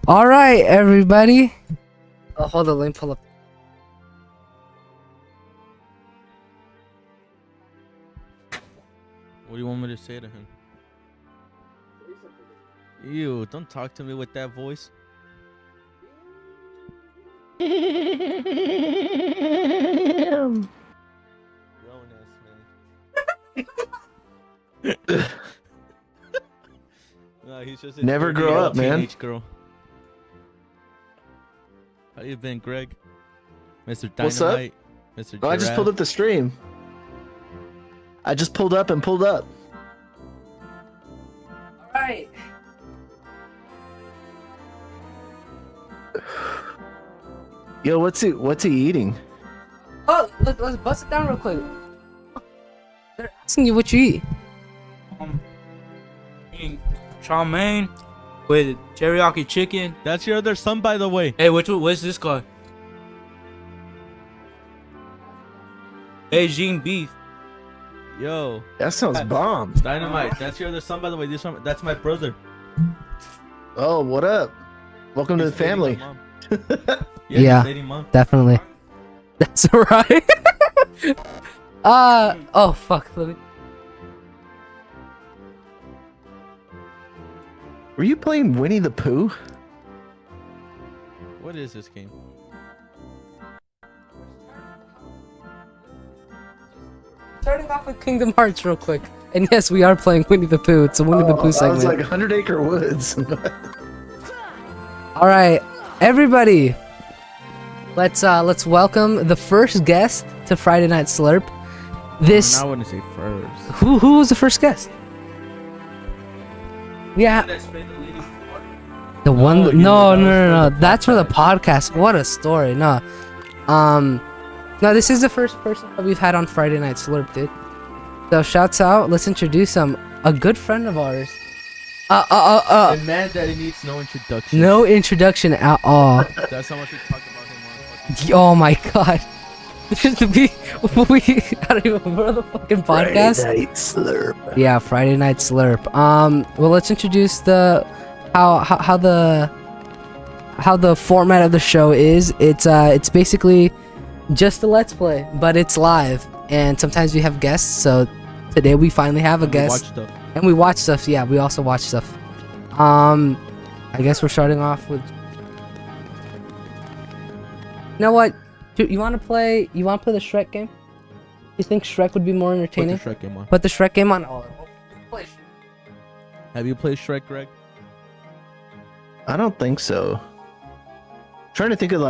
All right, everybody. Oh, hold on, let me pull up. What do you want me to say to him? Ew, don't talk to me with that voice. Grown ass man. No, he's just a Never grow up, man. teenage girl. How you been, Greg? Mr. Dynamite? What's up? Mr. Oh, I just pulled up the stream. I just pulled up and pulled up. All right. Yo, what's he eating? Oh, let's bust it down real quick. They're asking you what you eat. Eating chow mein with teriyaki chicken. That's your other son, by the way. Hey, what's this called? Beijing beef. Yo, That sounds bomb. Dynamite. That's your other son, by the way. That's my brother. Oh, what up? Welcome to the He's dating family. my mom. Yeah. he's dating mom. Definitely. That's right. Oh fuck. Let me... Were you playing Winnie the Pooh? What is this game? Starting off with Kingdom Hearts real quick. And yes, we are playing Winnie the Pooh. It's a Winnie the Pooh I segment. was like 100 Acre Woods. All right, everybody. Let's welcome the first guest to Friday Night Slurp. This I wouldn't say first. who was the first guest? Yeah, the one. Oh, No. That's for the podcast. What a story. No, no. This is the first person that we've had on Friday Night Slurp, dude. So shouts out. Let's introduce him. A good friend of ours. A man that needs no introduction. No introduction at all. That's how much we talk about him on. Oh my god. I don't even remember the fucking podcast. Friday Night Slurp. Yeah, Friday Night Slurp. Well, let's introduce the how the format of the show is. It's basically just a let's play, but it's live, and sometimes we have guests. So today we finally have a guest, Watch stuff. and we watch stuff. Yeah, we also watch stuff. I guess we're starting off with. You know what? You want to play the Shrek game? You think Shrek would be more entertaining? Put the Shrek game on. Put the Shrek game on. Oh, play Shrek. Have you played Shrek, Greg? I don't think so. I was trying to think of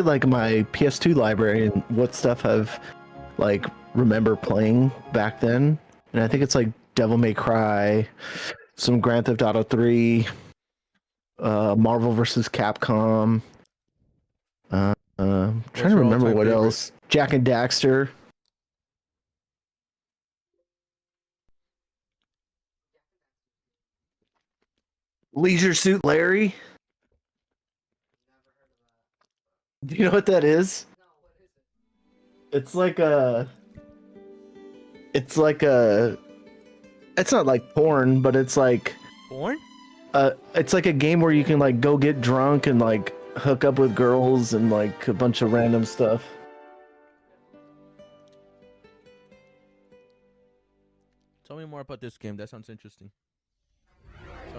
like my PS2 library and what stuff I've like remember playing back then. And I think it's like Devil May Cry, some Grand Theft Auto 3, Marvel vs. Capcom. Trying to your remember all-time what favorite? else. Jack and Daxter. Leisure Suit Larry. Do you know what that is? It's like a. It's not like porn, but it's like. Born? It's like a game where you can like go get drunk and like hook up with girls and like a bunch of random stuff. Tell me more about this game. That sounds interesting.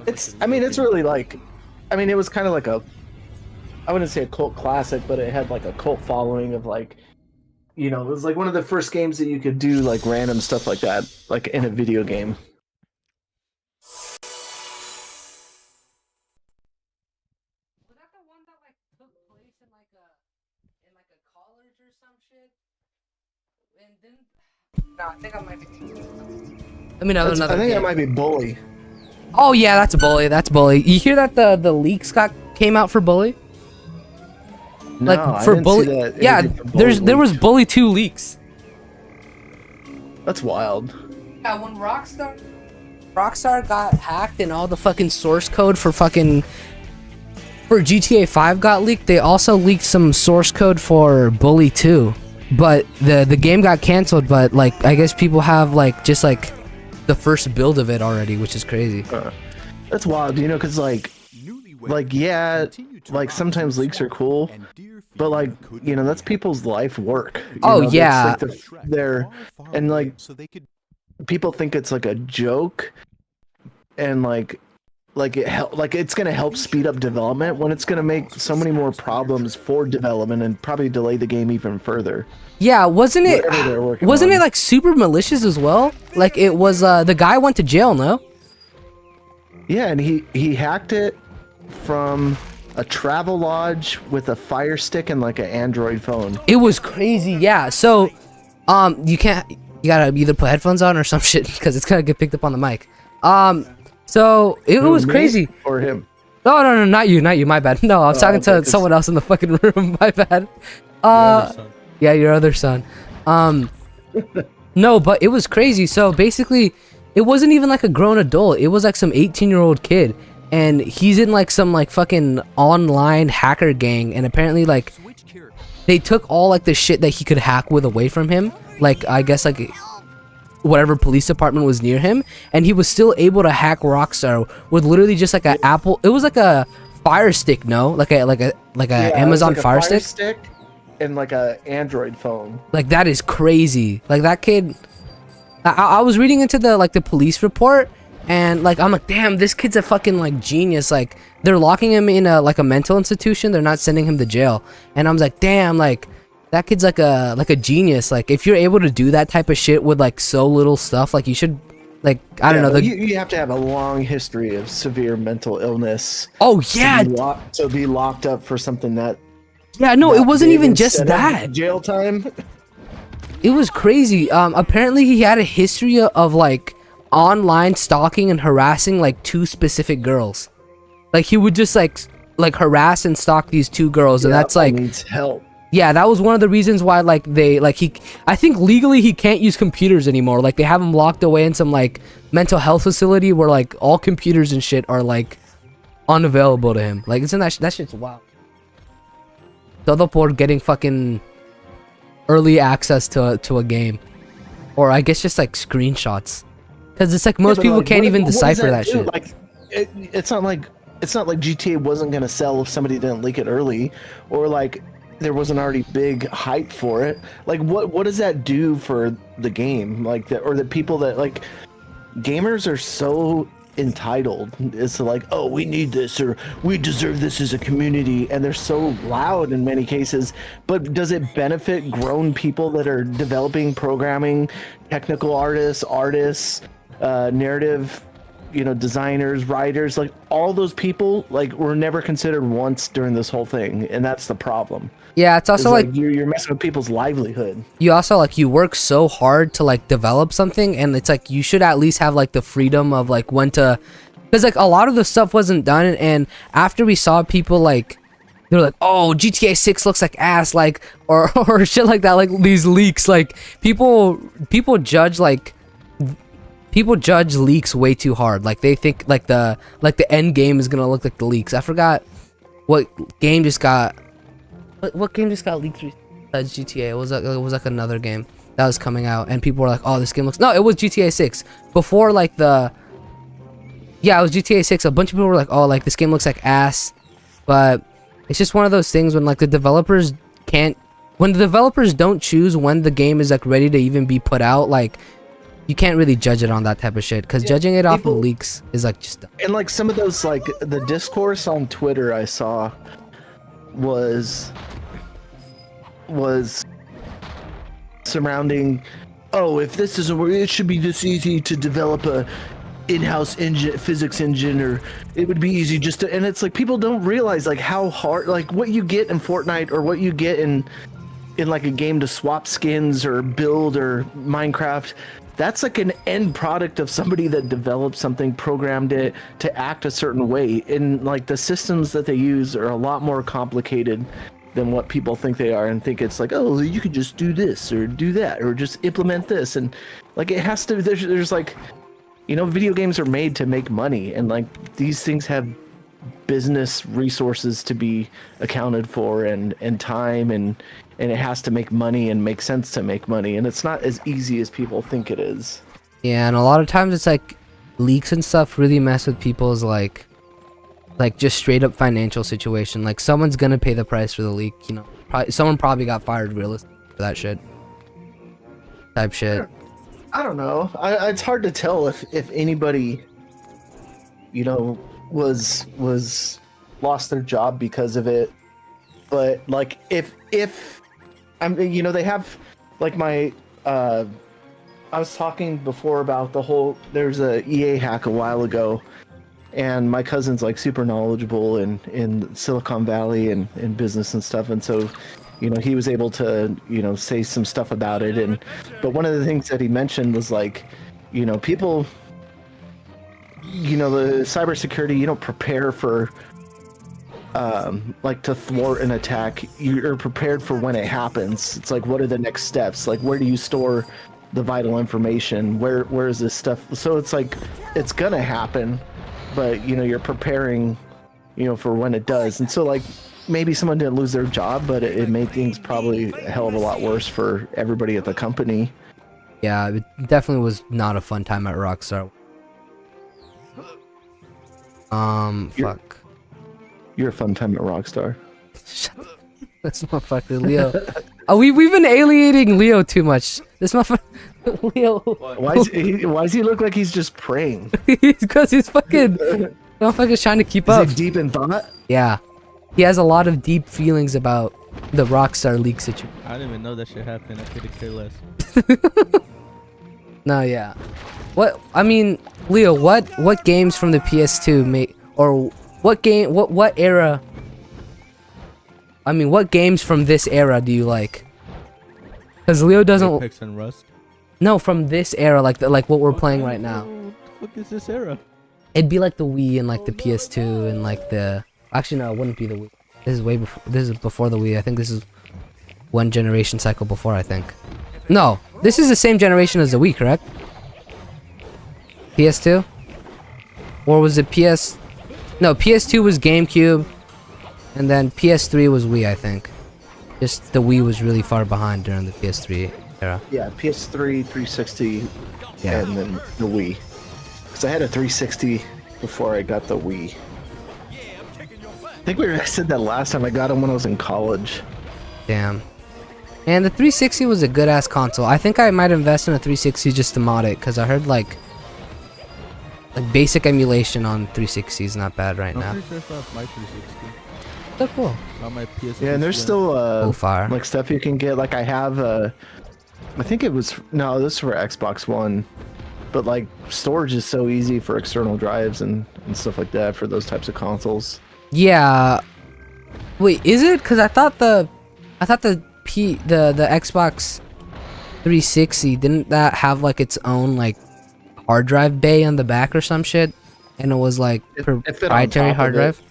It's really like, it was kind of like I wouldn't say a cult classic, but it had like a cult following of like, it was like one of the first games that you could do like random stuff like that, like in a video game. Was that the one that like took place in like a college or some shit? And then no, I think I might be. Let me know another. I think game. that might be Bully. Oh yeah, that's Bully. That's Bully. You hear that the leaks came out for Bully? No, Like I for didn't Bully. see that. Yeah, Anything for Bully there was leaked. Bully 2 leaks. That's wild. Yeah, when Rockstar got hacked and all the fucking source code for GTA 5 got leaked, they also leaked some source code for Bully 2. But the game got canceled, but like I guess people have like just like the first build of it already, which is crazy. That's wild, you know, because yeah, like sometimes leaks are cool, but like, you know, that's people's life work. You Oh know, that's, yeah. like their and like people think it's like a joke, and like it's gonna help speed up development when it's gonna make so many more problems for development and probably delay the game even further. Yeah, wasn't it? Whatever they're working Wasn't on. it like super malicious as well? Like it was. The guy went to jail. No. Yeah, and he hacked it from a travel lodge with a Fire Stick and like an Android phone. It was crazy. Yeah. So, you can't. You gotta either put headphones on or some shit because it's gonna get picked up on the mic. So it Who, was me crazy. Or him? No, not you, my bad. No, I was talking okay, to someone else in the fucking room. My bad. Son. Yeah, your other son. No, but it was crazy. So basically, it wasn't even like a grown adult. It was like some 18-year-old kid, and he's in like some like fucking online hacker gang, and apparently like they took all like the shit that he could hack with away from him. Like I guess like whatever police department was near him, and he was still able to hack Rockstar with literally just like a Apple. It was like a Fire Stick, no, like a Yeah, Amazon it was like Fire a Stick. Stick and like a Android phone. Like that is crazy. Like that kid. I was reading into the police report, and like I'm like, damn, this kid's a fucking like genius. Like they're locking him in a mental institution. They're not sending him to jail. And I was like, damn, like that kid's like a genius. Like if you're able to do that type of shit with like so little stuff, like you should, like I don't know. You have to have a long history of severe mental illness. Oh yeah. To be locked up for something that. Yeah, no, it wasn't big even just instead of that. Jail time. It was crazy. Apparently he had a history of like online stalking and harassing like 2 specific girls. Like he would just like harass and stalk these 2 girls, and that's like needs help. Yeah, that was one of the reasons why like I think legally he can't use computers anymore. Like they have him locked away in some like mental health facility where like all computers and shit are like unavailable to him. Like isn't that shit's wild. Todo por getting fucking early access to a game, or I guess just like screenshots, because it's like most people like, can't even what does decipher that do? shit. Like, it's not like GTA wasn't gonna sell if somebody didn't leak it early, or like there wasn't already big hype for it. Like what does that do for the game? Like or the people that like gamers are so entitled. It's like, oh, we need this, or we deserve this as a community, and they're so loud in many cases. But does it benefit grown people that are developing, programming, technical artists, narrative, designers, writers? Like all those people like were never considered once during this whole thing, and that's the problem. Yeah, it's also like you're messing with people's livelihood. You also like you work so hard to like develop something, and it's like you should at least have like the freedom of like when to, because like a lot of the stuff wasn't done, and after we saw people like they're like, oh, GTA 6 looks like ass, like or shit like that, like these leaks, like people judge leaks way too hard. Like they think like the end game is gonna look like the leaks. I forgot what game just got. What game just got leaked through GTA? It was like another game that was coming out, and people were like, "Oh, this game looks." No, it was GTA 6 before like it was GTA 6. A bunch of people were like, "Oh, like this game looks like ass," but it's just one of those things when like the developers don't choose when the game is like ready to even be put out. Like you can't really judge it on that type of shit, because judging it off of leaks is like just. And like some of those like the discourse on Twitter I saw was surrounding, oh, if this doesn't work, it should be this easy to develop a in-house engine, physics engine, or it would be easy just to. And it's like people don't realize like how hard, like what you get in Fortnite or what you get in like a game to swap skins or build, or Minecraft. That's like an end product of somebody that developed something, programmed it to act a certain way. And like the systems that they use are a lot more complicated than what people think they are, and think it's like, oh, you could just do this or do that or just implement this. And like it has to, there's like, video games are made to make money, and like these things have business resources to be accounted for, and time, and it has to make money and make sense to make money, and it's not as easy as people think it is. Yeah, and a lot of times it's like leaks and stuff really mess with people's like just straight up financial situation. Like someone's gonna pay the price for the leak, you know. Someone probably got fired realistically for that shit. Type shit. I don't know. It's hard to tell if anybody, you know, was lost their job because of it. But like if I'm, you know, they have like my I was talking before about the whole, there's a EA hack a while ago, and my cousin's like super knowledgeable in Silicon Valley and in business and stuff, and so, you know, he was able to, you know, say some stuff about it. And but one of the things that he mentioned was like, you know, people, you know, the cybersecurity, you don't prepare for like to thwart an attack. You're prepared for when it happens. It's like, what are the next steps? Like, where do you store the vital information? Where is this stuff? So it's like, it's gonna happen, but you know, you're preparing, you know, for when it does. And so like, maybe someone didn't lose their job, but it made things probably a hell of a lot worse for everybody at the company. Yeah, it definitely was not a fun time at Rockstar. Fuck. You're a fun time at Rockstar. Shut up. This motherfucker, Leo. Oh, we've been alienating Leo too much. This motherfucker, Leo. Why does he look like he's just praying? Because he's fucking, motherfucker's trying to keep up. Is he deep in thought? Yeah. He has a lot of deep feelings about the Rockstar leak situation. I didn't even know that shit happened. I could have cared less. No, yeah. What, I mean, Leo, what games from the PS2 make, or what era, I mean, what games from this era do you like? Because Leo doesn't... Apex and Rust? No, from this era, like what we're playing right now. What is this era? It'd be like the Wii and like the PS2 and like the... Actually, no, it wouldn't be the Wii. This is way before. This is before the Wii. I think this is one generation cycle before, I think. No, this is the same generation as the Wii, correct? PS2? Or was it PS... No, PS2 was GameCube, and then PS3 was Wii, I think. Just the Wii was really far behind during the PS3 era. Yeah, PS3, 360, Yeah. and then the Wii. Because I had a 360 before I got the Wii. I think I said that last time. I got him when I was in college. Damn. And the 360 was a good-ass console. I think I might invest in a 360 just to mod it, because I heard like basic emulation on 360 is not bad right now. I'm pretty sure it's my 360. So cool. Not my PS. Yeah, and there's still fire. like stuff you can get. Like I have I think it was, no, this is for Xbox One, but like storage is so easy for external drives and stuff like that for those types of consoles. Yeah. Wait, is it? Because I thought the Xbox 360, didn't that have like its own like hard drive bay on the back or some shit? And it was like It fit on proprietary top hard of it. drive?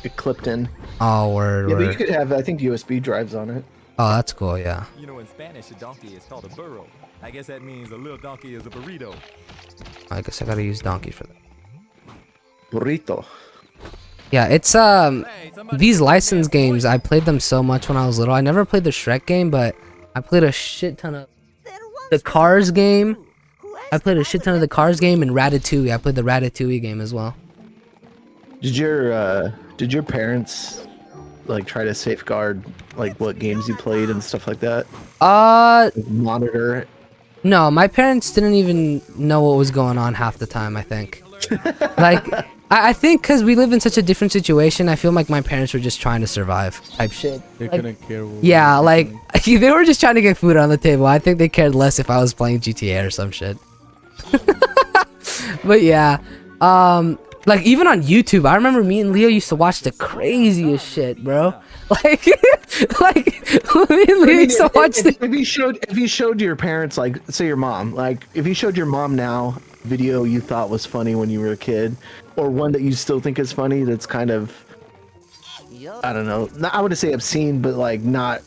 It clipped in. Oh, word, Yeah, but you word. could have, I think, USB drives on it. Oh, that's cool, yeah. You know, in Spanish, a donkey is called a burro. I guess that means a little donkey is a burrito. I guess I gotta use Donkey for that. Burrito. Yeah, it's these licensed games, I played them so much when I was little. I never played the Shrek game, but I played a shit ton of the Cars game. I played a shit ton of the Cars game and Ratatouille. I played the Ratatouille game as well. Did your parents like try to safeguard like what games you played and stuff like that? Like, monitor it? No, my parents didn't even know what was going on half the time, I think. Like, I think because we live in such a different situation, I feel like my parents were just trying to survive type shit. They Like, couldn't care. What yeah, was like, happening. they were just trying to get food on the table. I think they cared less if I was playing GTA or some shit. But yeah, like even on YouTube, I remember me and Leo used to watch the craziest shit, bro. Like, me and Leo used to watch the... If you showed your parents, like, say your mom, like, if you showed your mom now a video you thought was funny when you were a kid, or one that you still think is funny that's kind of, I don't know, I wouldn't say obscene, but like not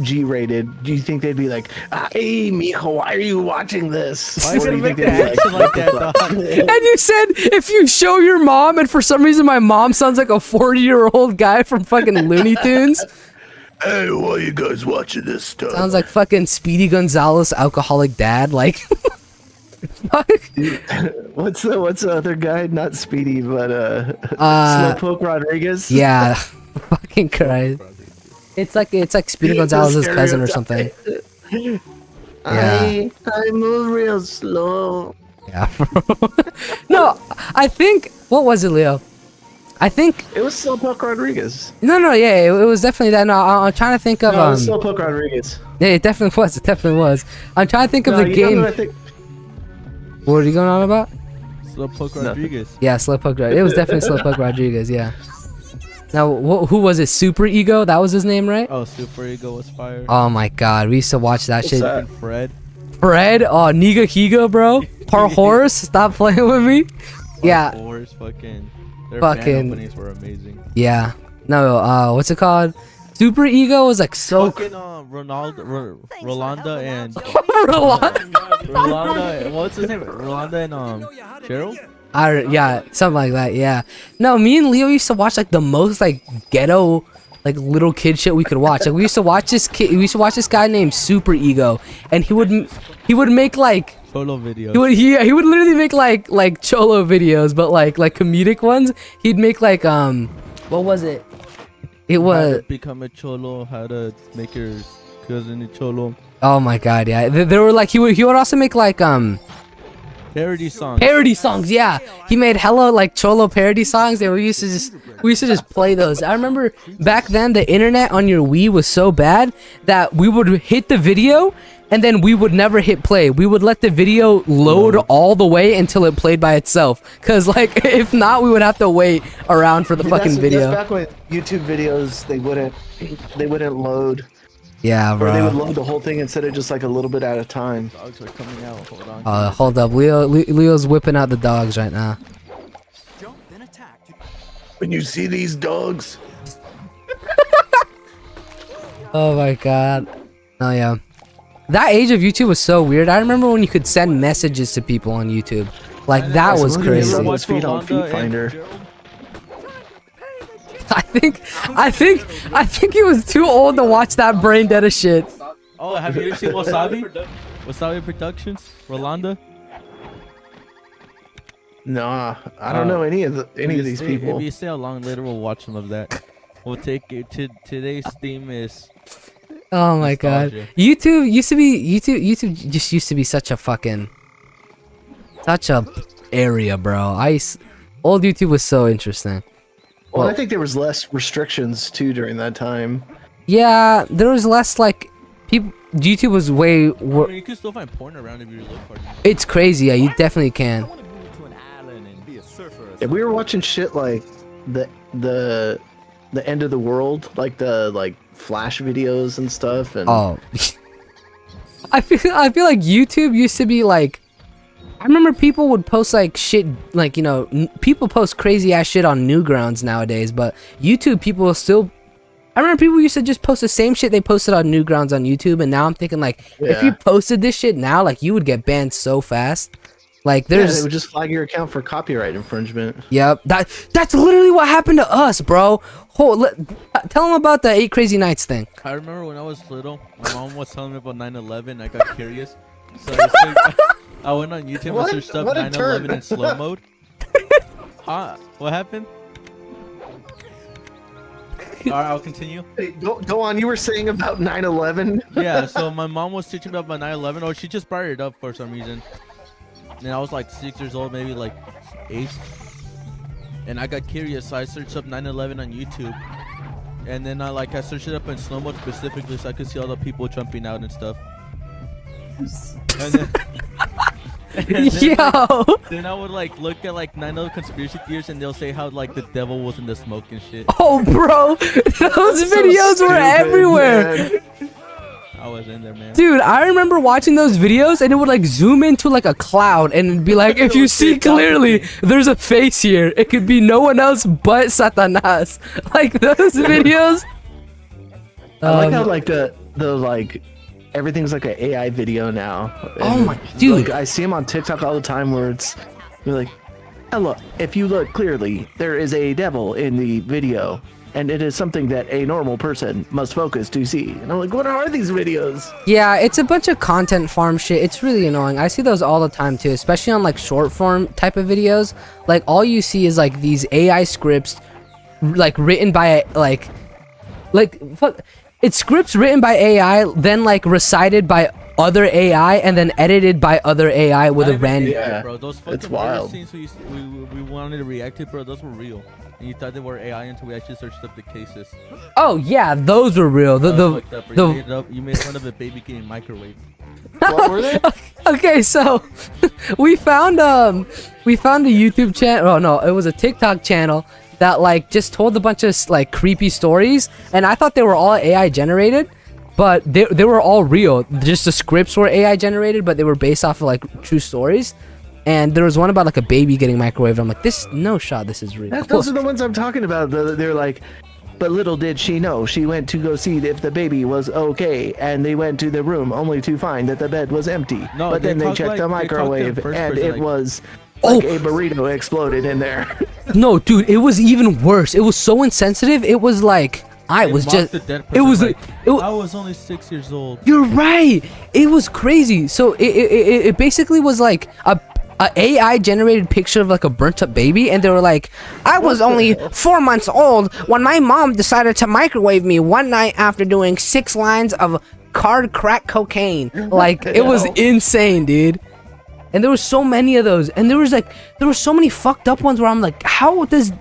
G-rated, do you think they'd be like, hey, mijo, why are you watching this? Why is Or it do you make think the they'd be action like "What the that, fuck?" dog? And you said if you show your mom, and for some reason my mom sounds like a 40-year-old guy from fucking Looney Tunes. Hey, why are you guys watching this stuff? Sounds like fucking Speedy Gonzalez, alcoholic dad. Like, What's the other guy? Not Speedy, but Slowpoke Rodriguez. Yeah, fucking Christ. It's like Speedy Gonzalez's cousin or something. I move real slow. Yeah. No, I think what was it, Leo? I think It was Slowpoke Rodriguez. no, yeah, it was definitely that. No, I'm trying to think of No, it was Slowpoke Rodriguez. Yeah, it definitely was. It definitely was. I'm trying to think of No, the you know game. who I think. What are you going on about? Slowpoke Rodriguez. Yeah, Slowpoke. It was definitely Slowpoke Rodriguez. Yeah. Now, who was it? Super Ego? That was his name, right? Oh, Super Ego was fire. Oh my God, we used to watch that shit. that? And Fred. Fred, oh Niga Higa, bro. Par horse, stop playing with me. Yeah, Wars, fucking. Their Fucking- fan openings were amazing. yeah. No, what's it called? Super Ego was like so. Fucking Rolanda and Rolanda. Rolanda. What's his name? Rolanda and Cheryl. Yeah, something like that. Yeah. No, me and Leo used to watch like the most like ghetto, like little kid shit we could watch. Like we used to watch this kid. We used to watch this guy named Super Ego, and he would make like Solo video. he would literally make like cholo videos, but like comedic ones. He'd make like what was it? It How was to become a cholo. How to make your cousin a cholo. oh my God, yeah. There were like he would also make like Parody songs. parody songs. Yeah, he made hella like cholo parody songs, and we used to just play those. I remember back then the internet on your Wii was so bad that we would hit the video and then we would never hit play. We would let the video load all the way until it played by itself, cause like if not we would have to wait around for the fucking video. That's back when YouTube videos they wouldn't load. Yeah, Or they would bro. load the whole thing instead of just like a little bit at a time. Dogs are coming out. Hold on. Hold up, Leo's whipping out the dogs right now. When you see these dogs. Oh my God. Oh yeah. That age of YouTube was so weird. I remember when you could send messages to people on YouTube. Like that was Somebody crazy. was Feed on Feet Finder. I think he was too old to watch that brain dead of shit. Oh, have you ever seen Wasabi? Wasabi Productions? Rolanda? Nah, I don't know any of these people. If you stay along later, we'll watch some of that. We'll take it to today's theme is Oh my God. Nostalgia. YouTube just used to be such a area, bro. Old YouTube was so interesting. Well, I think there was less restrictions too during that time. Yeah, there was less like people. YouTube was way. I mean, you can still find porn around if you look hard enough. It's crazy. Yeah, you definitely can. If we were watching shit like the end of the world, like the Flash videos and stuff, and Oh, I feel like YouTube used to be like. I remember people would post like shit, like people post crazy ass shit on Newgrounds nowadays, but YouTube people still. I remember people used to just post the same shit they posted on Newgrounds on YouTube, and now I'm thinking like, if you posted this shit now, like you would get banned so fast. Like they there's, would just flag your account for copyright infringement. yep, that's literally what happened to us, bro. Tell them about the 8 Crazy Nights thing. I remember when I was little, my mom was telling me about 9/11. I got curious, so I went on YouTube and searched up What a 9/11 turn. in slow mode. What happened? Alright, I'll continue. Hey, go on. You were saying about 9/11. Yeah, so my mom was teaching me about 9/11, or she just brought it up for some reason. And I was like 6 years old, maybe like 8. And I got curious, so I searched up 9/11 on YouTube. And then I searched it up in slow mode specifically so I could see all the people jumping out and stuff. And then, Yo. then I would look at 9/11 conspiracy theories, and they'll say how the devil was in the smoke and shit. Oh, bro, those videos were everywhere. Man. I was in there, man. Dude, I remember watching those videos and it would zoom into a cloud and it'd be like, if you see clearly, there's a face here. It could be no one else but Satanas. Like those videos. I like how the everything's like an AI video now. Oh And, my- dude. I see them on TikTok all the time where they're like, hello, if you look clearly, there is a devil in the video. and it is something that a normal person must focus to see. And I'm like, what are these videos? Yeah, it's a bunch of content farm shit. It's really annoying. I see those all the time too, especially on like short form type of videos. Like all you see is like these AI scripts, like written by like fuck. It's scripts written by AI, then like recited by other AI, and then edited by other AI with a random. Yeah, bro, those it's fucking wild. scenes we wanted to react to, bro. Those were real. And you thought they were AI until we actually searched up the cases. Oh yeah, those were real. That was fucked up, bro. You made fun of a baby getting microwaved. What were they? Okay, so we found a YouTube channel. Oh no, it was a TikTok channel that like just told a bunch of like creepy stories, and I thought they were all AI generated, but they were all real. Just the scripts were AI generated, but they were based off of like true stories. And there was one about like a baby getting microwaved. I'm like, this no shot, this is real. Those are the ones I'm talking about. They're like, but little did she know, she went to go see if the baby was okay, and they went to the room only to find that the bed was empty. No, but then they talk checked like- the they talk in microwave, first and person, it like- was Oh. like a burrito exploded in there. No, dude, it was even worse. It was so insensitive. It was like I They was mocked just. the dead It person, was like, it, I was only 6 years old. You're right. It was crazy. So it basically was like a AI generated picture of like a burnt up baby, and they were like, I was only 4 months old when my mom decided to microwave me one night after doing 6 lines of card crack cocaine. Like it was insane, dude. And there were so many of those, and there were so many fucked up ones where I'm like, how does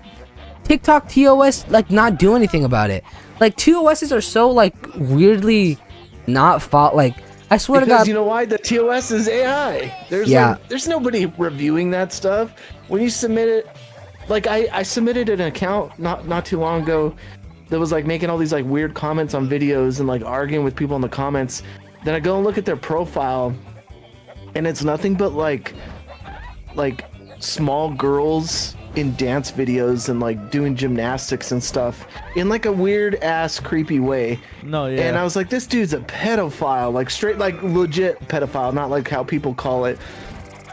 TikTok TOS like not do anything about it? Like TOSs are so like weirdly not fault. Like I swear to Because God, you know why? The TOS is AI. There's there's nobody reviewing that stuff. When you submit it, like I submitted an account not too long ago that was like making all these like weird comments on videos and like arguing with people in the comments. Then I go and look at their profile, and it's nothing but like small girls in dance videos and like doing gymnastics and stuff in like a weird ass creepy way. No, yeah. And I was like, this dude's a pedophile, like straight, like legit pedophile, not like how people call it,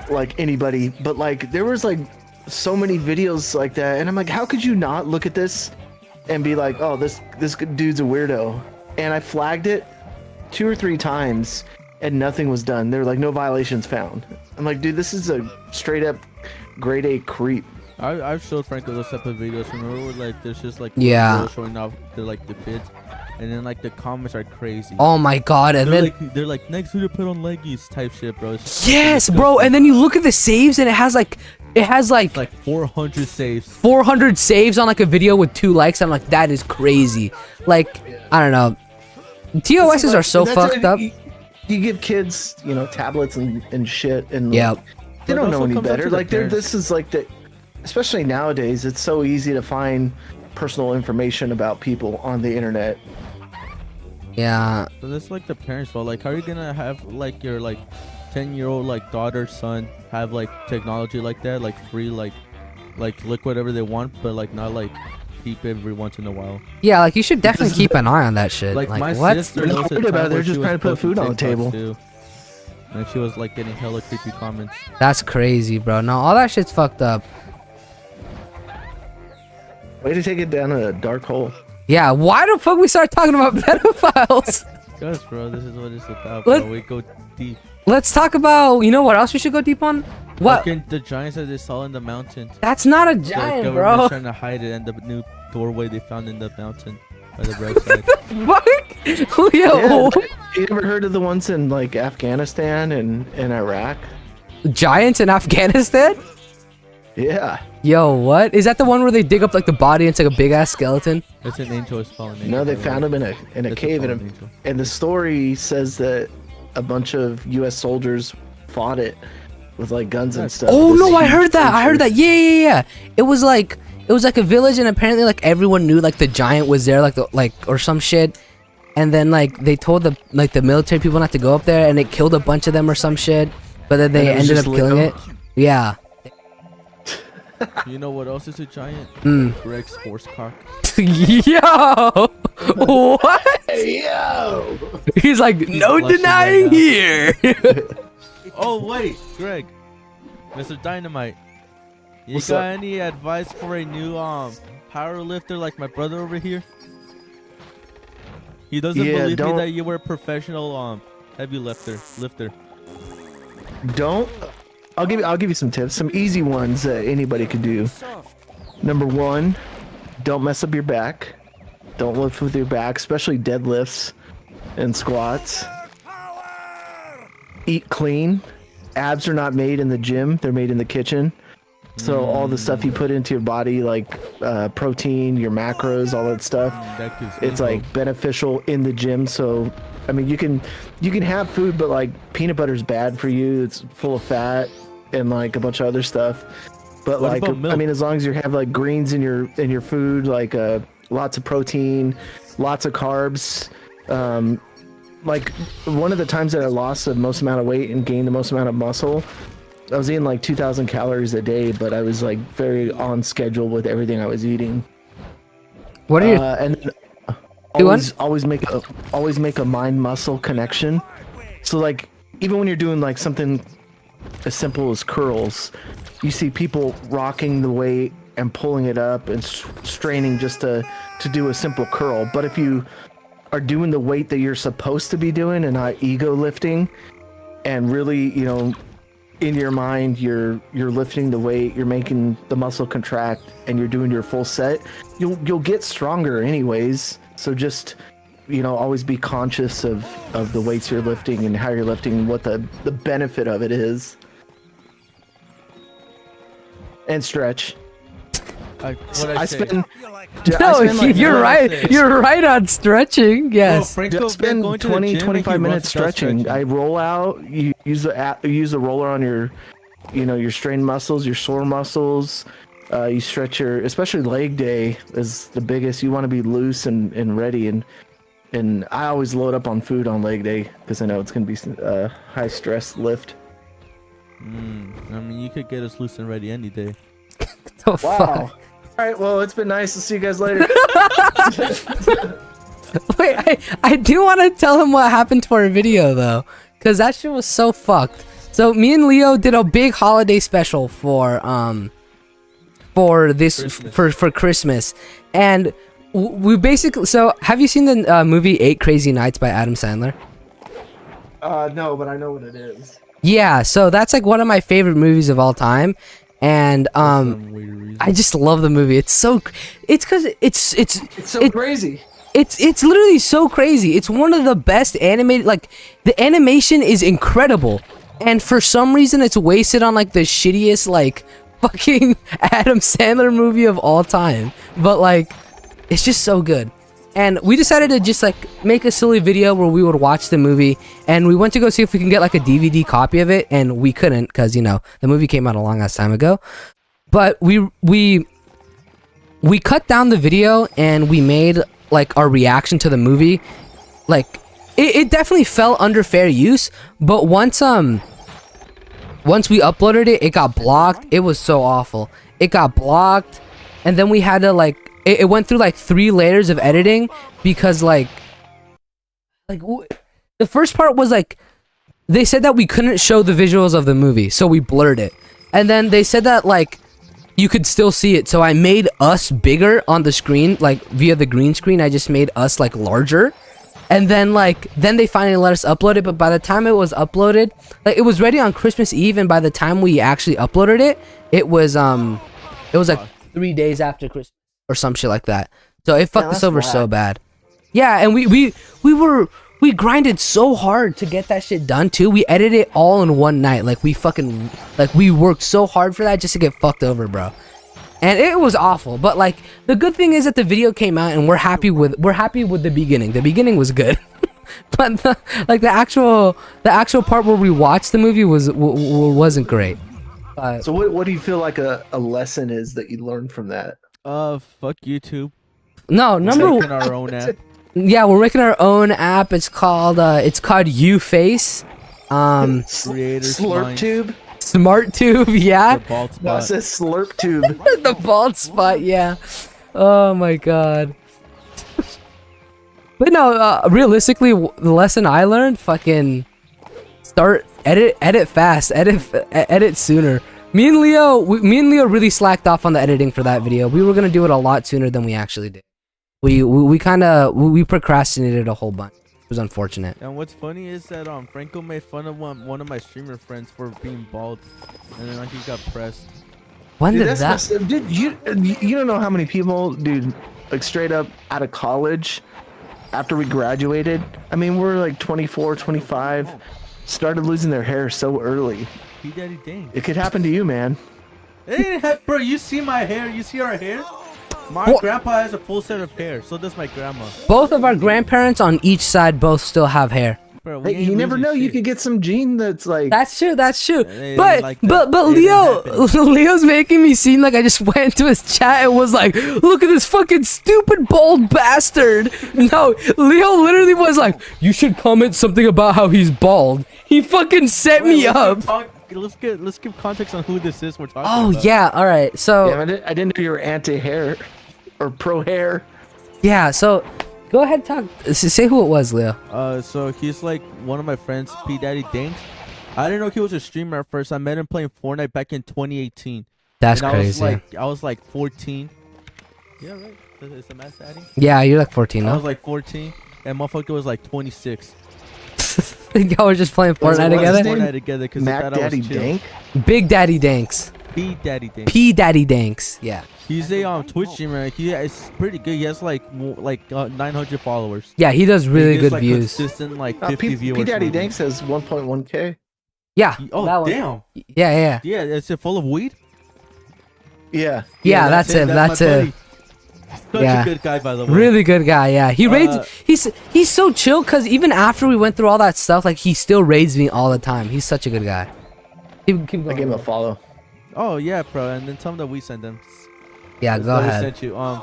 like anybody. But like there was like so many videos like that, and I'm like, how could you not look at this and be like, oh, this dude's a weirdo? And I flagged it 2 or 3 times, and nothing was done. There were like no violations found. I'm like, dude, this is a straight up grade A creep. I've showed Franco those type of videos. Remember, where, like there's just like Yeah. girls showing off the kids, and then like the comments are crazy. oh my God, and then They're like next video put on leggies type shit, bro. It's yes, disgusting. bro, and then you look at the saves, and it has like It's like 400 saves. 400 saves on like a video with 2 likes. I'm like, that is crazy. Like I don't know, TOSs are so That's fucked it. up. You give kids, you know, tablets and shit, and Yeah. they But don't it know also any comes down better. to the Like parents. this is like the, especially nowadays, it's so easy to find personal information about people on the internet. Yeah. So that's like the parents' fault. Like, how are you gonna have like your like 10-year-old like daughter, son have like technology like that, like free, like look whatever they want, but like not like peep every once in a while. Yeah, like you should definitely keep an eye on that shit. Like, Like my what? sister They're not knows a worried about it, time they're where just she trying was to put food on the posting table. TikToks, too. And she was like getting hella creepy comments. That's crazy, bro. No, all that shit's fucked up. Way to take it down a dark hole. Yeah, why the fuck we start talking about pedophiles? Yes, bro, this is what it's about, Let- bro. We go deep. Let's talk about, you know what else we should go deep on? What? Fucking the giants that they saw in the mountain. That's not a The giant, government's bro. trying to hide it, and the new doorway they found in the mountain by the roadside. Fuck? Yo. Yeah, you ever heard of the ones in like Afghanistan and Iraq? Giants in Afghanistan? Yeah. Yo, what? Is that the one where they dig up like the body and it's like a big ass skeleton? It's an angel is fallen. Angel, No, they by the found way. him in a It's cave, fallen and angel. the story says that a bunch of U.S. soldiers fought it with like guns and stuff. Oh This no, I huge heard that. I heard creature. that. Yeah. It was like a village, and apparently like everyone knew like the giant was there, like or some shit. And then like they told the military people not to go up there, and it killed a bunch of them or some shit. But then they And it was ended up just killing it. Leo? Yeah. You know what else is a giant? Mm. Greg's horse cock. Yo, what? Yo! He's like, no blushing denying right here. Oh wait, Greg, Mr. Dynamite, you What's got up? any advice for a new power lifter like my brother over here? He doesn't Yeah, believe me don't- that you were a professional heavy lifter. Don't. I'll give you some tips, some easy ones that anybody could do. Number one, don't mess up your back. Don't lift with your back, especially deadlifts and squats. Eat clean. Abs are not made in the gym; they're made in the kitchen. So all the stuff you put into your body, like protein, your macros, all that stuff, it's like beneficial in the gym. So, I mean, you can have food, but like peanut butter's bad for you. It's full of fat and like a bunch of other stuff. But What like, about milk? I mean, as long as you have like greens in your food, like lots of protein, lots of carbs. Like one of the times that I lost the most amount of weight and gained the most amount of muscle, I was eating like 2,000 calories a day, but I was like very on schedule with everything I was eating. What are you? And then Doing? always make a mind muscle connection. So like even when you're doing like something as simple as curls, you see people rocking the weight and pulling it up and straining just to do a simple curl. But if you are doing the weight that you're supposed to be doing and not ego lifting, and really, you know, in your mind you're lifting the weight, you're making the muscle contract, and you're doing your full set, you'll get stronger anyways. So just, you know, always be conscious of the weights you're lifting and how you're lifting and what the benefit of it is. And stretch. I spend No, like- you're what I right. say. You're right on stretching. Yes. I spend 20-25 minutes stretching. I roll out. You use the roller on your, you know, your strained muscles, your sore muscles. You stretch your, especially leg day is the biggest. You want to be loose and ready. And I always load up on food on leg day because I know it's gonna be a high stress lift. I mean, you could get us loose and ready any day. The fuck? All right. Well, it's been nice to see you guys later. Wait, I do want to tell him what happened to our video though, because that shit was so fucked. So me and Leo did a big holiday special for this Christmas. for Christmas, and we basically. So have you seen the movie 8 Crazy Nights by Adam Sandler? No, but I know what it is. Yeah, so that's like one of my favorite movies of all time, and Some weird reason. I just love the movie. It's because it's so crazy. It's literally so crazy. It's one of the best animated, like the animation is incredible. And for some reason it's wasted on like the shittiest like fucking Adam Sandler movie of all time. But like it's just so good. And we decided to just like make a silly video where we would watch the movie, and we went to go see if we can get like a DVD copy of it, and we couldn't because, you know, the movie came out a long ass time ago. But we cut down the video and we made like our reaction to the movie. Like it definitely fell under fair use, but once we uploaded it, it got blocked. It was so awful. It got blocked, and then we had to like it went through like 3 layers of editing because like the first part was like they said that we couldn't show the visuals of the movie, so we blurred it. And then they said that like you could still see it, so I made us bigger on the screen, like via the green screen. I just made us like larger, and then they finally let us upload it. But by the time it was uploaded, like it was ready on Christmas Eve, and by the time we actually uploaded it, it was like 3 days after Christmas or some shit like that. So it fucked us over so bad. Yeah, and we grinded so hard to get that shit done too. We edited it all in one night. Like we worked so hard for that just to get fucked over, bro. And it was awful. But like the good thing is that the video came out and we're happy with the beginning. The beginning was good. But the actual part where we watched the movie wasn't great. So what do you feel like a lesson is that you learned from that? Fuck YouTube. No, Making our own app. Yeah, we're making our own app. It's called YouFace. Creators Slurp minds. tube? Smart Tube, yeah. The bald No, it spot. says Slurp tube. The bald spot, yeah. Oh my god. But no, realistically, the lesson I learned, fucking edit fast, edit sooner. Me and Leo really slacked off on the editing for that video. We were gonna do it a lot sooner than we actually did. We procrastinated a whole bunch. It was unfortunate. And what's funny is that Franco made fun of one of my streamer friends for being bald, and then he got pressed. When Dude, did that? Dude, you don't know how many people, dude, like straight up out of college, after we graduated. I mean, we're like 24, 25, started losing their hair so early. P Daddy dang. It could happen to you, man. Bro, you see my hair? You see our hair? My grandpa has a full set of hair. So does my grandma. Both of our grandparents on each side both still have hair. Bro, Hey, you never know. You could get some gene that's like. That's true. That's true. Like but Leo's making me seem like I just went into his chat and was like, "Look at this fucking stupid bald bastard." No, Leo literally was like, "You should comment something about how he's bald." He fucking set me up. Let's give context on who this is we're talking about. Yeah. All right. So Yeah, I didn't know you were anti-hair or pro-hair. yeah. So go ahead, talk. Say who it was, Leo. So he's like one of my friends, P Daddy Danks. I didn't know he was a streamer at first. I met him playing Fortnite back in 2018. That's and crazy. I was like 14. Yeah, right. Is the math adding? Yeah, you're like 14, I no? was like 14, and motherfucker was like 26. Y'all were just playing What's Fortnite his together? name? Fortnite together because Mac Daddy Dank. Big Daddy Danks. P Daddy Danks. P Daddy Danks. Yeah. He's a Twitch streamer. He is pretty good. He has like 900 followers. Yeah, he does really He gets, good like, views. Consistent like 50 viewers. P Daddy maybe. Dank says 1.1K. Yeah. Oh that one. damn. Yeah. Yeah, is it full of weed? Yeah. Yeah, that's him. That's my him. buddy. Such Yeah. a good guy, by the way. Really good guy. Yeah. He raids. He's so chill because even after we went through all that stuff, like he still raids me all the time. He's such a good guy. Keep I going. gave him a follow. Oh yeah, bro. And then tell him that we sent them. Yeah, go That we ahead. sent you.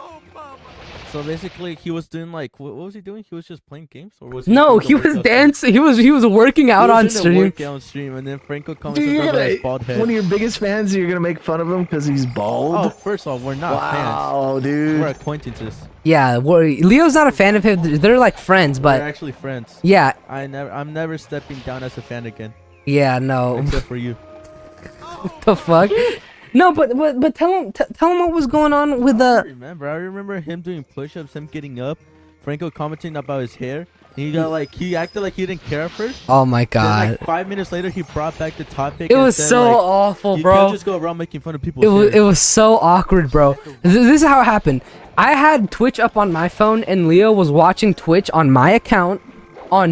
So basically, he was doing like what was he doing? He was just playing games, or was he? No, doing the he was workout thing? dancing. He was working out He was on in the stream. workout stream, and then Franco comes Dude, and you're says gonna, his bald head. one of your biggest fans, you're gonna make fun of him because he's bald. Oh, first of all, we're not wow, fans. dude. We're acquaintances. Yeah, Leo's not a fan of him. They're like friends, We're but actually friends. yeah, I'm never stepping down as a fan again, yeah, no. except for you. What the fuck? No, but tell him what was going on with I the. remember him doing push-ups, him getting up, Franco commenting about his hair. And he acted like he didn't care at first. Oh my Then, god. like 5 minutes later, he brought back the topic. It and was said, so like, awful, you bro. can't just go around making fun of people's It hair. was so awkward, bro. This is how it happened. I had Twitch up on my phone, and Leo was watching Twitch on my account, on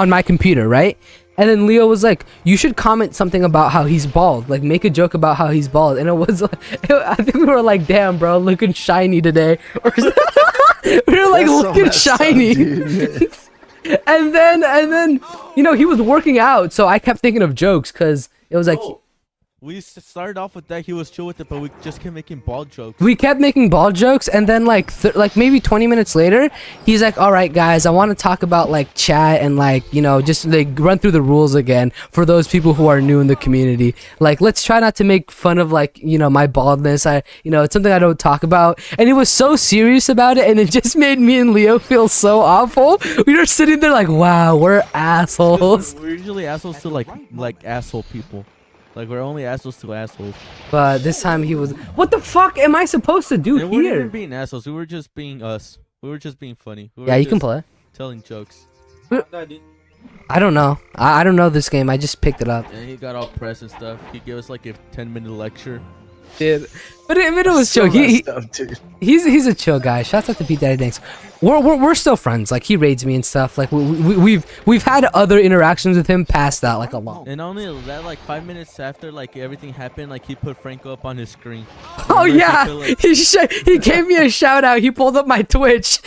my computer, right? And then Leo was like, "You should comment something about how he's bald. Like, make a joke about how he's bald." And it was, I think we were like, "Damn, bro, looking shiny today." Or we were like, That's so looking messed up, shiny. dude. and then, he was working out, so I kept thinking of jokes because it was like. We started off with that. He was chill with it, but we just kept making bald jokes. We kept making ball jokes, and then like maybe 20 minutes later, he's like, "All right, guys, I want to talk about like chat and like just like run through the rules again for those people who are new in the community. Like, let's try not to make fun of like my baldness. It's something I don't talk about." And he was so serious about it, and it just made me and Leo feel so awful. We were sitting there like, "Wow, we're assholes." We're usually assholes to like asshole people. Like, we're only assholes to assholes. But this time he was. What the fuck am I supposed to do And we weren't here? even being assholes. We were just being us. We were just being funny. We were Yeah, you can just play. telling jokes. I don't know. I don't know this game. I just picked it up. And he got all pressed and stuff. He gave us like a 10-minute lecture. Dude. But it was So chill. messed up, dude. He's a chill guy. Shouts out to Pete Daddy Danks. We're still friends. Like, he raids me and stuff. Like, we've had other interactions with him past that, like, a lot. And only that, like 5 minutes after like everything happened, like he put Franco up on his screen. Oh Remember, yeah, he put, like, he gave me a shout out. He pulled up my Twitch.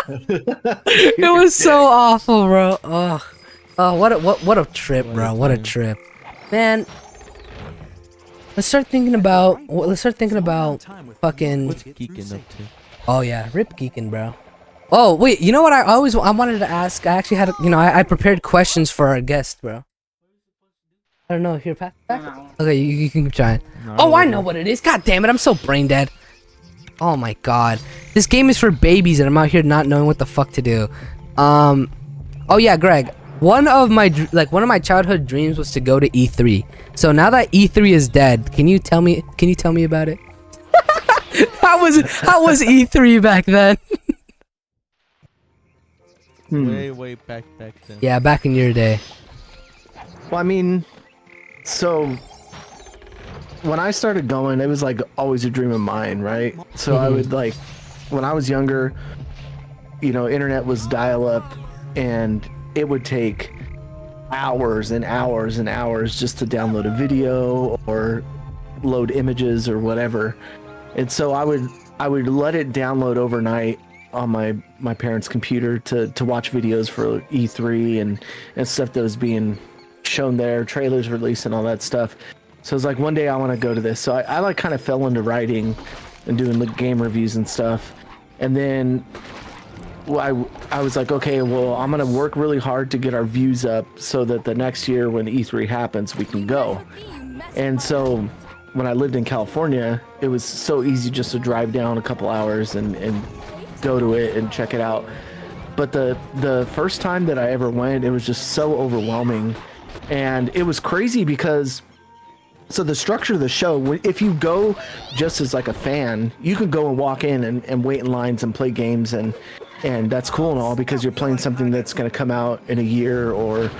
It was so awful, bro. Ugh. Oh, what a trip, bro. What a trip, man. Let's start thinking about fucking. What's geeking up to? Oh yeah, rip geeking, bro. Oh wait, you know what? I wanted to ask. I actually had I prepared questions for our guest, bro. I don't know. Here, pass back. Okay, you can keep trying. Oh, I know what it is. God damn it, I'm so brain dead. Oh my god, this game is for babies, and I'm out here not knowing what the fuck to do. Oh yeah, Greg. one of my childhood dreams was to go to E3. So now that E3 is dead, can you tell me about it? How was E3 back then? Way back then. Yeah, back in your day. Well, I mean, so when I started going, it was like always a dream of mine, right? So I would like, when I was younger, you know, internet was dial up, and it would take hours and hours and hours just to download a video or load images or whatever. And so I would let it download overnight on my parents' computer to watch videos for E3 and stuff that was being shown there, trailers released and all that stuff. So it's like, one day I want to go to this. So I like kind of fell into writing and doing the game reviews and stuff. And then I was like, okay, well, I'm going to work really hard to get our views up so that the next year when E3 happens, we can go. And so when I lived in California, it was so easy just to drive down a couple hours and go to it and check it out. But the first time that I ever went, it was just so overwhelming. And it was crazy because, so the structure of the show, if you go just as like a fan, you can go and walk in and wait in lines and play games, and that's cool and all, because you're playing something that's going to come out in a year or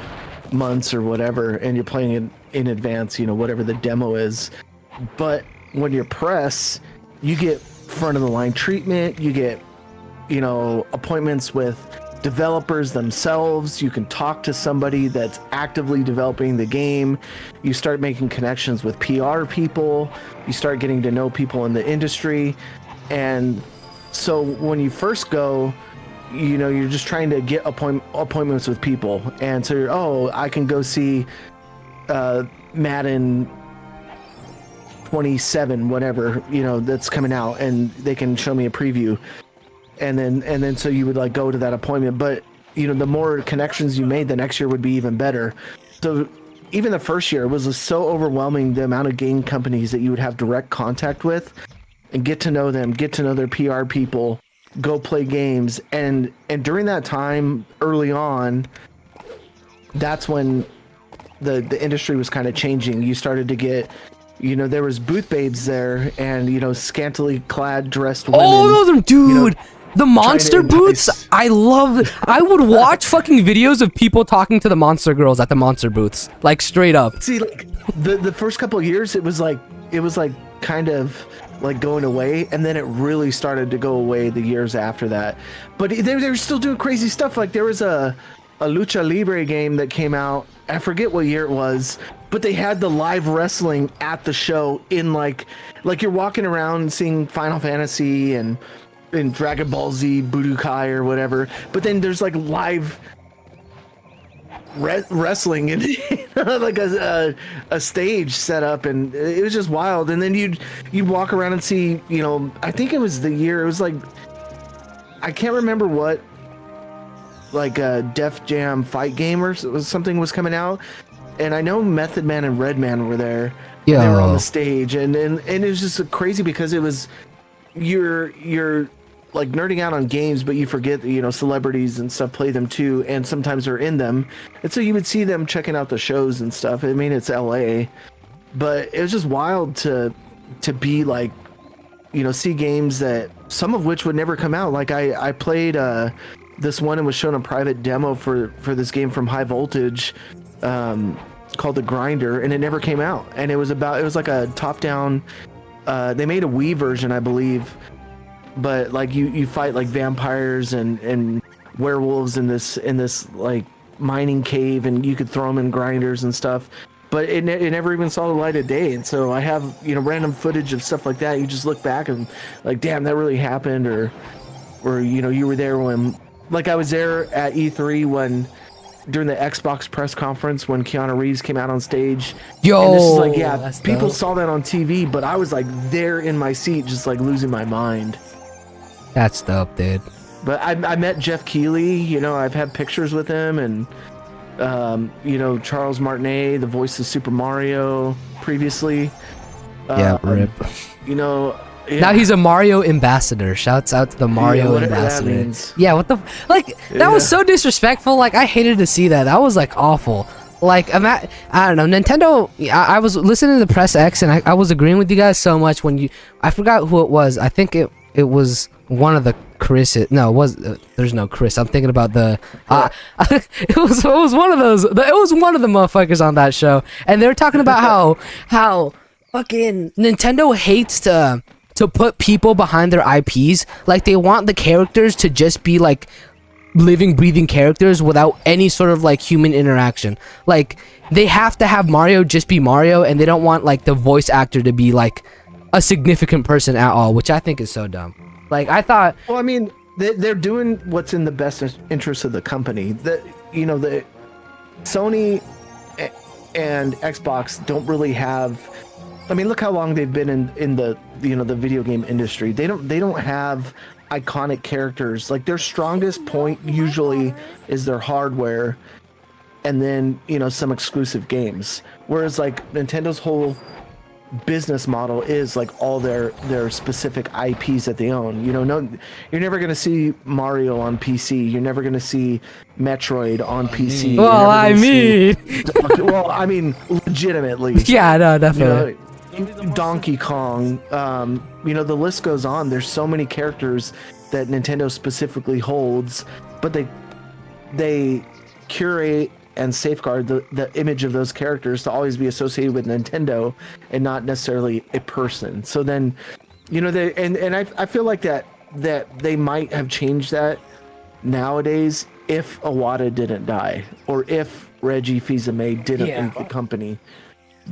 months or whatever, and you're playing it in advance, you know, whatever the demo is. But when you're press, you get front of the line treatment, you get, you know, appointments with developers themselves. You can talk to somebody that's actively developing the game. You start making connections with PR people. You start getting to know people in the industry. And so when you first go, you know, you're just trying to get appointments with people. And so you're, I can go see Madden 27, whatever, you know, that's coming out, and they can show me a preview. And then so you would like go to that appointment. But, you know, the more connections you made, the next year would be even better. So even the first year, it was so overwhelming, the amount of game companies that you would have direct contact with and get to know them, get to know their PR people, go play games. And during that time, early on, that's when the industry was kind of changing. You started to get, you know, there was booth babes there, and, you know, scantily clad, dressed women. Oh, those are, dude. You know, the monster booths, I love it. I would watch fucking videos of people talking to the monster girls at the monster booths, like straight up. See, like the first couple of years, it was like kind of like going away, and then it really started to go away the years after that. But they were still doing crazy stuff. Like there was a Lucha Libre game that came out. I forget what year it was, but they had the live wrestling at the show in like you're walking around seeing Final Fantasy and Dragon Ball Z, Budokai or whatever, but then there's like live wrestling and like a stage set up, and it was just wild. And then you'd walk around and see, you know, I think it was the year, it was like, I can't remember what, like a Def Jam fight game or something was coming out, and I know Method Man and Redman were there. Yeah, they were on the stage, and it was just crazy because it was you're like nerding out on games, but you forget that, you know, celebrities and stuff play them too, and sometimes they're in them, and so you would see them checking out the shows and stuff. I mean, it's LA, but it was just wild to be like, you know, see games that some of which would never come out. Like I played this one and was shown a private demo for this game from High Voltage called The Grinder, and it never came out. And it was like a top-down, they made a Wii version, I believe, but like you fight like vampires and werewolves in this like mining cave, and you could throw them in grinders and stuff, but it never even saw the light of day. And so I have, you know, random footage of stuff like that. You just look back and like, damn, that really happened. Or you know, you were there when, like, I was there at E3 when, during the Xbox press conference, when Keanu Reeves came out on stage. Yo, and this is like, yeah, people saw that on TV, but I was like there in my seat, just like losing my mind. That's dope, dude. But I met Jeff Keighley, you know, I've had pictures with him, and you know, Charles Martinet, the voice of Super Mario previously. Yeah, rip. You know, Now he's a Mario ambassador. Shouts out to the Mario whatever that ambassador. means. Yeah, what the like? That was so disrespectful. Like I hated to see that. That was like awful. Like I don't know. Nintendo. I was listening to the Press X, and I was agreeing with you guys so much when you. I forgot who it was. I think it was one of the Chris. No, it was there's no Chris. I'm thinking about the. It was one of those. It was one of the motherfuckers on that show, and they were talking about how fucking Nintendo hates to put people behind their IPs. Like they want the characters to just be like living, breathing characters without any sort of like human interaction. Like they have to have Mario just be Mario, and they don't want like the voice actor to be like a significant person at all, which I think is so dumb. Like I thought. Well, I mean, they're doing what's in the best interest of the company. The Sony and Xbox don't really have. I mean, look how long they've been in the the video game industry. They don't have iconic characters. Like their strongest point usually is their hardware, and then some exclusive games. Whereas like Nintendo's whole business model is like all their specific IPs that they own. No, you're never gonna see Mario on PC. You're never gonna see Metroid on PC. Well, I mean, legitimately. Yeah, no, definitely. Donkey Kong, the list goes on. There's so many characters that Nintendo specifically holds, but they curate and safeguard the image of those characters to always be associated with Nintendo and not necessarily a person. So then, I feel like that they might have changed that nowadays if Iwata didn't die or if Reggie Fils-Aimé didn't leave the company.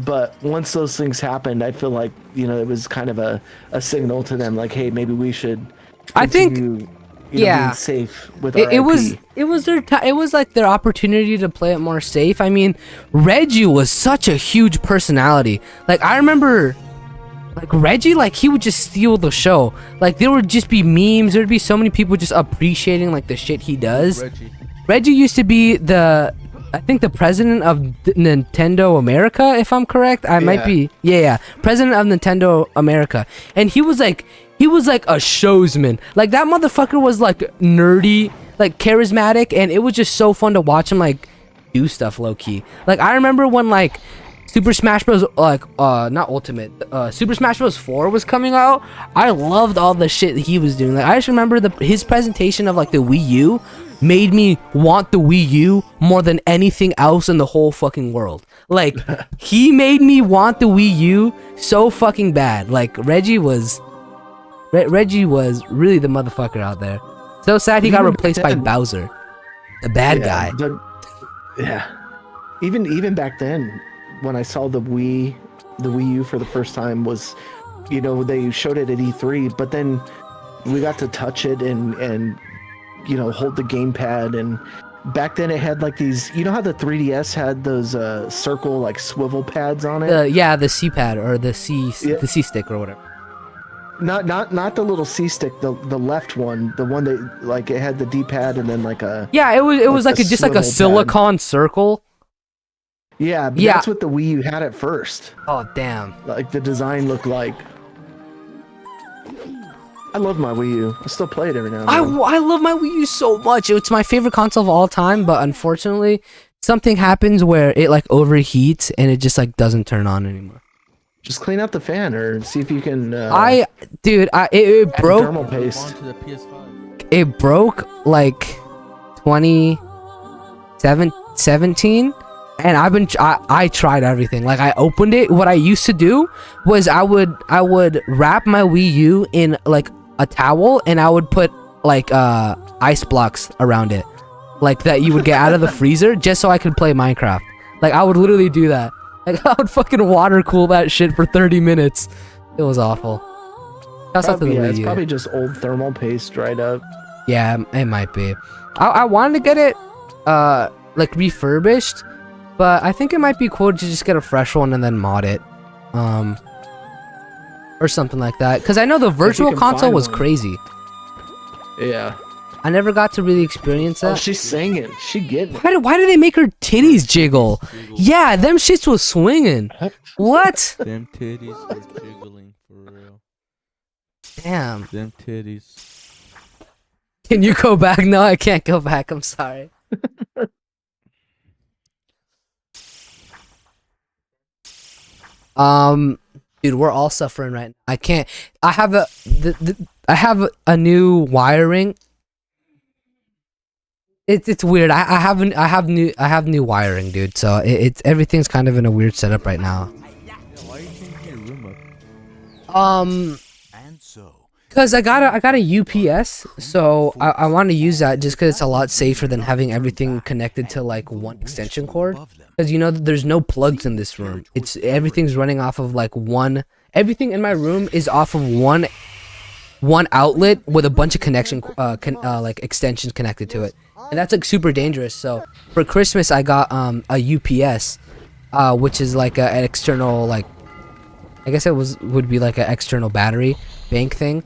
But once those things happened, I feel like it was kind of a signal to them, like, hey, maybe we should. I think, being safe with our IP. It was like their opportunity to play it more safe. I mean, Reggie was such a huge personality. Like I remember, like Reggie, like he would just steal the show. Like there would just be memes. There'd be so many people just appreciating like the shit he does. Reggie used to be I think the president of Nintendo America, if I'm correct. I might be. Yeah. President of Nintendo America. And he was like a showsman. Like that motherfucker was like nerdy, like charismatic, and it was just so fun to watch him like do stuff low key. Like I remember when like Super Smash Bros. Not Ultimate, Super Smash Bros. 4 was coming out. I loved all the shit that he was doing. Like I just remember his presentation of like the Wii U made me want the Wii U more than anything else in the whole fucking world. Like he made me want the Wii U so fucking bad. Like Reggie was really the motherfucker out there. So sad he got replaced by Bowser, the bad guy. Even back then, when I saw the Wii U for the first time, was they showed it at E3, but then we got to touch it and hold the gamepad, and back then it had like these, how the 3DS had those circle like swivel pads on it. The C pad or the C stick or whatever. Not the little C stick, the left one, the one that like it had the D pad and then like a it was like just like a silicone circle. Yeah, but that's what the Wii U had at first. Oh damn! Like the design looked like. I love my Wii U. I still play it every now and then. I love my Wii U so much. It's my favorite console of all time, but unfortunately, something happens where it like overheats and it just like doesn't turn on anymore. Just clean out the fan or see if you can. It broke. Thermal paste. Onto the PS5. It broke like 2017, and I tried everything. Like I opened it. What I used to do was I would wrap my Wii U in like a towel, and I would put like ice blocks around it, like that you would get out of the freezer, just so I could play Minecraft. Like I would literally do that. Like I would fucking water cool that shit for 30 minutes. It was awful. It's probably just old thermal paste dried up. Yeah, it might be. I wanted to get it like refurbished, but I think it might be cool to just get a fresh one and then mod it. Or something like that. Because I know the virtual console was crazy. Yeah. I never got to really experience that. Oh, she's singing. She getting it. Why do they make her titties jiggle? Yeah, them shits was swinging. What? Them titties are jiggling for real. Damn. Them titties. Can you go back? No, I can't go back. I'm sorry. Dude, we're all suffering right now. I can't. I have I have a new wiring. It's weird. I have new wiring, dude. So it's everything's kind of in a weird setup right now. Yeah, why are you changing your room up? And so, Cause I got a UPS, so I want to use that just because it's a lot safer than having everything connected to like one extension cord. Cause you know there's no plugs in this room. It's everything's running off of like one. Everything in my room is off of one outlet with a bunch of connection like extensions connected to it, and that's like super dangerous. So for Christmas I got a UPS, which is like an external, like I guess would be like an external battery bank thing.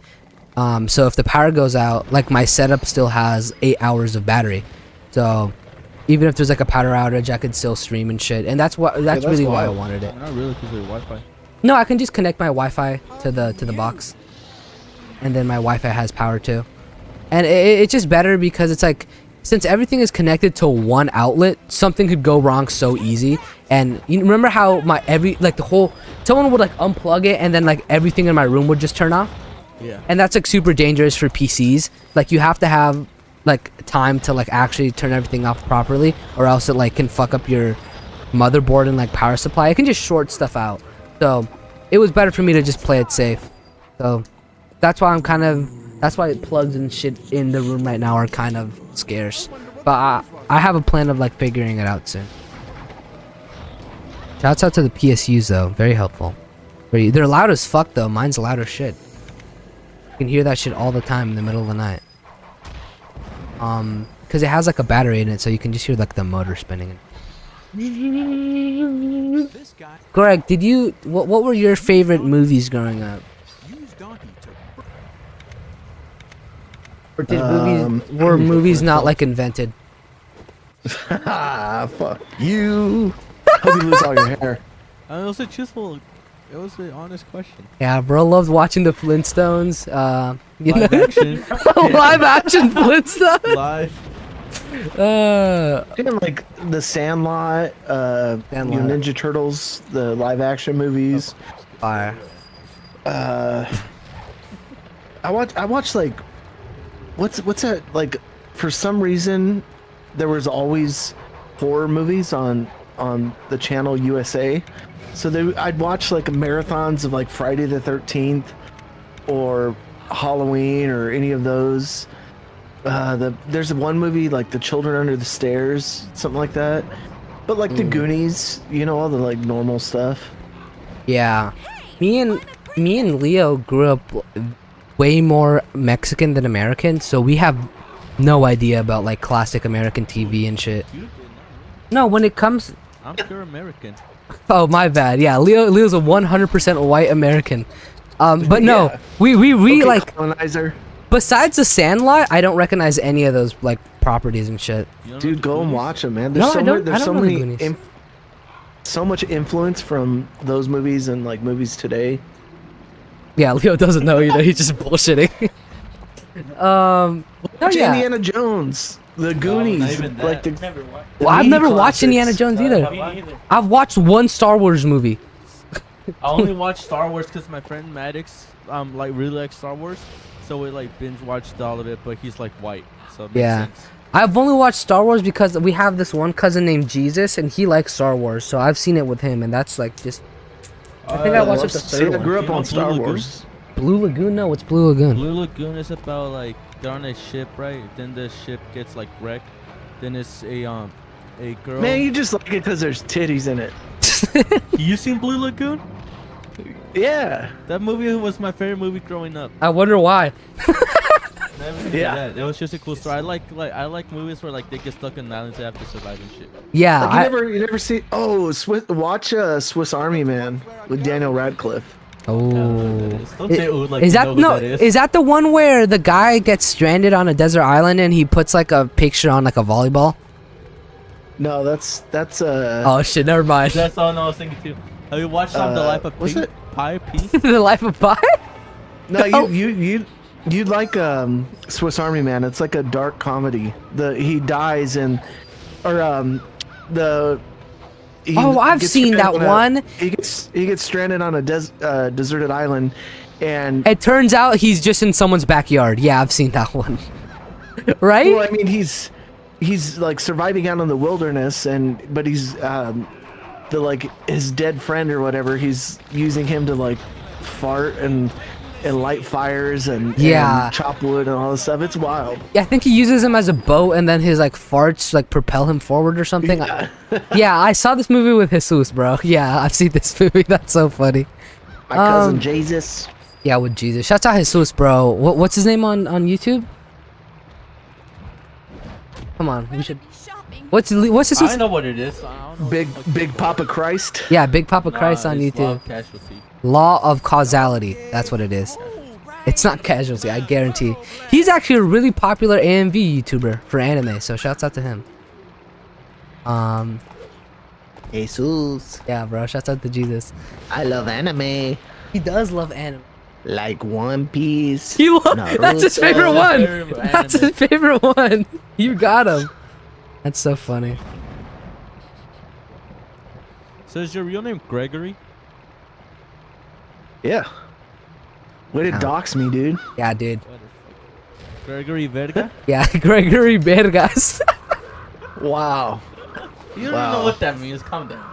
So if the power goes out, like my setup still has 8 hours of battery, so even if there's like a power outage I could still stream and shit, and that's really why I wanted it. Not really, because of Wi-Fi. No, I can just connect my Wi-Fi to the box, and then my Wi-Fi has power too, and it's just better because it's like, since everything is connected to one outlet, something could go wrong so easy. And you remember how someone would like unplug it and then like everything in my room would just turn off? Yeah. And that's like super dangerous for PCs. Like you have to have like time to like actually turn everything off properly, or else it like can fuck up your motherboard and like power supply. It can just short stuff out. So it was better for me to just play it safe. So that's why that's why plugs and shit in the room right now are kind of scarce. But I have a plan of like figuring it out soon. Shouts out to the PSUs though, very helpful. They're loud as fuck though. Mine's loud as shit. You can hear that shit all the time in the middle of the night. Cause it has like a battery in it, so you can just hear like the motor spinning. this guy Greg, what were your favorite movies growing up? used donkey to Or were movies not like invented? Fuck you. Hope you lose all your hair. It was a truthful. It was an honest question. Yeah, bro loved watching the Flintstones. Live action. Live action Flintstones. Live. Even like the Sandlot, Ninja Turtles, the live action movies. Fire. I watched like what's that, like, for some reason there was always horror movies on the channel USA. So I'd watch like marathons of like Friday the 13th or Halloween or any of those. There's one movie like The Children Under the Stairs, something like that. But like the Goonies, you know, all the like normal stuff. Yeah. Me and Leo grew up way more Mexican than American, so we have no idea about like classic American TV and shit. No, when it comes... I'm pure American. Oh, my bad. Yeah, Leo's a 100% white American. But no, Yeah. we Okay, like... Colonizer. Besides the Sandlot, I don't recognize any of those like properties and shit. You don't know Dude, the go and Goonies? watch them, man. No, There's I don't know the many Goonies. so much influence from those movies and like movies today. Yeah, Leo doesn't know either. He's just bullshitting. Oh, Watch yeah. Indiana Jones, the Goonies, even that. like the Never watched. Well, I've Indie never watched classics. Indiana Jones either. Me neither. I've watched one Star Wars movie. I only watch Star Wars because my friend Maddox like really likes Star Wars, so we like binge watched all of it. But he's like white, so it makes Yeah. sense. I've only watched Star Wars because we have this one cousin named Jesus, and he likes Star Wars, so I've seen it with him, and that's like just... I think I watched like the See, third I one. grew up You know on Blue Star Lagoon? Wars. Blue Lagoon? No, what's Blue Lagoon? Blue Lagoon is about like they're on a ship, right? Then the ship gets like wrecked. Then it's a girl. Man, you just like it because there's titties in it. You seen Blue Lagoon? Yeah. That movie was my favorite movie growing up. I wonder why. Never Yeah. that. It was just a cool story. I like movies where like they get stuck in the islands and have to survive and shit. Yeah, Like you never see. Oh, watch Swiss Army Man with Daniel Radcliffe. Oh. Don't say ooh like Is you that know who no? that is. Is that the one where the guy gets stranded on a desert island and he puts like a picture on like a volleyball? No, that's Oh shit! Never mind. That's all I was thinking too. Have you watched The Life of was Pi? it? Pi? P? The Life of Pi? No, Oh. you like Swiss Army Man. It's like a dark comedy. He dies and the he Oh, I've gets seen stranded that on one. He gets stranded on a deserted island, and It turns out he's just in someone's backyard. Yeah, I've seen that one. Right? well, I mean, he's like surviving out in the wilderness, but he's like his dead friend or whatever. He's using him to like fart and light fires and chop wood and all this stuff. It's wild. Yeah, I think he uses him as a boat, and then his like farts like propel him forward or something. Yeah. Yeah, I saw this movie with Jesus, bro. Yeah, I've seen this movie. That's so funny. My cousin Jesus. Yeah, with Jesus. Shouts out Jesus, bro. What's his name on YouTube? Come on, we should. What's his? I know what it is. I don't know. Big Papa Christ. Yeah, Big Papa Christ on it's YouTube. Casualty. Law of causality. That's what it is. It's not casualty, I guarantee. He's actually a really popular AMV YouTuber for anime, so shouts out to him. Jesus. Yeah, bro. Shouts out to Jesus. I love anime. He does love anime. Like One Piece. That's his favorite one. Favorite That's anime. his favorite one. You got him. That's so funny. So is your real name Gregory? Yeah. Way to Yeah. dox me, dude. Yeah, dude. Gregory Verga? Yeah, Gregory Vergas. Wow. You don't Wow. even know what that means. Calm down.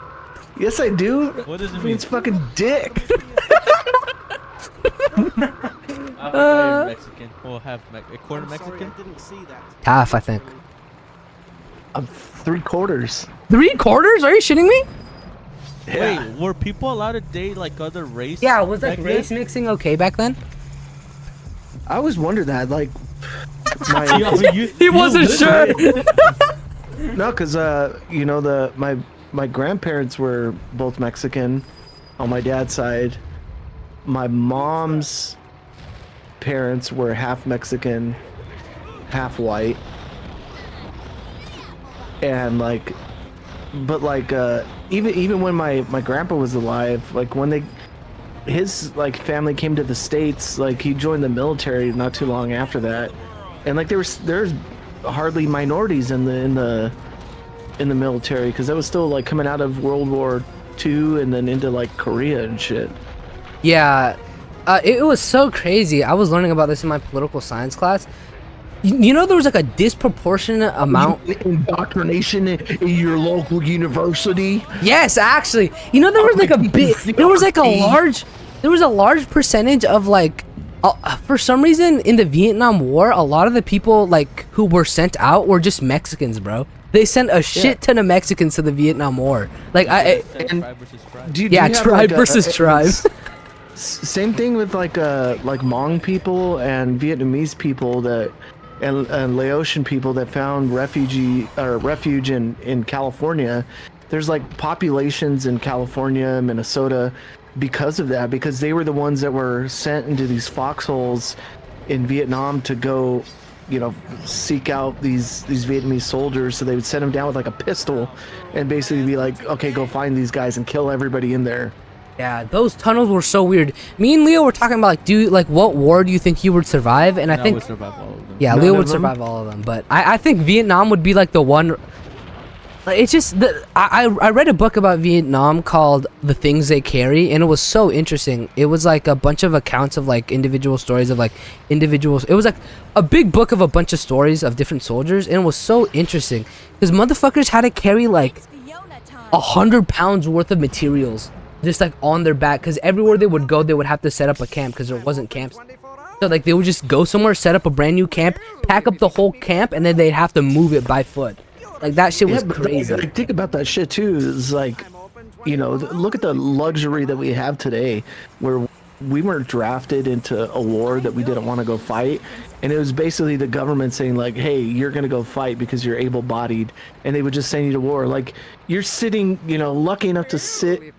Yes, I do. What does it It mean? means fucking dick. I you're Mexican. Or half a quarter Mexican? Half, I think. I'm 3/4. 3/4? Are you shitting me? Yeah. Wait, were people allowed to date like other race? Yeah, was like back race then? mixing okay back then? I always wondered that. Like, my He wasn't sure. no, because you know my grandparents were both Mexican on my dad's side. My mom's parents were half Mexican, half white, and like, but like even when my grandpa was alive, like when his like family came to the States, like he joined the military not too long after that, and like there's hardly minorities in the military because that was still like coming out of World War II and then into like Korea and shit. Yeah, it was so crazy. I was learning about this in my political science class. You know, there was like a disproportionate amount. Indoctrination in your local university. Yes, actually, you know, there was like a bit. There was like a large percentage of like, for some reason in the Vietnam War, a lot of the people like who were sent out were just Mexicans, bro. They sent a shit ton of Mexicans to the Vietnam War. Like And- Tribe versus tribe. Do you yeah, have, tribe like, versus tribe. Same thing with like Hmong people and Vietnamese people and Laotian people that found refuge in California. There's like populations in California, Minnesota, because of that, because they were the ones that were sent into these foxholes in Vietnam to go, you know, seek out these Vietnamese soldiers. So they would send them down with like a pistol and basically be like, okay, go find these guys and kill everybody in there. Yeah, those tunnels were so weird. Me and Leo were talking about like, what war do you think you would survive? And I And think would survive all of them. yeah, None Leo of would them? survive all of them. But I think Vietnam would be like the one. Like, it's just I read a book about Vietnam called The Things They Carry, and it was so interesting. It was like a bunch of accounts of like individual stories of like individuals. It was like a big book of a bunch of stories of different soldiers, and it was so interesting because motherfuckers had to carry like 100 pounds worth of materials just like on their back, because everywhere they would go they would have to set up a camp because there wasn't camps. So like they would just go somewhere, set up a brand new camp, pack up the whole camp, and then they'd have to move it by foot. Like that shit was but crazy. like, think about that shit too. Is like, you know, look at the luxury that we have today, where we weren't drafted into a war that we didn't want to go fight, and it was basically the government saying like, hey, you're gonna go fight because you're able-bodied, and they would just send you to war. Like, you're sitting, you know, lucky enough to sit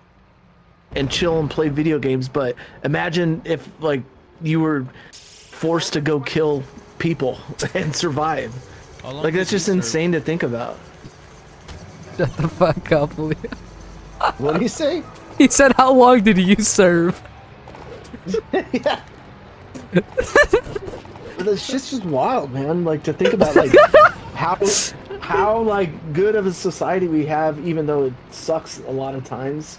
and chill and play video games, but imagine if like you were forced to go kill people and survive. How long Like, did that's you just serve? insane to think about. Shut the fuck up, Leo. What do you say? He said, how long did you serve? Yeah. But this shit's just wild, man. Like to think about like how like good of a society we have, even though it sucks a lot of times.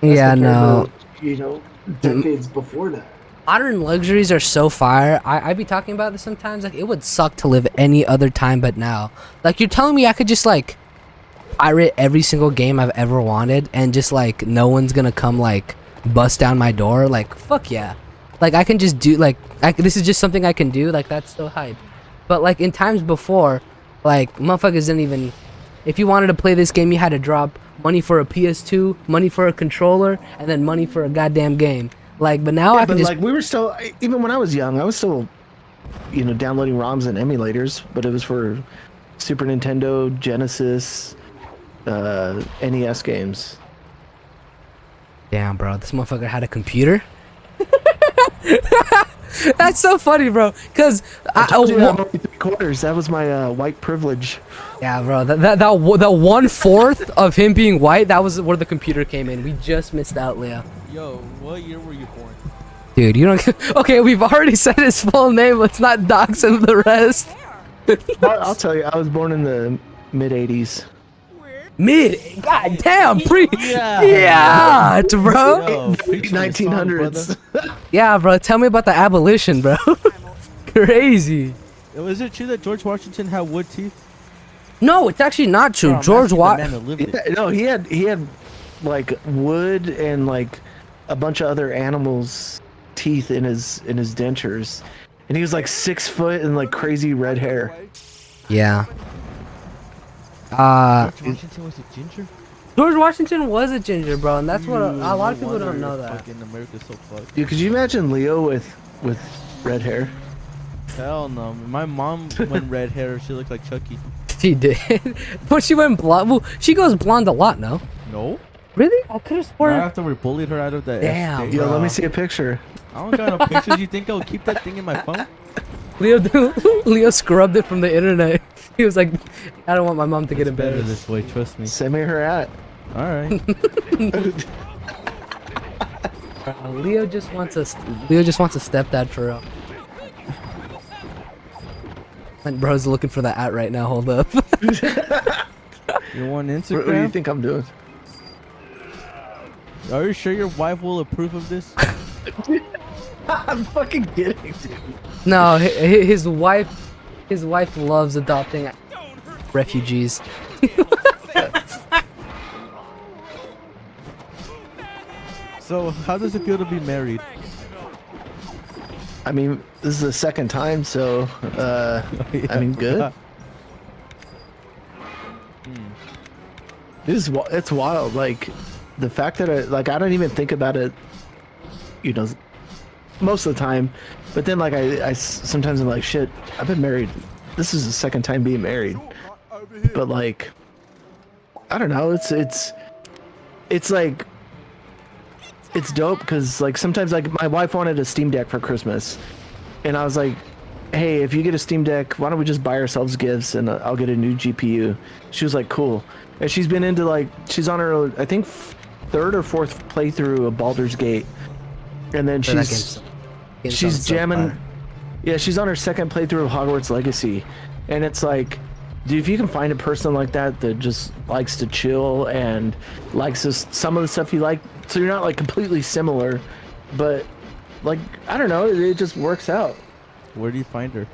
as Yeah, compared no. to, you know, decades before that. Modern luxuries are so fire. I be talking about this sometimes. Like, it would suck to live any other time but now. Like, you're telling me I could just, like, pirate every single game I've ever wanted and just, like, no one's gonna come, like, bust down my door? Like, fuck yeah. Like, I can just do, like, this is just something I can do. Like, that's so hype. But, like, in times before, like, motherfuckers didn't even... If you wanted to play this game, you had to drop money for a ps2, money for a controller, and then money for a goddamn game. Like, but now I can But just... like we were still, even when I was young, I was still, you know, downloading ROMs and emulators, but it was for Super Nintendo, Genesis, NES games. Damn, bro, this motherfucker had a computer. That's so funny, bro. Cause I told you I'm only 3/4. That was my white privilege. yeah, bro, that 1/4 of him being white, that was where the computer came in. We just missed out, Leo. Yo, what year were you born? Dude, you don't. Okay, we've already said his full name. Let's not dox him the rest. I'll tell you, I was born in the mid '80s. Mid, god damn, pre. Yeah. Yeah, bro. Yo, preaching the song, 1900s. brother. Yeah, bro. Tell me about the abolition, bro. Crazy. Is it true that George Washington had wood teeth? No, it's actually not true. Bro, I'm George asking the Watt. man that lived it. Yeah, no, he had like wood and like a bunch of other animals' teeth in his dentures, and he was like 6 foot and like crazy red hair. Yeah. George Washington was a ginger? George Washington was a ginger, bro, and that's what a lot of people don't know that. Fucking America's so fucked. Dude, could you imagine Leo with red hair? Hell no. My mom went red hair. She looked like Chucky. She did, but she went blonde. Well, she goes blonde a lot, no? No? Really? I could have Right sworn. after we bullied her out of that. Damn, estate. Yo, bro. let me see a picture. I don't got no pictures. You think I'll keep that thing in my phone? Leo scrubbed it from the internet. He was like, I don't want my mom to get It's better embarrassed. this way. Trust me. Send me her at. All right. Leo just wants a stepdad for real. And bro's looking for that right now. Hold up. You want What do you Instagram? think I'm doing? Are you sure your wife will approve of this? I'm fucking kidding, dude. No, his wife loves adopting refugees. So, how does it feel to be married? I mean, this is the second time, so I mean, good. It's wild. Like the fact that I don't even think about it, you know, most of the time. But then like I sometimes I'm like, shit, I've been married. This is the second time being married. But like, I don't know. It's like. It's dope because like sometimes like my wife wanted a Steam Deck for Christmas, and I was like, "Hey, if you get a Steam Deck, why don't we just buy ourselves gifts and I'll get a new GPU?" She was like, "Cool," and she's been into like she's on her I think third or fourth playthrough of Baldur's Gate, and then she's jamming. Yeah, she's on her second playthrough of Hogwarts Legacy, and it's like, dude, if you can find a person like that that just likes to chill and likes some of the stuff you like, so you're not like completely similar, but like I don't know, it just works out. Where do you find her?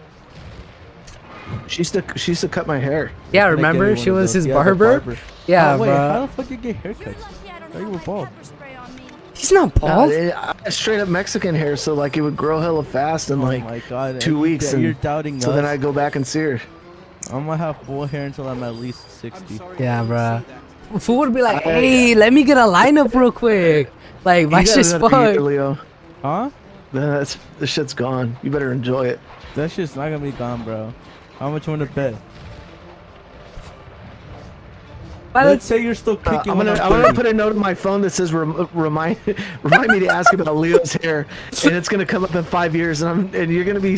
She used to cut my hair. Yeah, Can I get remember one she of was those? his Yeah, the barber. Yeah, oh, wait, bro. how the fuck you get haircuts? I you were bald. He's not bald. I had straight up Mexican hair, so like it would grow hella fast in Oh like my god. 2 weeks. You're and doubting so us. then I go back and see her. I'm gonna have full hair until I'm at least 60. Yeah, bro. Fool would be like, "Hey, let me get a lineup real quick." Like my You got shit's another year, fucked. Leo. Huh? Then the shit's gone. You better enjoy it. That shit's not gonna be gone, bro. How much you wanna bet? Let's say you're still kicking. I'm when gonna 30. put a note on my phone that says remind me to ask about Leo's hair, and it's gonna come up in 5 years, and you're gonna be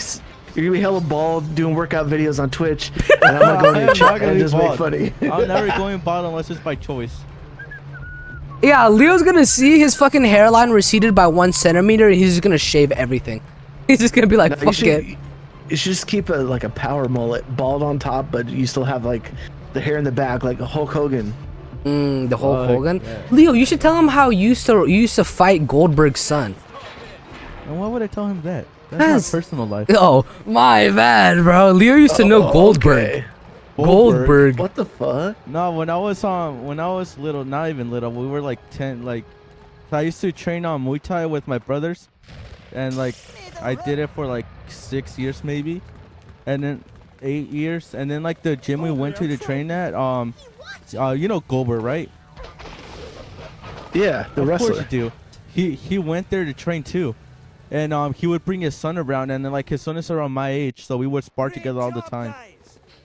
hella bald doing workout videos on Twitch, and I'm gonna go in I your am chat not gonna and be just make bald. funny. I'm never going bald unless it's by choice. Yeah, Leo's gonna see his fucking hairline receded by 1 centimeter, and he's just gonna shave everything. He's just gonna be like, No, fuck it. You should just keep a power mullet, bald on top, but you still have like the hair in the back, like a Hulk Hogan. The Hulk Fuck, Hogan. yeah. Leo, you should tell him how you used to fight Goldberg's son. And why would I tell him that? That's That's- my personal life. Oh, my bad, bro. Leo used to know Goldberg. Okay. Goldberg. What the fuck? No, when I was little, not even little, we were like 10. Like, so I used to train on Muay Thai with my brothers, and like I did it for like 6 years maybe, and then 8 years, and then like the gym we went to train at, you know Goldberg, right? Yeah, the Of wrestler. course you do. He went there to train too, and he would bring his son around, and then like his son is around my age, so we would spar together all the time.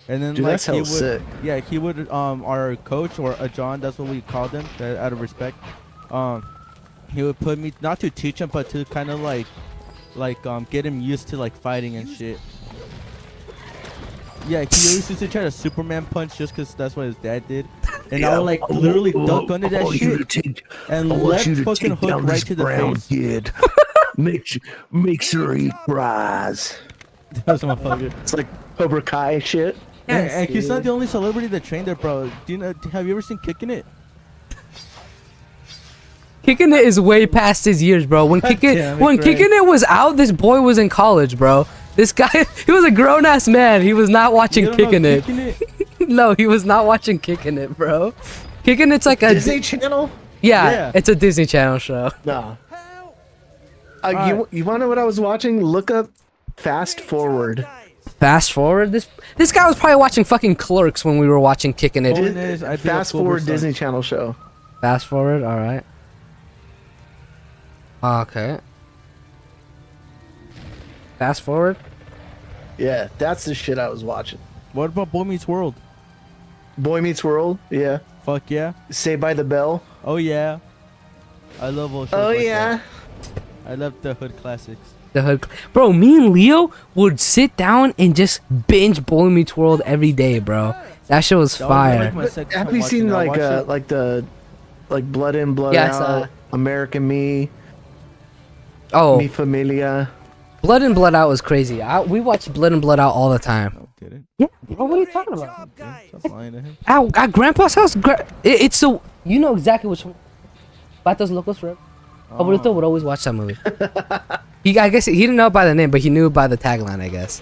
And then Dude, like that's he hella would, sick. yeah, he would our coach or John, that's what we called him, out of respect. He would put me not to teach him, but to kind of like get him used to like fighting and shit. Yeah, he always used to try to Superman punch just because that's what his dad did, and I would like literally duck under that shit and left fucking hook right to the face. kid. make sure he cries. That's my fucker. It's like Cobra Kai shit. And he's not the only celebrity that trained there, bro. Do you know? Have you ever seen Kicking It? Kicking It is way past his years, bro. When Kicking It was out, this boy was in college, bro. This guy, he was a grown ass man. He was not watching You don't know Kicking It. Kicking It? No, he was not watching Kicking It, bro. Kicking It's like a Disney Channel? yeah, it's a Disney Channel show. Nah. You want to know what I was watching? Look up Fast Forward. Fast forward, this guy was probably watching fucking Clerks when we were watching Kicking It. Point is, I beat up Fast Cobra Forward Sun. Disney Channel show. Fast forward, all right. Okay. Fast forward. Yeah, that's the shit I was watching. What about Boy Meets World? Boy Meets World. Yeah. Fuck yeah. Saved by the Bell. Oh yeah. I love old shows Oh like yeah. that. I love the hood classics. The hood, bro. Me and Leo would sit down and just binge Boy Meets World every day, bro. That shit was That was fire. like my second Have time you watching seen it. I watched like it. Blood In Blood Yes, Out, American Me, Oh, Mi Familia? Blood and Blood Out was crazy. We watched Blood and Blood Out all the time. No, didn't. Yeah, bro. What are you talking about? Stop lying to him. At Grandpa's house, it's so you know exactly which one. Patos Locos Forever. Abuelito would always watch that movie. I guess he didn't know it by the name, but he knew it by the tagline, I guess.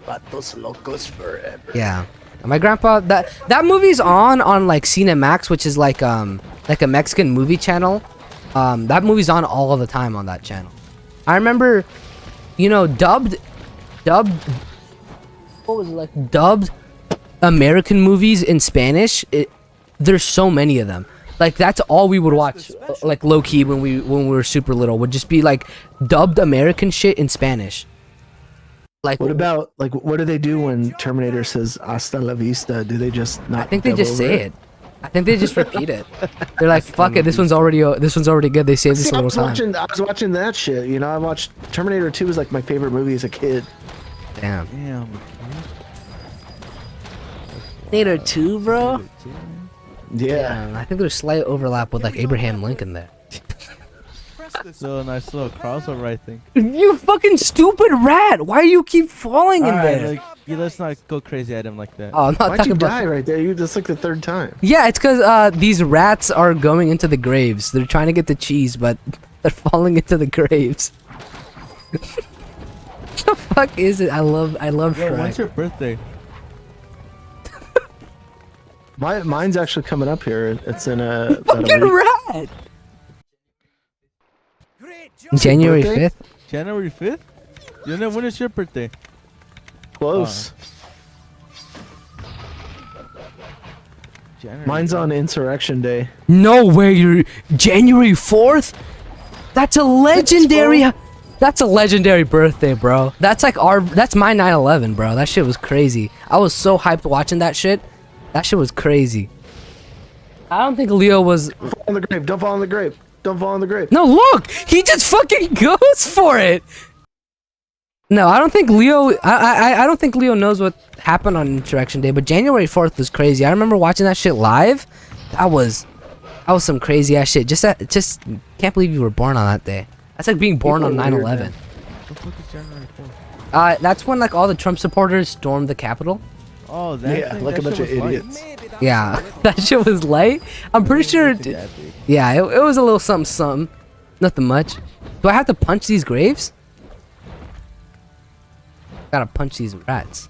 Patos Locos Forever. Yeah. And my grandpa, that movie's on like Cinemax, which is like a Mexican movie channel. That movie's on all the time on that channel. I remember, you know, dubbed what was it, like dubbed American movies in Spanish. There's so many of them. Like that's all we would watch, like low key when we were super little, would just be like dubbed American shit in Spanish. Like What about like what do they do when Terminator says "Hasta la vista"? Do they just not? I think they dub just over say it. I think they just repeat it. They're like, "Fuck it, this one's already good." They saved this See, a little time. I was watching that shit. You know, I watched Terminator 2 was like my favorite movie as a kid. Damn. Damn. Terminator 2, bro. Yeah. I think there's slight overlap with like Abraham Lincoln there. So nice little crossover, I think. You fucking stupid rat! Why do you keep falling in Alright, there? like, yeah, let's not go crazy at him like that. Oh, I'm not Why'd talking you about. die right there? You just like the third time. Yeah, it's because these rats are going into the graves. They're trying to get the cheese, but they're falling into the graves. What the fuck is it? I love Yo, Shrek. when's your birthday? Mine's actually coming up here. It's in about a Fucking week. rat! January birthday? 5th? January 5th? You know, when is your birthday? Close. January. Mine's on Insurrection Day. No way, you're January 4th? That's a legendary birthday, bro. That's like that's my 9/11, bro. That shit was crazy. I was so hyped watching that shit. That shit was crazy. I don't think Leo was. Don't fall in the grave. Don't fall in the grave. Don't fall in the grave. No, look, he just fucking goes for it. No, I don't think Leo. I don't think Leo knows what happened on Insurrection Day. But January 4th was crazy. I remember watching that shit live. That was some crazy ass shit. Just can't believe you were born on that day. That's like being born People on are weird, 9/11. man. The fuck is January 4th? That's when like all the Trump supporters stormed the Capitol. Oh, that Yeah, thing, like a that bunch of shit was light. idiots. Yeah, that shit was light. I'm pretty sure. Yeah, it was a little something, something. Nothing much. Do I have to punch these graves? Gotta punch these rats.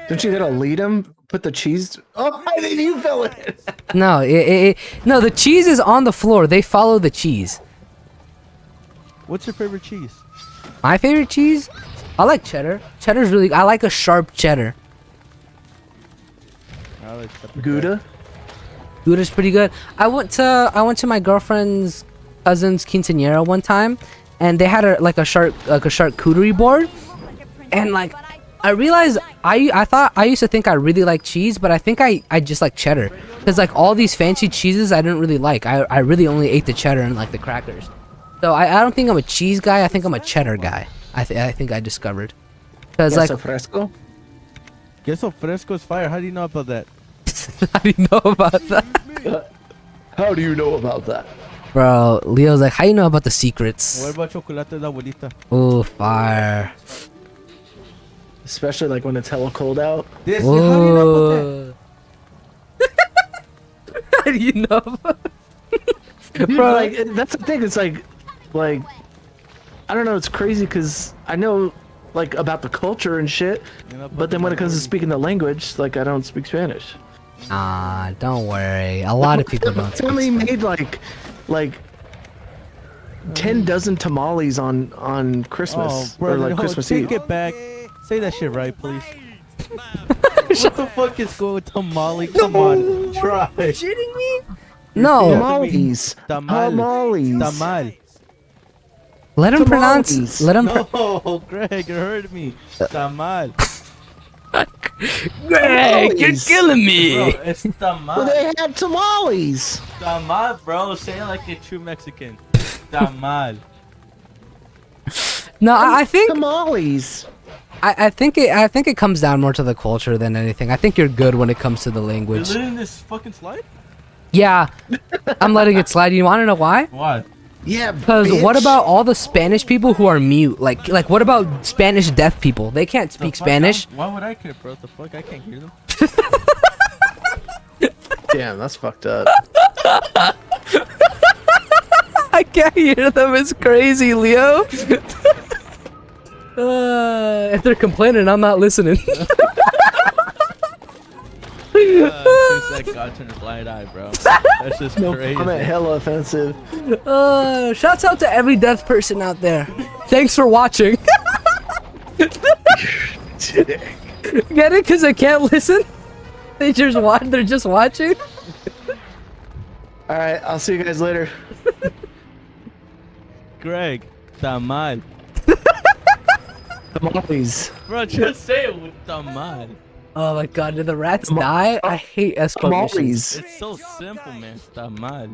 Don't you gotta lead them? Put the cheese. Oh, I think you fell in. No, no. The cheese is on the floor. They follow the cheese. What's your favorite cheese? My favorite cheese? I like cheddar. Cheddar's really. I like a sharp cheddar. I like pepper Gouda. Gouda's pretty good. I went to my girlfriend's cousin's quinceañera one time, and they had a charcuterie board, and like I realized I used to think I really like cheese, but I think I just like cheddar, because like all these fancy cheeses I didn't really like. I really only ate the cheddar and like the crackers. So I don't think I'm a cheese guy. I think I'm a cheddar guy. I think I discovered, because like Queso fresco. Queso fresco is fire. How do you know about that? how do you know about that, How do you know about that? bro? Leo's like, how you know about the secrets? What about chocolate de la abuelita? Oh, fire! Especially like when it's hella cold out. This, how do you know about that? How do you know? Dude, Bro. like that's the thing. It's like I don't know. It's crazy because I know like about the culture and shit, You know, but then when it comes to speaking the language, like I don't speak Spanish. Ah, don't worry. A lot of people don't. speak Family Spanish. made like 10 dozen tamales on Christmas Oh, bro, or like no, Christmas take Eve. it back. Say that shit right, please. What the fuck is going with tamale? Come on, try. Shitting me? No. Tamales. Tamal. Tamales. Tamal. Let him pronounce. Tamales. Let him. No, Greg, you heard me. Tamal. Greg, you're Tamales. killing me. Bro, it's Well, tamal. they have tamales. Tamal, bro. Say it like a true Mexican. Tamal. No, I think Tamales. I think it comes down more to the culture than anything. I think you're good when it comes to the You're language. letting this fucking slide? Yeah, I'm letting it slide. You want to know why? What? Yeah, Because what bitch. about all the Spanish people who are mute? Like what about Spanish deaf people? They can't speak The fuck? Spanish. Why would I care, bro? The fuck? I can't hear them. Damn, that's fucked up. I can't hear them. It's crazy, Leo. If they're complaining, I'm not listening. Since that guy turned a blind eye, bro. That's just No crazy. comment, hella offensive. Shouts out to every deaf person out there. Thanks for watching. Get it? Because I can't listen? They're just watching? All right, I'll see you guys later. Greg, tamal. Tamales. Bro, just say it with tamal. Oh my god, did the rats die? I hate escort missions. Tamales. It's so simple, man. Tamal.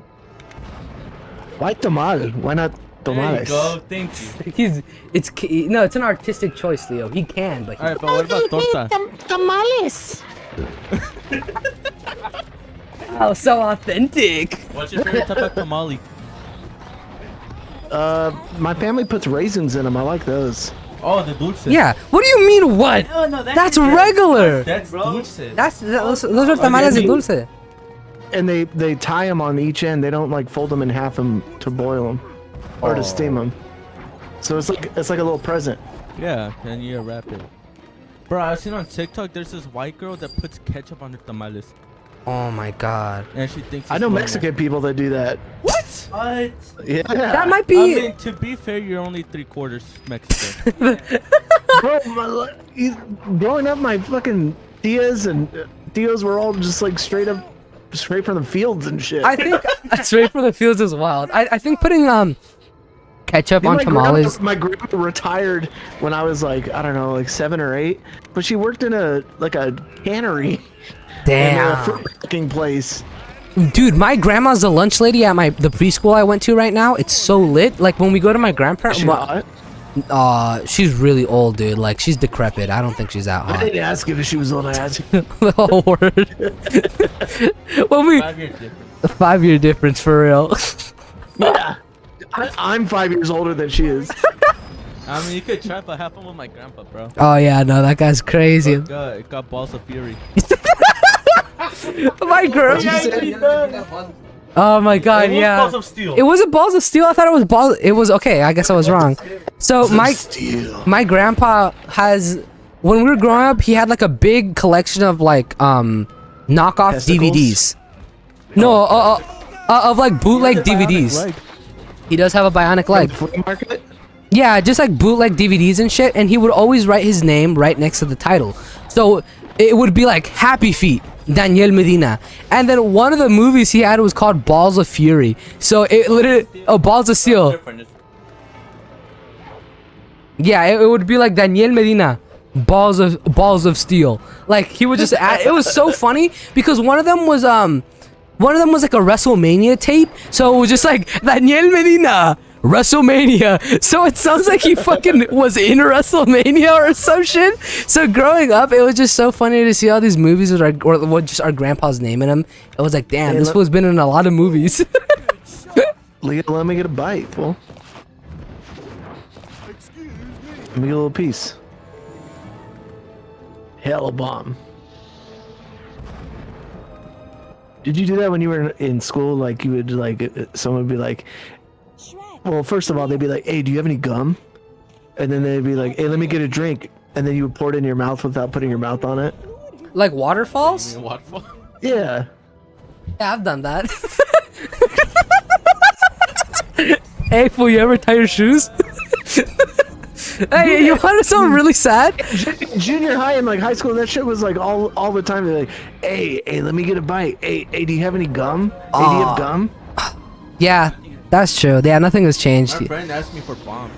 Why tamal? Why not There you tamales? go. Thank you. It's an artistic choice, Leo. He can, but he Alright, but what about torta? Tamales. Oh, so authentic. What's your favorite type of tamale? My family puts raisins in them. I like those. Oh, the dulce. Yeah. What do you mean what? No, no, That's regular. That's dulce. Those are tamales de dulce. And they tie them on each end. They don't like fold them in half to boil them or to steam them. So it's like a little present. Yeah, and you wrap it. Bro, I've seen on TikTok there's this white girl that puts ketchup on her tamales. Oh my god. And she thinks I it's know normal. Mexican people that do that. What? What? Yeah. That might I be. mean, to be fair, you're only 3/4 Mexican. Bro, growing up, my fucking tias and tios were all just like straight from the fields and shit. I think straight from the fields is wild. I think putting ketchup on tamales. My grandma retired when I was like, I don't know, like 7 or 8, but she worked in a cannery. In a Damn. fruit picking place. Dude, my grandma's the lunch lady at the preschool I went to right now. It's so lit. Like when we go to my grandparents, She hot? she's really old, dude. Like she's decrepit. I don't think she's that I hot. didn't ask if she was old. I asked you. Oh, word. When we 5 years difference. 5-year difference for real. Yeah. I'm 5 years older than she is. I mean, you could try, but have fun with my grandpa, bro. Oh yeah, no, that guy's crazy. It got balls of fury. My girl. Oh my god, yeah. Balls of steel. It wasn't balls of steel. I thought it was balls. It was okay. I guess I was wrong. So my grandpa has, when we were growing up, he had like a big collection of like knockoff Testicles? DVDs. No, of like bootleg DVDs. He does have a bionic leg. Flea market? Yeah, just like bootleg DVDs and shit, and he would always write his name right next to the title. So it would be like Happy Feet, Daniel Medina. And then one of the movies he had was called Balls of Fury. So it literally, Balls of Steel. Yeah, it would be like Daniel Medina, Balls of Steel. Like he would just add, it was so funny because one of them was like a WrestleMania tape. So it was just like Daniel Medina, WrestleMania. So it sounds like he fucking was in WrestleMania or some shit. So growing up, it was just so funny to see all these movies with just our grandpa's name in them. It was like, damn, this fool's been in a lot of movies. Leah, let me get a bite, fool. Let me get a little piece. Hella bomb. Did you do that when you were in school? Like you would like, someone would be like, well, first of all, they'd be like, hey, do you have any gum? And then they'd be like, hey, let me get a drink. And then you would pour it in your mouth without putting your mouth on it. Like waterfalls? Waterfall? Yeah. Yeah, I've done that. Hey, fool, you ever tie your shoes? Hey, you wanted something really sad? Junior high and like high school, that shit was like all the time. They're like, hey, let me get a bite. Hey, do you have any gum? Hey, do you have gum? Yeah, that's true. Yeah, nothing has changed. My friend asked me for bombs.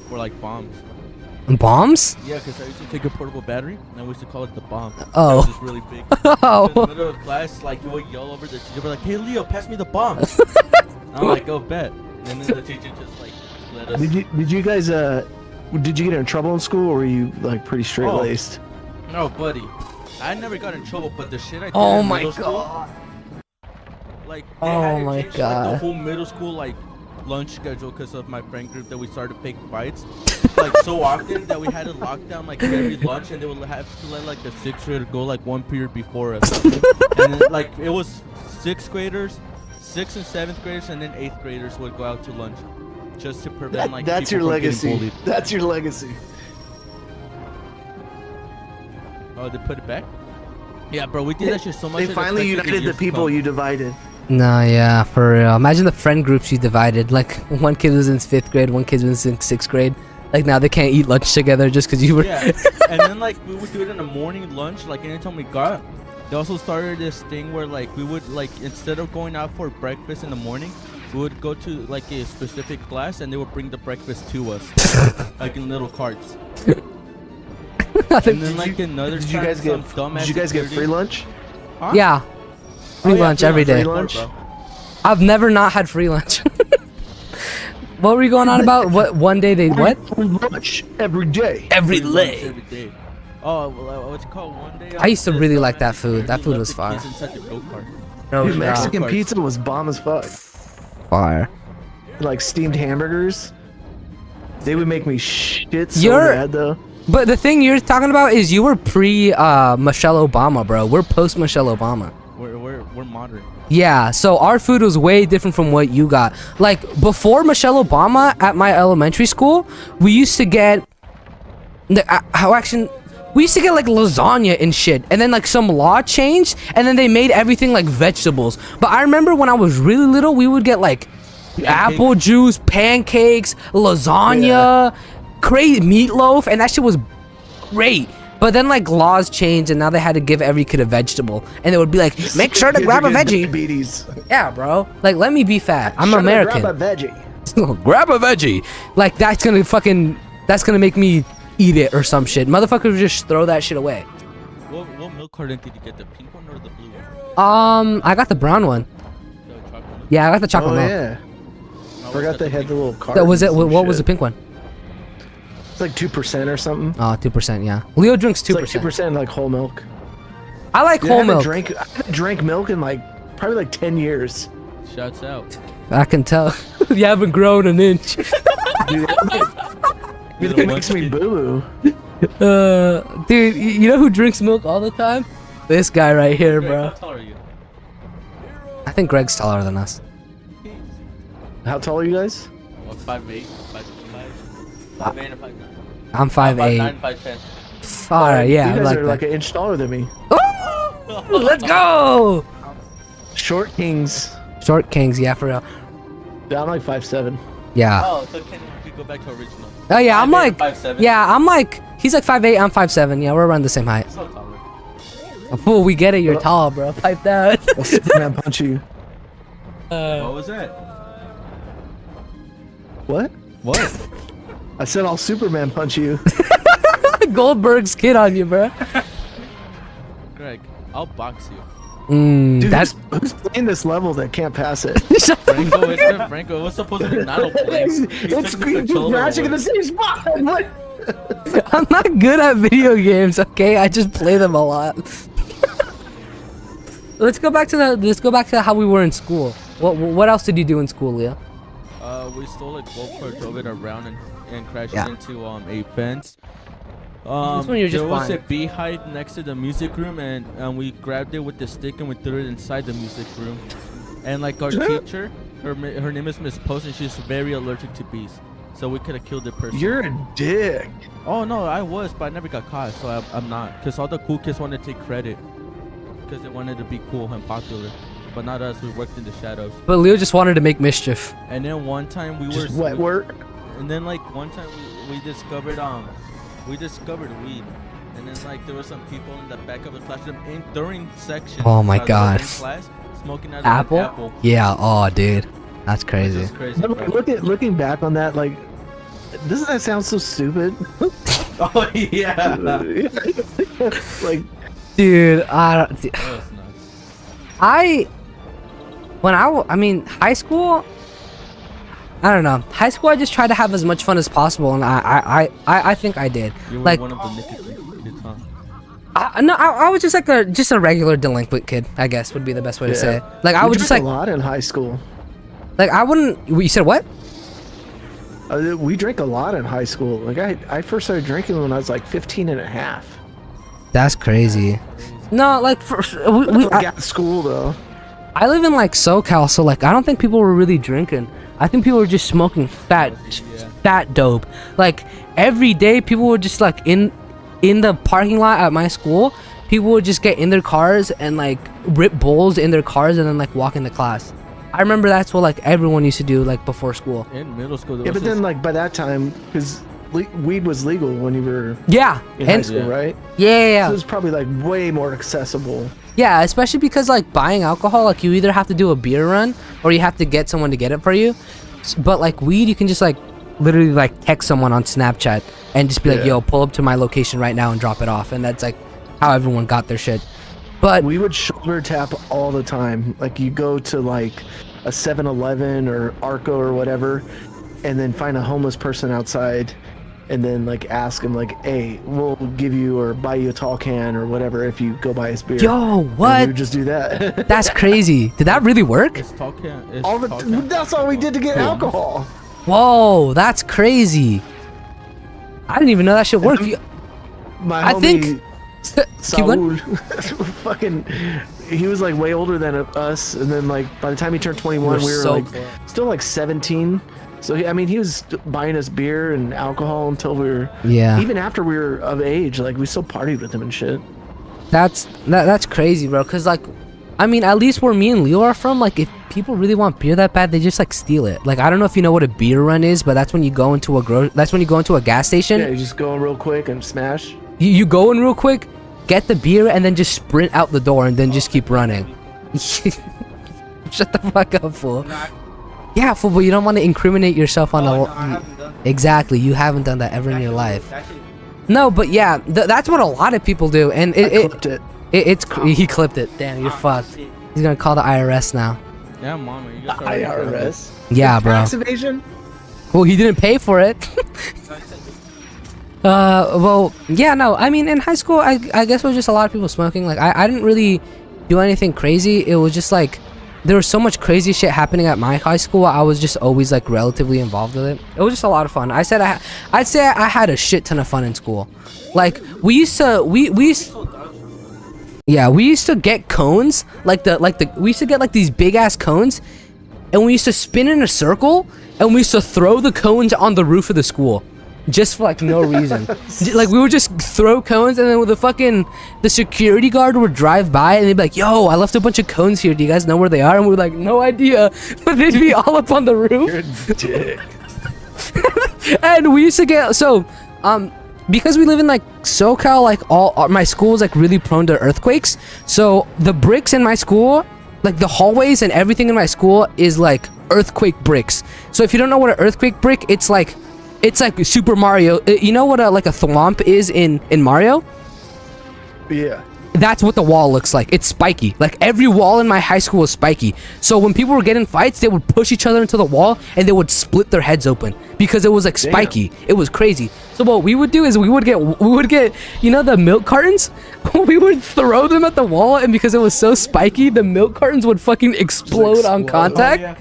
For like bombs. Bombs? Yeah, because I used to take a portable battery and we used to call it the bomb. Oh. It was just really big. Oh. In the middle of class, like you would yell over the teacher, like, hey Leo, pass me the bomb. I'm like, go bet. And then the teacher just like let us. Did you guys did you get in trouble in school, or were you like pretty straight laced? No, buddy. I never got in trouble, but the shit I did Oh in my middle school, god. like, they Oh had to my change, god. like, the whole middle school like lunch schedule because of my friend group that we started fake fights like so often that we had to lock down like every lunch, and they would have to let like the sixth grader go like one period before us. And then, like it was sixth graders, sixth and seventh graders, and then eighth graders would go out to lunch just to prevent like that's people your from getting legacy. bullied. That's your legacy. Oh, they put it back? Yeah, bro, we did that shit so much. They that finally affected united the years to people come. you divided. No, yeah, for real. Imagine the friend groups you divided. Like, one kid was in 5th grade, one kid was in 6th grade. Like, now they can't eat lunch together just because you were... Yeah, and then, like, we would do it in the morning lunch, like, anytime we got. They also started this thing where, like, we would, like, instead of going out for breakfast in the morning, we would go to, like, a specific class, and they would bring the breakfast to us. Like, in little carts. And then, like, another Did you guys get free lunch? Huh? Yeah. Free lunch every day. Free lunch? I've never not had free lunch. What were you going on about? What one day they what? Free lunch every day. Every Free lunch day. every day. Oh, well, what's it called? One day. I used to really like that food. That food was fire. Inside the go-kart. No, Dude, Mexican Yeah. pizza was bomb as fuck. fire. Like steamed hamburgers. They would make me shit so You're- bad though. But the thing you're talking about is you were pre Michelle Obama, bro. We're post Michelle Obama. We're modern. Yeah, so our food was way different from what you got. Like before Michelle Obama at my elementary school, we used to get we used to get like lasagna and shit, and then like some law changed, and then they made everything like vegetables. But I remember when I was really little, we would get like apple juice, pancakes, lasagna, crazy meatloaf, and that shit was great. But then like laws changed, and now they had to give every kid a vegetable, and they would be like, make sure to grab a veggie. Diabetes. Yeah, bro. Like, let me be fat. I'm Sure to American. Grab a veggie. Grab a veggie. Like, that's gonna make me eat it or some shit. Motherfuckers just throw that shit away. What milk carton did you get? The pink one or the blue one? I got the brown one. The chocolate milk? Yeah, I got the chocolate Oh milk. yeah. No, Forgot what's they that, had the little card. That was it. What was the pink one? It's like 2% or something. Oh, 2%. Yeah. Leo drinks 2%. It's like 2% like whole milk. I like Dude, whole I haven't milk. I haven't drank milk in like probably like 10 years. Shouts out. I can tell. You haven't grown an inch. Dude, It makes me boo. Dude, you know who drinks milk all the time? This guy right here, bro. How tall are you? I think Greg's taller than us. How tall are you guys? Well, 5'8", 5'8" or 5'9". I'm 5'8". 5'10". Alright, yeah, you I guys like are that. like an inch taller than me. Oh! Let's go! Short kings. Short kings, yeah, for real. Yeah, I'm like 5'7". Yeah. Oh, so can we go back to original? Oh yeah, I'm 5'8" like, 5'7". yeah, I'm like, he's like 5'8", I'm 5'7". Yeah, we're around the same height. So taller. Oh, we get it, you're tall, bro. Pipe that. I'll Superman punch you. What was that? What? What? I said I'll Superman punch you. Goldberg's kid on you, bro. Greg, I'll box you. Dude, That's who's playing this level that can't pass it? Franco, it's been Franco. It was supposed to be not a play. It's crashing in the same spot. What? I'm not good at video games, okay? I just play them a lot. Let's go back to how we were in school. What else did you do in school, Leo? We stole a golf cart, drove it around, and crashed Yeah. into a fence. This one you're just there was fine. a beehive next to the music room, and we grabbed it with the stick and we threw it inside the music room. And like our teacher, her name is Miss Post, and she's very allergic to bees. So we could have killed the person. You're a dick. Oh no, I was, but I never got caught, so I'm not. Because all the cool kids wanted to take credit. Because they wanted to be cool and popular. But not us, we worked in the shadows. But Leo just wanted to make mischief. And then one time we Just were... wet work. And then like one time we discovered weed. And then like there were some people in the back of the classroom during section. Oh my during God. class, smoking out of Apple? an apple. Yeah, oh dude. That's Which crazy. is crazy. But, like, looking back on that, like, doesn't that sound so stupid? Oh yeah. Like, Dude, That was nuts. I mean, high school, I don't know. High school, I just tried to have as much fun as possible, and I think I did. You were Like, one of the nicotine kids, huh? I was just like a regular delinquent kid, I guess would be the best way to say it. Like I we was just drank like, a lot in high school. like I wouldn't. You said what? We drank a lot in high school. Like I first started drinking when I was like 15 and a half. That's crazy. No, like Like at school though. I live in like SoCal, so like I don't think people were really drinking. I think people were just smoking fat dope. Like every day, people were just like in the parking lot at my school. People would just get in their cars and like rip bowls in their cars and then like walk into class. I remember that's what like everyone used to do like before school. In middle school, there Yeah, was but then like by that time, because weed was legal when you were Yeah, in high and school, right? yeah. So it was probably like way more accessible. Yeah, especially because like buying alcohol, like you either have to do a beer run or you have to get someone to get it for you. But like weed, you can just like literally like text someone on Snapchat and just be like, Yeah. "Yo, pull up to my location right now and drop it off." And that's like how everyone got their shit. But We would shoulder tap all the time. Like you go to like a 7-Eleven or Arco or whatever, and then find a homeless person outside, and then like ask him like, "Hey, we'll give you or buy you a tall can or whatever if you go buy his beer." yo, And we what? would just do that. That's crazy. Did that really work? It's talking. It's all the talking. that's all we did to get alcohol. Whoa, that's crazy. I didn't even know that shit worked. My I homie, think- Keep going. Saul, fucking, he was like way older than us, and then like by the time he turned 21, We're we were so like close. still like 17. So I mean, he was buying us beer and alcohol until we were, Yeah. even after we were of age. Like we still partied with him and shit. That's crazy, bro. Cause like, I mean, at least where me and Leo are from, like, if people really want beer that bad, they just like steal it. Like, I don't know if you know what a beer run is, but that's when you go into a gas station. Yeah, you just go real quick and smash. You go in real quick, get the beer, and then just sprint out the door, and then just keep running. Shut the fuck up, fool. Yeah, fool, but you don't want to incriminate yourself on Exactly, you haven't done that ever in your life. No, but yeah, that's what a lot of people do, and I clipped it. he clipped it. Damn, you're fucked. He's gonna call the IRS now. Yeah, mama, you guys are IRS. Yeah, bro. Tax evasion. Well, he didn't pay for it. Well, yeah, no. I mean, in high school, I guess it was just a lot of people smoking. Like, I didn't really do anything crazy. It was just like, there was so much crazy shit happening at my high school. I was just always like relatively involved with it. It was just a lot of fun. I'd say I had a shit ton of fun in school. Like we used to yeah, we used to get cones we used to get like these big ass cones, and we used to spin in a circle, and we used to throw the cones on the roof of the school. Just for like no reason. Like we would just throw cones, and then with the security guard would drive by and they'd be like, yo, I left a bunch of cones here, do you guys know where they are? And we were like, no idea. But they'd be all up on the roof. You're a dick. And we used to get because we live in like SoCal, like my school is like really prone to earthquakes, so the bricks in my school, like the hallways and everything in my school is like earthquake bricks. So if you don't know what an earthquake brick, it's like Super Mario. You know what like a thwomp is in Mario? Yeah. That's what the wall looks like. It's spiky. Like every wall in my high school was spiky. So when people were getting fights, they would push each other into the wall and they would split their heads open because it was like spiky. Damn. It was crazy. So what we would do is we would get you know the milk cartons? We would throw them at the wall, and because it was so spiky, the milk cartons would fucking explode on contact. Oh,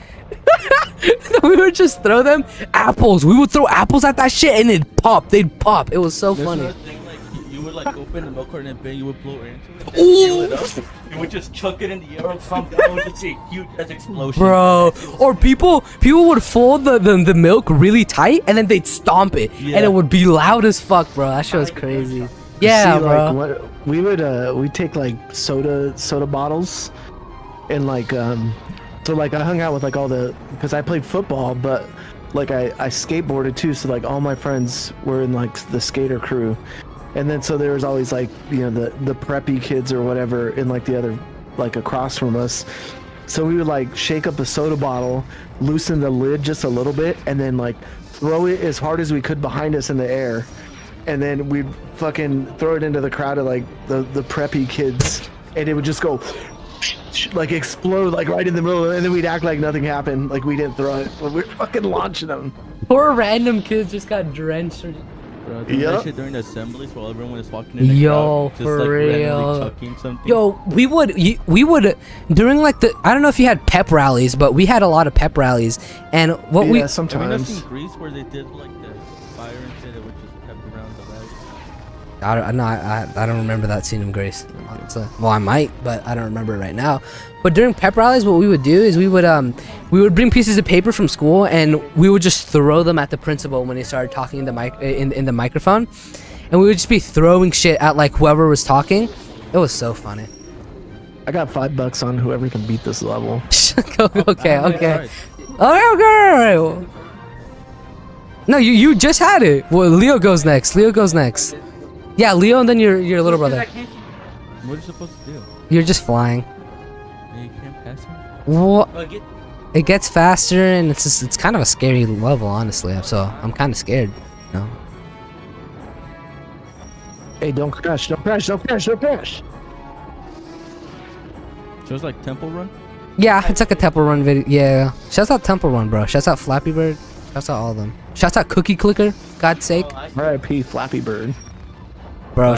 yeah. We would just throw them. Apples. We would throw apples at that shit and it'd pop. They'd pop. It was so funny. Thing, like, you would like open the milk carton and bang, you would blow it into it. Ooh. It up. You would just chuck it in the air, come down, and just see a huge ass explosion. Bro, or people would fold the milk really tight and then they'd stomp it, and it would be loud as fuck, bro. That shit was crazy. Yeah, see, bro. Like, we would we'd take like soda bottles, and like so like I hung out with like all because I played football, but like I skateboarded too, so like all my friends were in like the skater crew. And then so there was always like, you know, the preppy kids or whatever in like the other, like across from us. So we would like shake up the soda bottle, loosen the lid just a little bit, and then like throw it as hard as we could behind us in the air. And then we'd fucking throw it into the crowd of like the preppy kids, and it would just go like explode like right in the middle, and then we'd act like nothing happened, like we didn't throw it, but we're fucking launching them. Poor random kids just got drenched. Bro, that shit during the assemblies while everyone was walking in the yo, crowd, for just, like, real. chucking something. Yo, we would during like I don't know if you had pep rallies, but we had a lot of pep rallies, and what yeah, we sometimes. Have you seen Greece where they did like the fire and shit that would just pep around the legs? I don't remember that scene in Grace. Well, I might, but I don't remember it right now. But during pep rallies, what we would do is we would bring pieces of paper from school, and we would just throw them at the principal when he started talking in the microphone, and we would just be throwing shit at like whoever was talking. It was so funny. I got $5 on whoever can beat this level. Okay. Okay. No, you just had it. Well, Leo goes next. Yeah, Leo, and then your little brother. What are you supposed to do? You're just flying. You can't pass him? What? It gets faster, and it's kind of a scary level, honestly. So I'm kind of scared. You know? Hey, don't crash! Don't crash! So it's like Temple Run? Yeah, it's like a Temple Run video. Yeah. Shouts out Temple Run, bro. Shouts out Flappy Bird. Shouts out all of them. Shouts out Cookie Clicker. God's sake. R.I.P. Flappy Bird. Bro,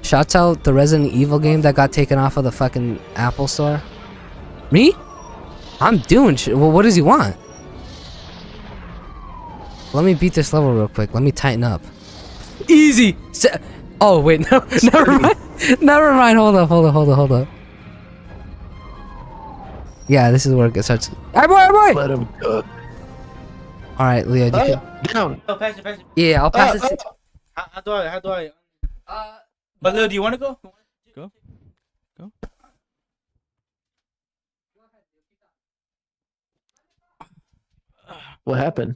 shouts out the Resident Evil game that got taken off of the fucking Apple Store. Me? I'm doing shit. Well, what does he want? Let me beat this level real quick. Let me tighten up. Easy. Oh wait, no, never mind. Never mind. Hold up. Yeah, this is where it starts. Hey boy. Let him cook. All right, Leo. Down. Oh, pass it. Yeah, I'll pass it. How do I? But Leo, do you want to go? Go. What happened?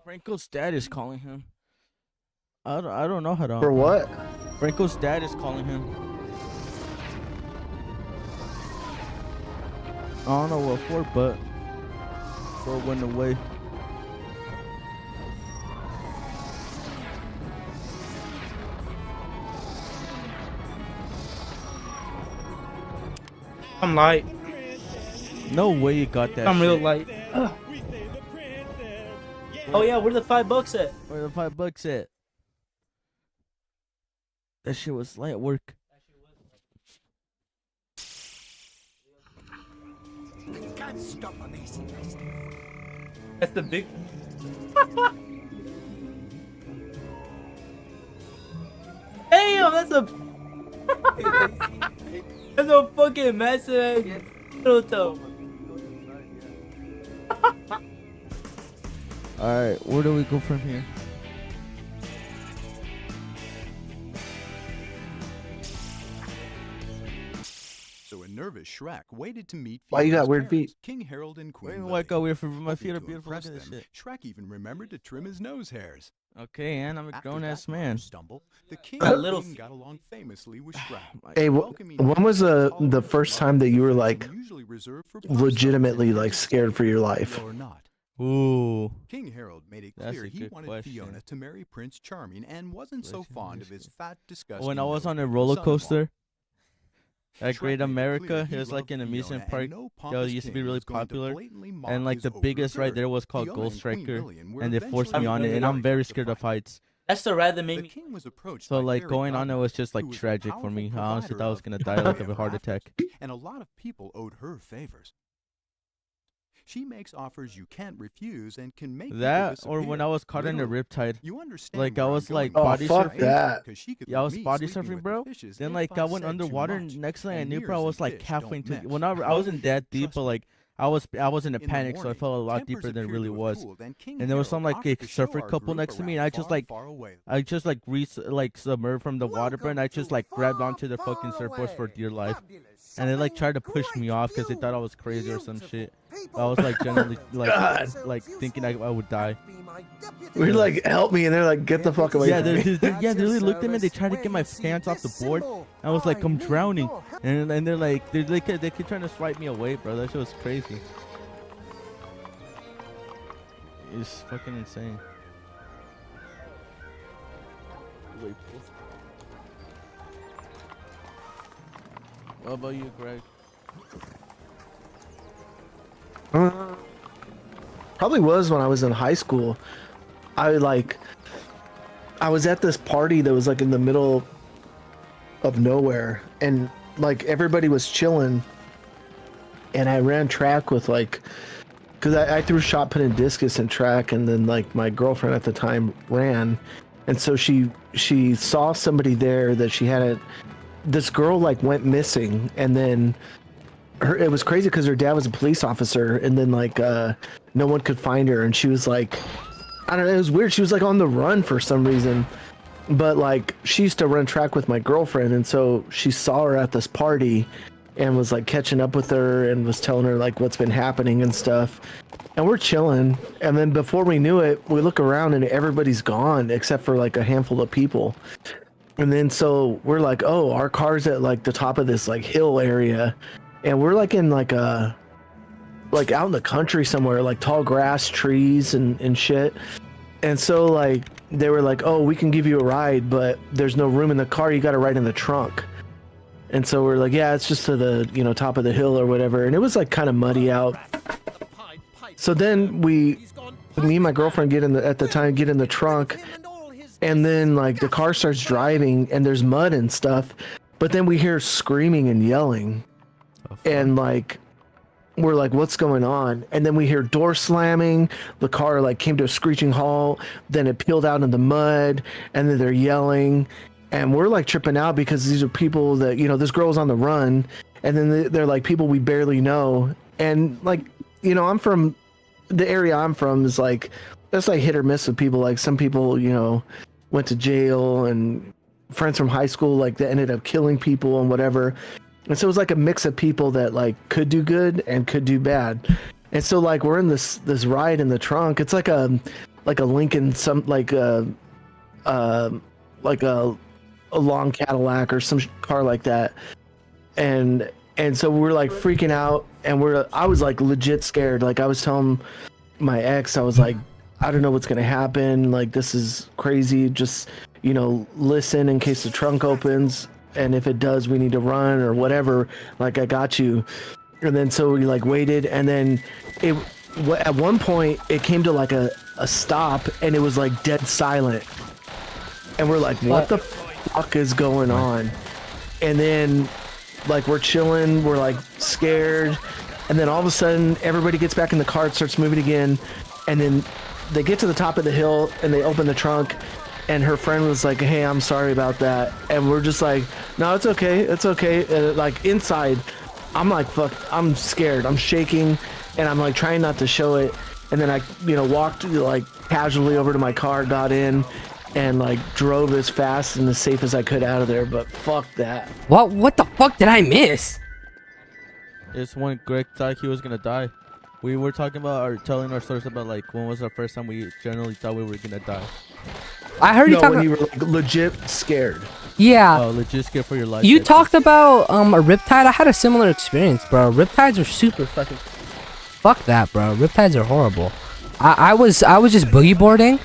Franco's dad is calling him. I don't know how to. For what? Franco's dad is calling him. I don't know what for, but bro went away. I'm light. No way you got that. I'm shit. real light. Oh yeah, where the $5 at? Where the $5 at? That shit was light work. can't stop amazing myself. That's the big. Damn, that's a. That's a fucking massive ass little toe. Alright, where do we go from here? So a nervous Shrek waited to meet. Why you got Fiona's weird parents, feet? King Harold and Queen Wait, Lily. why got weird for my feet are Hoping to beautiful. Look impress at this them, shit. Shrek even remembered to trim his nose hairs. Okay, and I'm a After grown that ass minor man. Stumble, the king A little and queen got along famously with Shrek. Hey, welcoming when was the tolerant first love time that you were and like usually reserved for legitimately persons like scared for your life? or not. Ooh. King Harold made it That's clear a he good wanted question. Fiona to marry Prince Charming and wasn't so Let's see, fond let's of his see. fat, disgusting. When I was on a nose-ridden roller son-in-law. coaster at Shrek Great made it clear America, he it was like loved an Fiona amusement and park. no Yo, it pompous used to be king really was going to popular. blatantly mock And like his the ogre biggest ride bird. there was called Fiona Ghost and Queen Striker, Lillian were and they forced me eventually on it, and married I'm very to scared of fight. heights. That's the ride that made The me. king was approached So by like Fairy going on it Godmother, was just who like was the tragic for powerful me. I honestly provider thought I was of gonna die like of a ever heart after, attack. and a lot of people owed her favors. She makes offers you can't refuse and can make people That or when I disappear, was caught in a literally. riptide. You understand Like, I where I'm was, like, going Oh, with body this, fuck right? that. 'Cause she could Yeah, I leave was me body sleeping surfing, with bro. the fishes Then if like I went said too underwater, much. and next thing I And knew, bro, I mirrors was and like fish halfway don't into. mix. Well, not I wasn't that deep, Trust but me. like I was in a In the panic, so I morning, felt a lot tempers deeper than it appeared really to have was. cooled, and King And there was some Harold like offered a to show surfer our couple group next to me, and around I just far, like far away. I just like submerged from the water, bro, and I just like grabbed onto the fucking surfboards for dear life. And they like tried to push me off because they thought I was crazy or some shit. I was like generally God. like thinking I would die. We're like, help me, and they're like, get the fuck away Yeah, from me. they really looked at me. They tried to get my pants off the board. I was like, I'm drowning, and they're like, they keep trying to swipe me away, bro. That shit was crazy. It's fucking insane. Wait, what about you, Greg? Probably was when I was in high school. I was at this party that was like in the middle of nowhere, and like everybody was chilling, and I ran track with like, because I threw shot put and discus in track, and then like my girlfriend at the time ran, and so she saw somebody there that she had a, this girl like went missing, and then it was crazy because her dad was a police officer, and then like no one could find her, and she was like, I don't know, it was weird. She was like on the run for some reason, but like she used to run track with my girlfriend, and so she saw her at this party and was like catching up with her and was telling her like what's been happening and stuff, and we're chilling, and then before we knew it, we look around and everybody's gone except for like a handful of people. And then so we're like, oh, our car's at like the top of this like hill area, and we're like in like a, like out in the country somewhere, like tall grass, trees and shit. And so like they were like, oh, we can give you a ride, but there's no room in the car, you got to ride in the trunk. And so we're like, yeah, it's just to the, you know, top of the hill or whatever. And it was like kind of muddy out. So then me and my girlfriend get in the trunk, and then like the car starts driving and there's mud and stuff, but then we hear screaming and yelling, and like we're like, what's going on? And then we hear door slamming, the car like came to a screeching halt, then it peeled out in the mud, and then they're yelling, and we're like tripping out because these are people that, you know, this girl's on the run, and then they're like people we barely know. And like, you know, I'm from the area I'm from is like, that's like hit or miss with people. Like some people, you know, went to jail, and friends from high school like that ended up killing people and whatever. And so it was like a mix of people that like could do good and could do bad. And so like we're in this ride in the trunk. It's like a Lincoln, some like a long Cadillac or some car like that. And so we're like freaking out, and I was like legit scared. Like I was telling my ex, I was like, I don't know what's gonna happen. Like this is crazy. Just, you know, listen in case the trunk opens, and if it does, we need to run or whatever. Like I got you. And then so we like waited, and then at one point it came to like a stop, and it was like dead silent. And we're like, what the fuck is going on? And then like we're chilling, we're like scared, and then all of a sudden everybody gets back in the car, it starts moving again, and then they get to the top of the hill and they open the trunk, and her friend was like, hey, I'm sorry about that, and we're just like, no, it's okay, and like inside I'm like, fuck, I'm scared, I'm shaking, and I'm like trying not to show it, and then I walked like casually over to my car, got in, and like drove as fast and as safe as I could out of there. But fuck that. What the fuck did I miss? It's when Greg thought he was gonna die. We were talking about or telling our stories about like when was the first time we generally thought we were gonna die. I heard you talking. When you were like, legit scared. Yeah. Oh, legit scared for your life. You talked about a riptide. I had a similar experience, bro. Riptides are super fucking. Fuck that, bro. Riptides are horrible. I was just boogie boarding,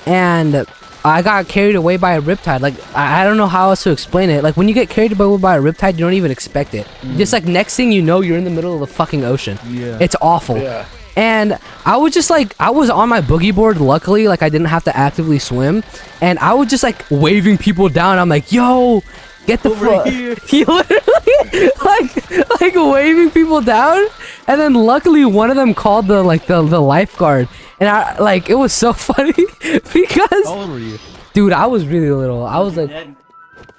and I got carried away by a riptide. Like I don't know how else to explain it. Like when you get carried away by a riptide, you don't even expect it. Just like next thing you know, you're in the middle of the fucking ocean. Yeah. It's awful. Yeah. And I was just like, I was on my boogie board. Luckily, like I didn't have to actively swim, and I was just like waving people down. I'm like, yo, get the fuck. He literally like waving people down, and then luckily one of them called the lifeguard, and I like it was so funny because How old were you? dude, I was really little. I was like,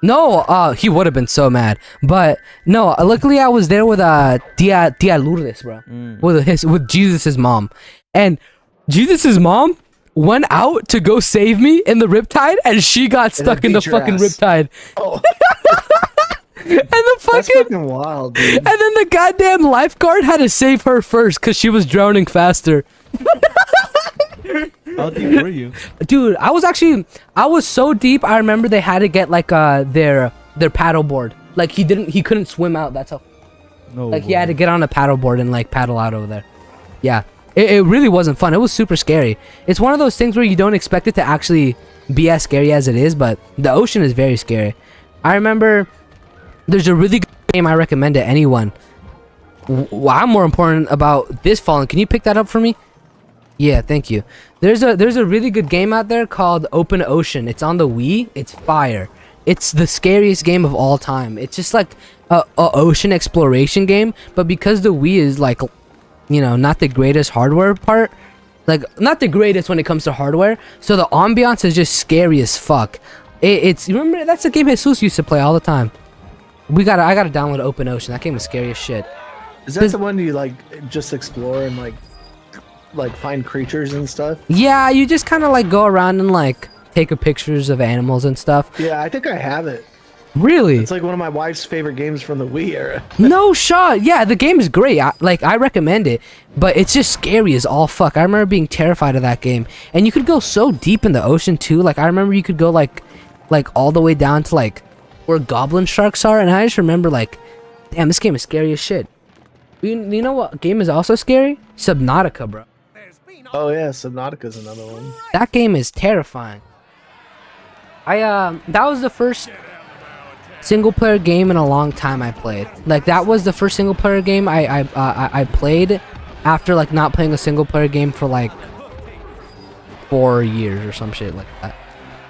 no, he would have been so mad, but no. Luckily, I was there with Tia Lourdes, bro, with Jesus's mom, and Jesus's mom went out to go save me in the riptide, and she got stuck in the fucking riptide. Oh. And the That's fucking fucking wild, dude. and then the goddamn lifeguard had to save her first because she was drowning faster. How deep were you? Dude, I was so deep. I remember they had to get like their paddle board. Like he couldn't swim out. That's how. No. Like he had to get on a paddle board and like paddle out over there. Yeah, it really wasn't fun. It was super scary. It's one of those things where you don't expect it to actually be as scary as it is, but the ocean is very scary. I remember there's a really good game I recommend to anyone. I'm more important about this falling. Can you pick that up for me? Yeah, thank you. There's a really good game out there called Open Ocean. It's on the Wii. It's fire. It's the scariest game of all time. It's just like a ocean exploration game, but because the Wii is like, not the greatest hardware part, like not the greatest when it comes to hardware, so the ambiance is just scary as fuck. It's remember that's a game Jesus used to play all the time. I gotta download Open Ocean. That game is scary as shit. Is that the one you like just explore and like find creatures and stuff? Yeah, you just kind of like go around and like take pictures of animals and stuff. Yeah, I think I have it. Really? It's like one of my wife's favorite games from the Wii era. No shot. Yeah, the game is great. I recommend it, but it's just scary as all fuck. I remember being terrified of that game, and you could go so deep in the ocean too. Like I remember you could go like all the way down to like where goblin sharks are, and I just remember like, damn, this game is scary as shit. You know what game is also scary? Subnautica, bro. Oh yeah, Subnautica's another one. That game is terrifying. That was the first single player game in a long time I played. Like that was the first single player game I played after like not playing a single player game for like 4 years or some shit like that.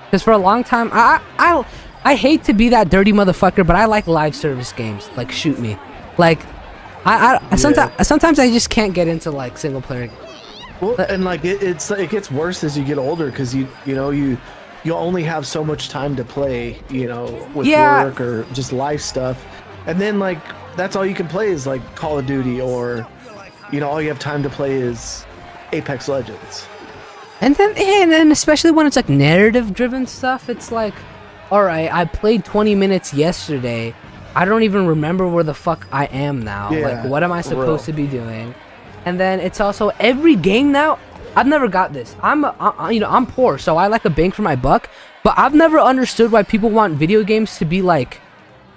Because for a long time, I hate to be that dirty motherfucker, but I like live service games. Like shoot me. Like sometimes I just can't get into like single player games. Well, and like it gets worse as you get older because you only have so much time to play, with work or just life stuff, and then like that's all you can play is like Call of Duty or, all you have time to play is Apex Legends. And then especially when it's like narrative driven stuff, it's like, all right, I played 20 minutes yesterday. I don't even remember where the fuck I am now. Yeah, like, what am I supposed to be doing? And then it's also every game now. I've never got this. I'm poor, so I like a bang for my buck. But I've never understood why people want video games to be like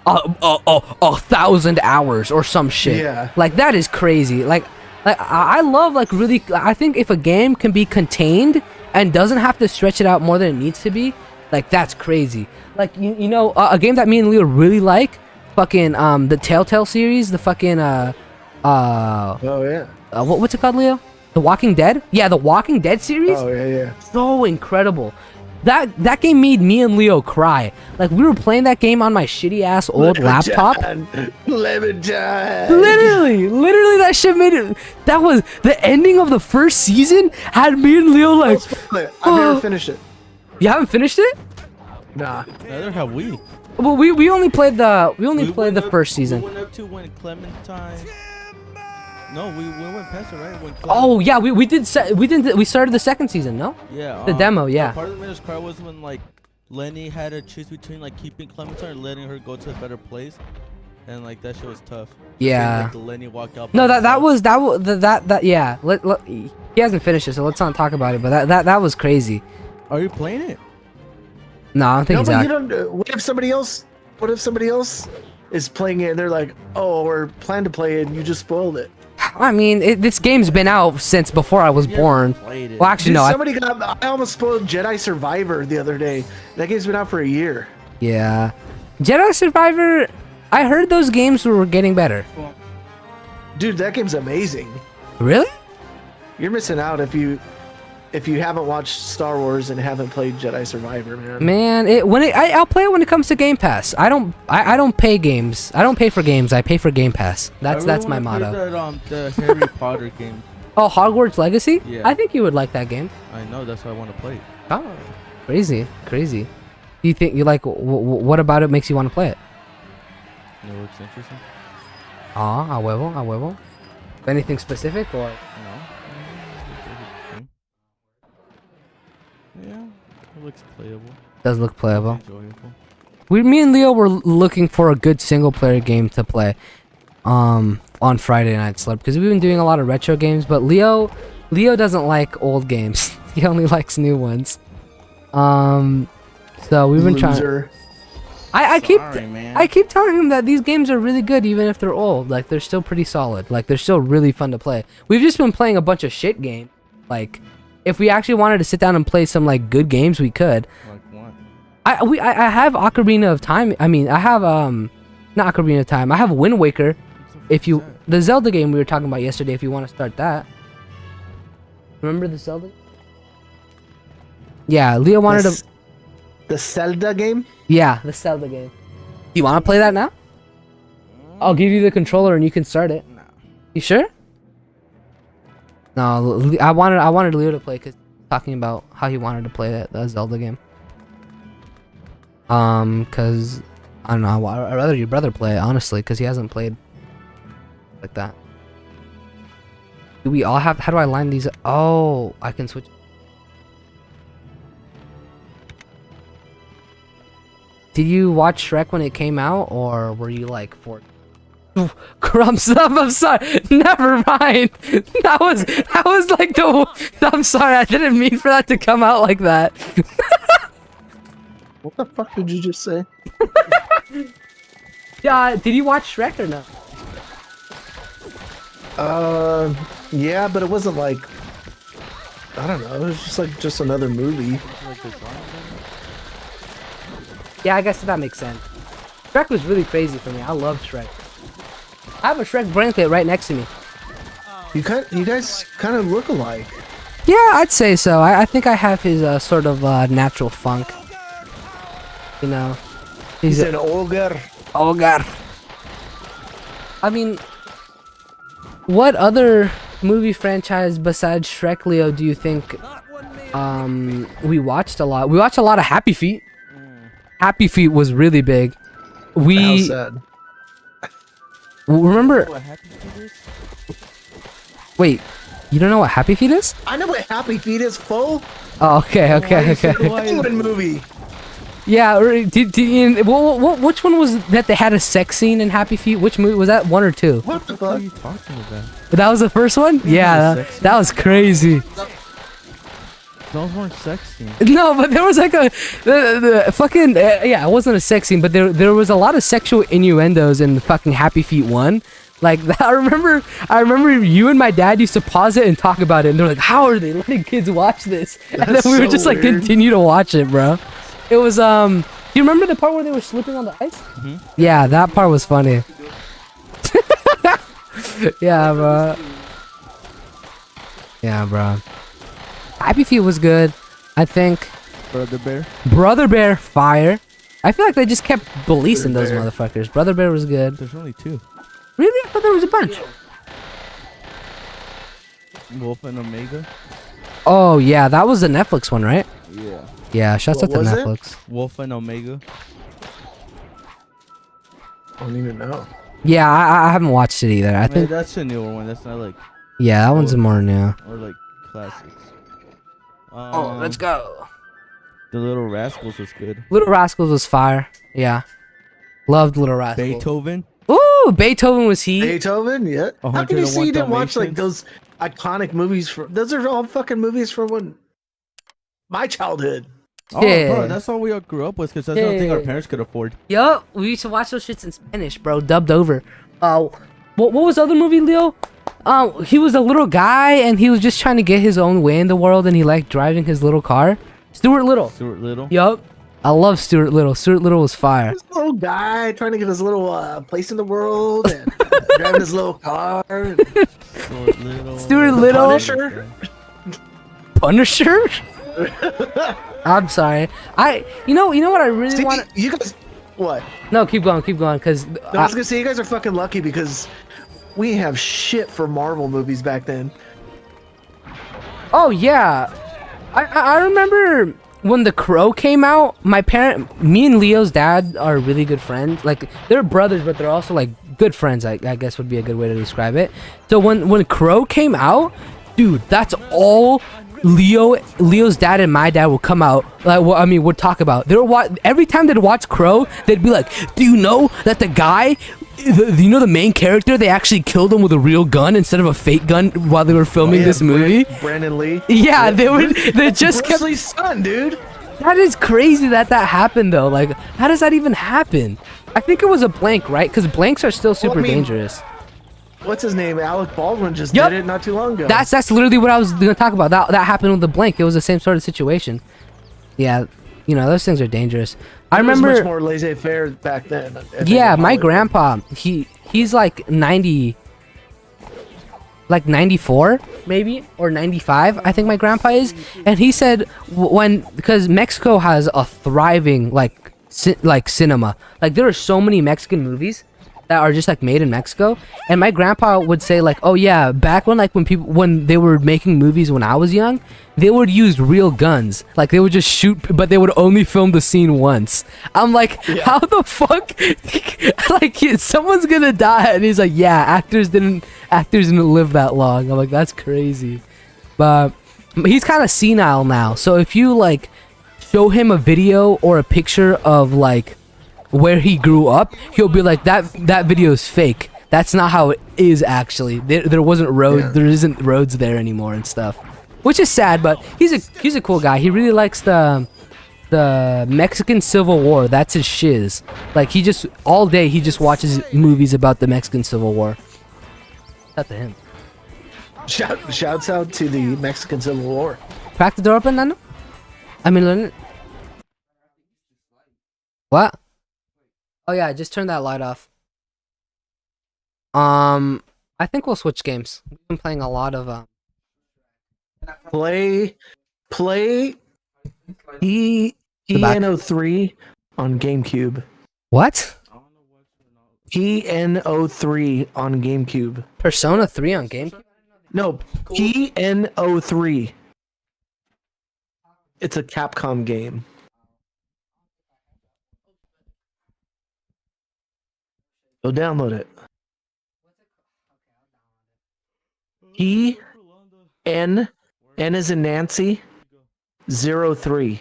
1,000 hours or some shit. Yeah. Like that is crazy. Like I love like really. I think if a game can be contained and doesn't have to stretch it out more than it needs to be, like that's crazy. Like a game that me and Leo really like, fucking the Telltale series, the fucking Oh yeah. what's it called, Leo? The Walking Dead? Yeah, the Walking Dead series? Oh yeah. So incredible. that game made me and Leo cry. Like we were playing that game on my shitty ass old laptop. Lemon time. Literally, that shit made it. That was the ending of the first season. Had me and Leo like. I've never finished it. You haven't finished it? Nah. Neither have we. Well, we only played the first season. We went up to when Clementine. No, we went past it, right? When Oh yeah, we started the second season, no? Yeah. The demo, yeah. Part of the cry was when like Lenny had to choose between like keeping Clementine or letting her go to a better place, and like that shit was tough. Yeah. Like, Lenny walked out. No, that was yeah. He hasn't finished it, so let's not talk about it. But that was crazy. Are you playing it? No, I don't think No, he's but out. you don't. What if somebody else? What if somebody else is playing it and they're like, "Oh, we're planning to play it, and you just spoiled it." I mean, this game's been out since before I was born. Played it. Well, actually, Dude, no. somebody I almost spoiled Jedi Survivor the other day. That game's been out for a year. Yeah, Jedi Survivor. I heard those games were getting better. Dude, that game's amazing. Really? You're missing out if you haven't watched Star Wars and haven't played Jedi Survivor, man. Man, I'll play it when it comes to Game Pass. I don't pay games. I don't pay for games. I pay for Game Pass. That's my motto. The Harry Potter game. Oh, Hogwarts Legacy? Yeah. I think you would like that game. I know, that's why I want to play it. Oh, crazy. Do you think you like? What about it makes you want to play it? It looks interesting. Ah, a huevo. Anything specific or? No. Yeah, it looks playable. Does look playable. Enjoyable. Me and Leo were looking for a good single player game to play on Friday Night Slurp because we've been doing a lot of retro games, but Leo doesn't like old games. He only likes new ones. So we've been trying. I keep telling him that these games are really good even if they're old. Like they're still pretty solid. Like they're still really fun to play. We've just been playing a bunch of shit games. Like if we actually wanted to sit down and play some like good games, we could. Like what? I have Ocarina of Time. I mean, I have not Ocarina of Time. I have Wind Waker. If you the Zelda game we were talking about yesterday, if you want to start that. Remember the Zelda? Yeah, Leo wanted to. The Zelda game? Yeah, the Zelda game. You want to play that now? I'll give you the controller and you can start it. No. You sure? No, I wanted Leo to play because talking about how he wanted to play that Zelda game. Cause I don't know. I'd rather your brother play it, honestly, because he hasn't played like that. Do we all have? How do I line these? Oh, I can switch. Did you watch Shrek when it came out, or were you like for? Crumbs up. I'm sorry. Never mind. That was like the. I'm sorry. I didn't mean for that to come out like that. What the fuck did you just say? Did you watch Shrek or no? Yeah, but it wasn't like. I don't know. It was just like just another movie. Yeah, I guess that makes sense. Shrek was really crazy for me. I loved Shrek. I have a Shrek bracelet right next to me. You guys kind of look alike. Yeah, I'd say so. I think I have his sort of natural funk. You know, He's an ogre. Ogre. I mean, what other movie franchise besides Shrek, Leo, do you think we watched a lot? We watched a lot of Happy Feet. Happy Feet was really big. How sad. Remember? What Happy Feet is? Wait, you don't know what Happy Feet is? I know what Happy Feet is, fool. Oh, okay. Penguin movie. Yeah, which one was that they had a sex scene in Happy Feet? Which movie was that? 1 or 2? What the What are fuck? you talking about? That was the first one? Yeah, that was crazy. Those weren't sex scenes. No, but there was like the fucking yeah, it wasn't a sex scene, but there was a lot of sexual innuendos in the fucking Happy Feet 1. Like I remember you and my dad used to pause it and talk about it, and they're like, "How are they letting kids watch this?" And then That's we would so just like weird. continue to watch it, bro. It was do you remember the part where they were slipping on the ice? Mhm. Yeah, that part was funny. Yeah, bro. Yeah, bro. Happy Feet was good, I think. Brother Bear. Brother Bear, fire. I feel like they just kept releasing those Bear. motherfuckers. Brother Bear was good. There's only 2. Really? I thought there was a bunch. Wolf and Omega. Oh yeah, that was the Netflix one, right? Yeah. Yeah, shouts What out to was it? Netflix. Wolf and Omega. I don't even know. Yeah, I haven't watched it either. I think that's a newer one. That's not like yeah, that one's more new. or like classics. Go. The Little Rascals was good. Little Rascals was fire. Yeah, loved Little Rascals. Beethoven. Ooh, Beethoven was he? Beethoven, yeah. How can you say you 101 didn't watch like Dalmatians? those iconic movies from? Those are all fucking movies from when my childhood. Oh, Yeah. bro, that's all we all grew up with because that's the only thing our Yeah. parents could afford. Yup, we used to watch those shits in Spanish, bro, dubbed over. What was the other movie, Leo? He was a little guy and he was just trying to get his own way in the world and he liked driving his little car. Stuart Little. Stuart Little. Yup. I love Stuart Little. Stuart Little was fire. This little guy trying to get his little place in the world and driving his little car. And Stuart Little. Stuart Little. Punisher. Punisher? I'm sorry. You know what I really See, want. you guys, what? No, keep going, cause No, I was gonna say you guys are fucking lucky because we have shit for Marvel movies back then. oh yeah, I remember when The Crow came out. Me and Leo's dad are really good friends. Like they're brothers, but they're also like good friends. I guess would be a good way to describe it. So when Crow came out, dude, that's all Leo's dad and my dad would come out. Like, would talk about. They would every time they'd watch Crow, they'd be like, "Do you know that the guy, the main character, they actually killed him with a real gun instead of a fake gun while they were filming Yeah, this movie?" Brandon Lee. Yeah, they just Bruce kept. Lee's son, dude. That is crazy that happened though. Like, how does that even happen? I think it was a blank, right? Because blanks are still super dangerous. What's his name? Alec Baldwin just Yup. did it not too long ago. That's literally what I was gonna talk about. That happened with the blank. It was the same sort of situation. Yeah, those things are dangerous. I It was remember. much more laissez-faire back then. I think, Yeah, in my Hollywood. grandpa, he's like 90, like 94 maybe, or 95, I think my grandpa is. And he said because Mexico has a thriving like cinema. Like there are so many Mexican movies that are just like made in Mexico. And my grandpa would say like, oh yeah, back when they were making movies when I was young, they would use real guns. Like they would just shoot, but they would only film the scene once. I'm like, how the fuck? Like someone's gonna die, and he's like, yeah, actors didn't live that long. I'm like, that's crazy. But he's kind of senile now. So if you like show him a video or a picture of like where he grew up, he'll be like, that video is fake. That's not how it is actually. There wasn't roads. Yeah. There isn't roads there anymore and stuff, which is sad. But he's a cool guy. He really likes the Mexican Civil War. That's his shiz. Like he just all day he just watches movies about the Mexican Civil War. Shout to him. Shouts out to the Mexican Civil War. Crack the door open, Nano. I mean, learn it. What? Oh yeah, just turn that light off. I think we'll switch games. We've been playing a lot of Play ENO3 on GameCube. what? ENO3 on GameCube. Persona 3 on GameCube? No, ENO3. It's a Capcom game. Go download it. N is in Nancy 03.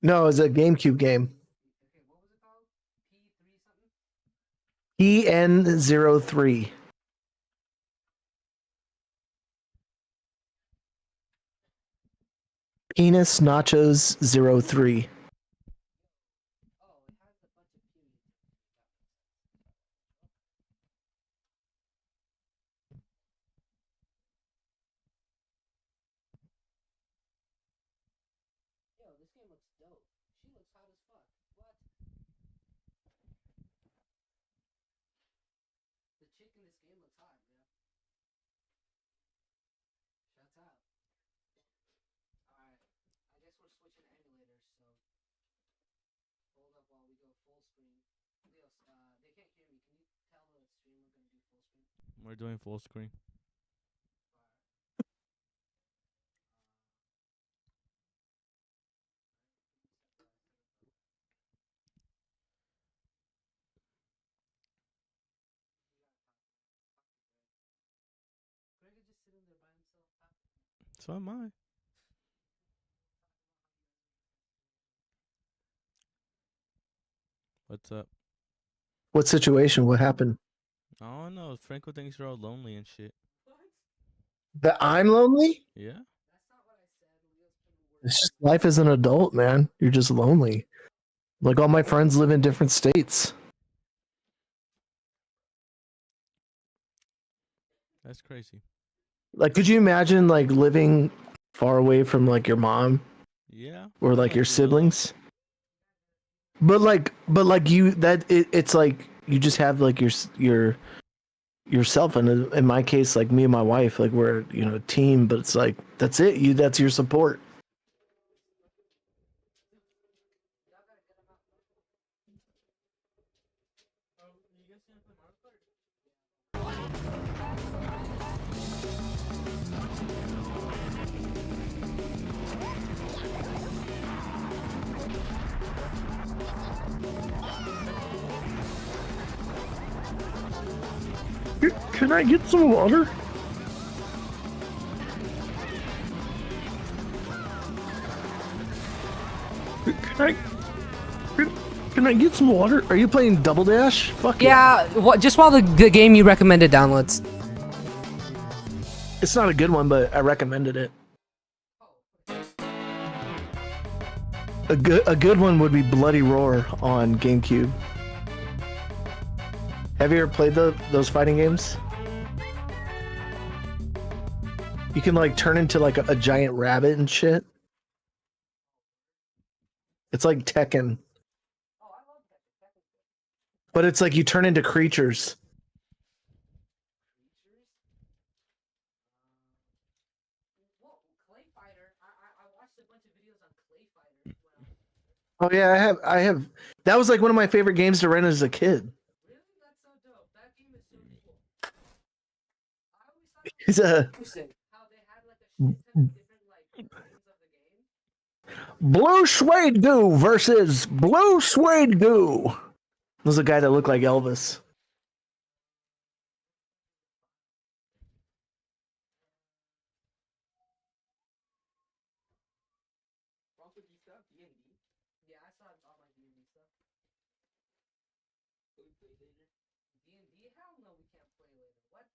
No, it's a GameCube game. EN03. Penis Nachos 03. dope. She looks hot as fuck. What? The chick in this game looks hot, bro. Shut up. Alright. I guess we're switching emulators, so hold up while we go full screen. Leos, they can't hear me. Can you tell the stream we're gonna do full screen? We're doing full screen. Greg is just sitting there by himself. So am I. What's up? What situation? What happened? I don't know. Franco thinks you're all lonely and shit. What? That I'm lonely? Yeah. That's not what I said. Leo's been working. It's just life as an adult, man. You're just lonely. Like all my friends live in different states. That's crazy. Like, could you imagine like living far away from like your mom Yeah. or like your That's real. siblings? But like you that it's like you just have like yourself, and in my case, like me and my wife, like we're a team. But it's like that's it. That's your support. Can I get some water? Can I get some water? Are you playing Double Dash? Fuck Yeah, just while the game you recommended downloads. It's not a good one, but I recommended it. A good one would be Bloody Roar on GameCube. Have you ever played those fighting games? You can like turn into like a giant rabbit and shit. It's like Tekken. But it's like you turn into creatures. Oh yeah, I have. That was like one of my favorite games to rent as a kid. Really? That's so dope. That game is so cool. I always thought it He's a was interesting how they had like a shit ton of different like versions of the game. Blue Suede Goo versus Blue Suede Goo. There's a guy that looked like Elvis. Yeah, I saw all my D&D stuff. D&D? Hell no, we can't play later. What?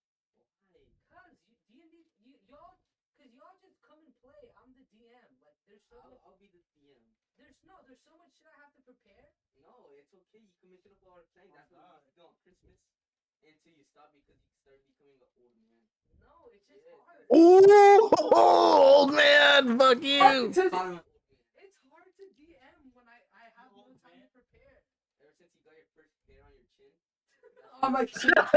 Why? Cause D&D, y'all just come and play. I'm the DM. Like, there's so much. I'll be the DM. There's so much shit I have to prepare. No, it's okay. You can mention a lot of playing. That's what we used to do on Christmas. Until you stop because you start becoming an old man. No, it's just hard. Ooh, old man, fuck you. It's hard to DM when I have no time to prepare. Ever since you got your first hair on your chin. Oh my shit. That's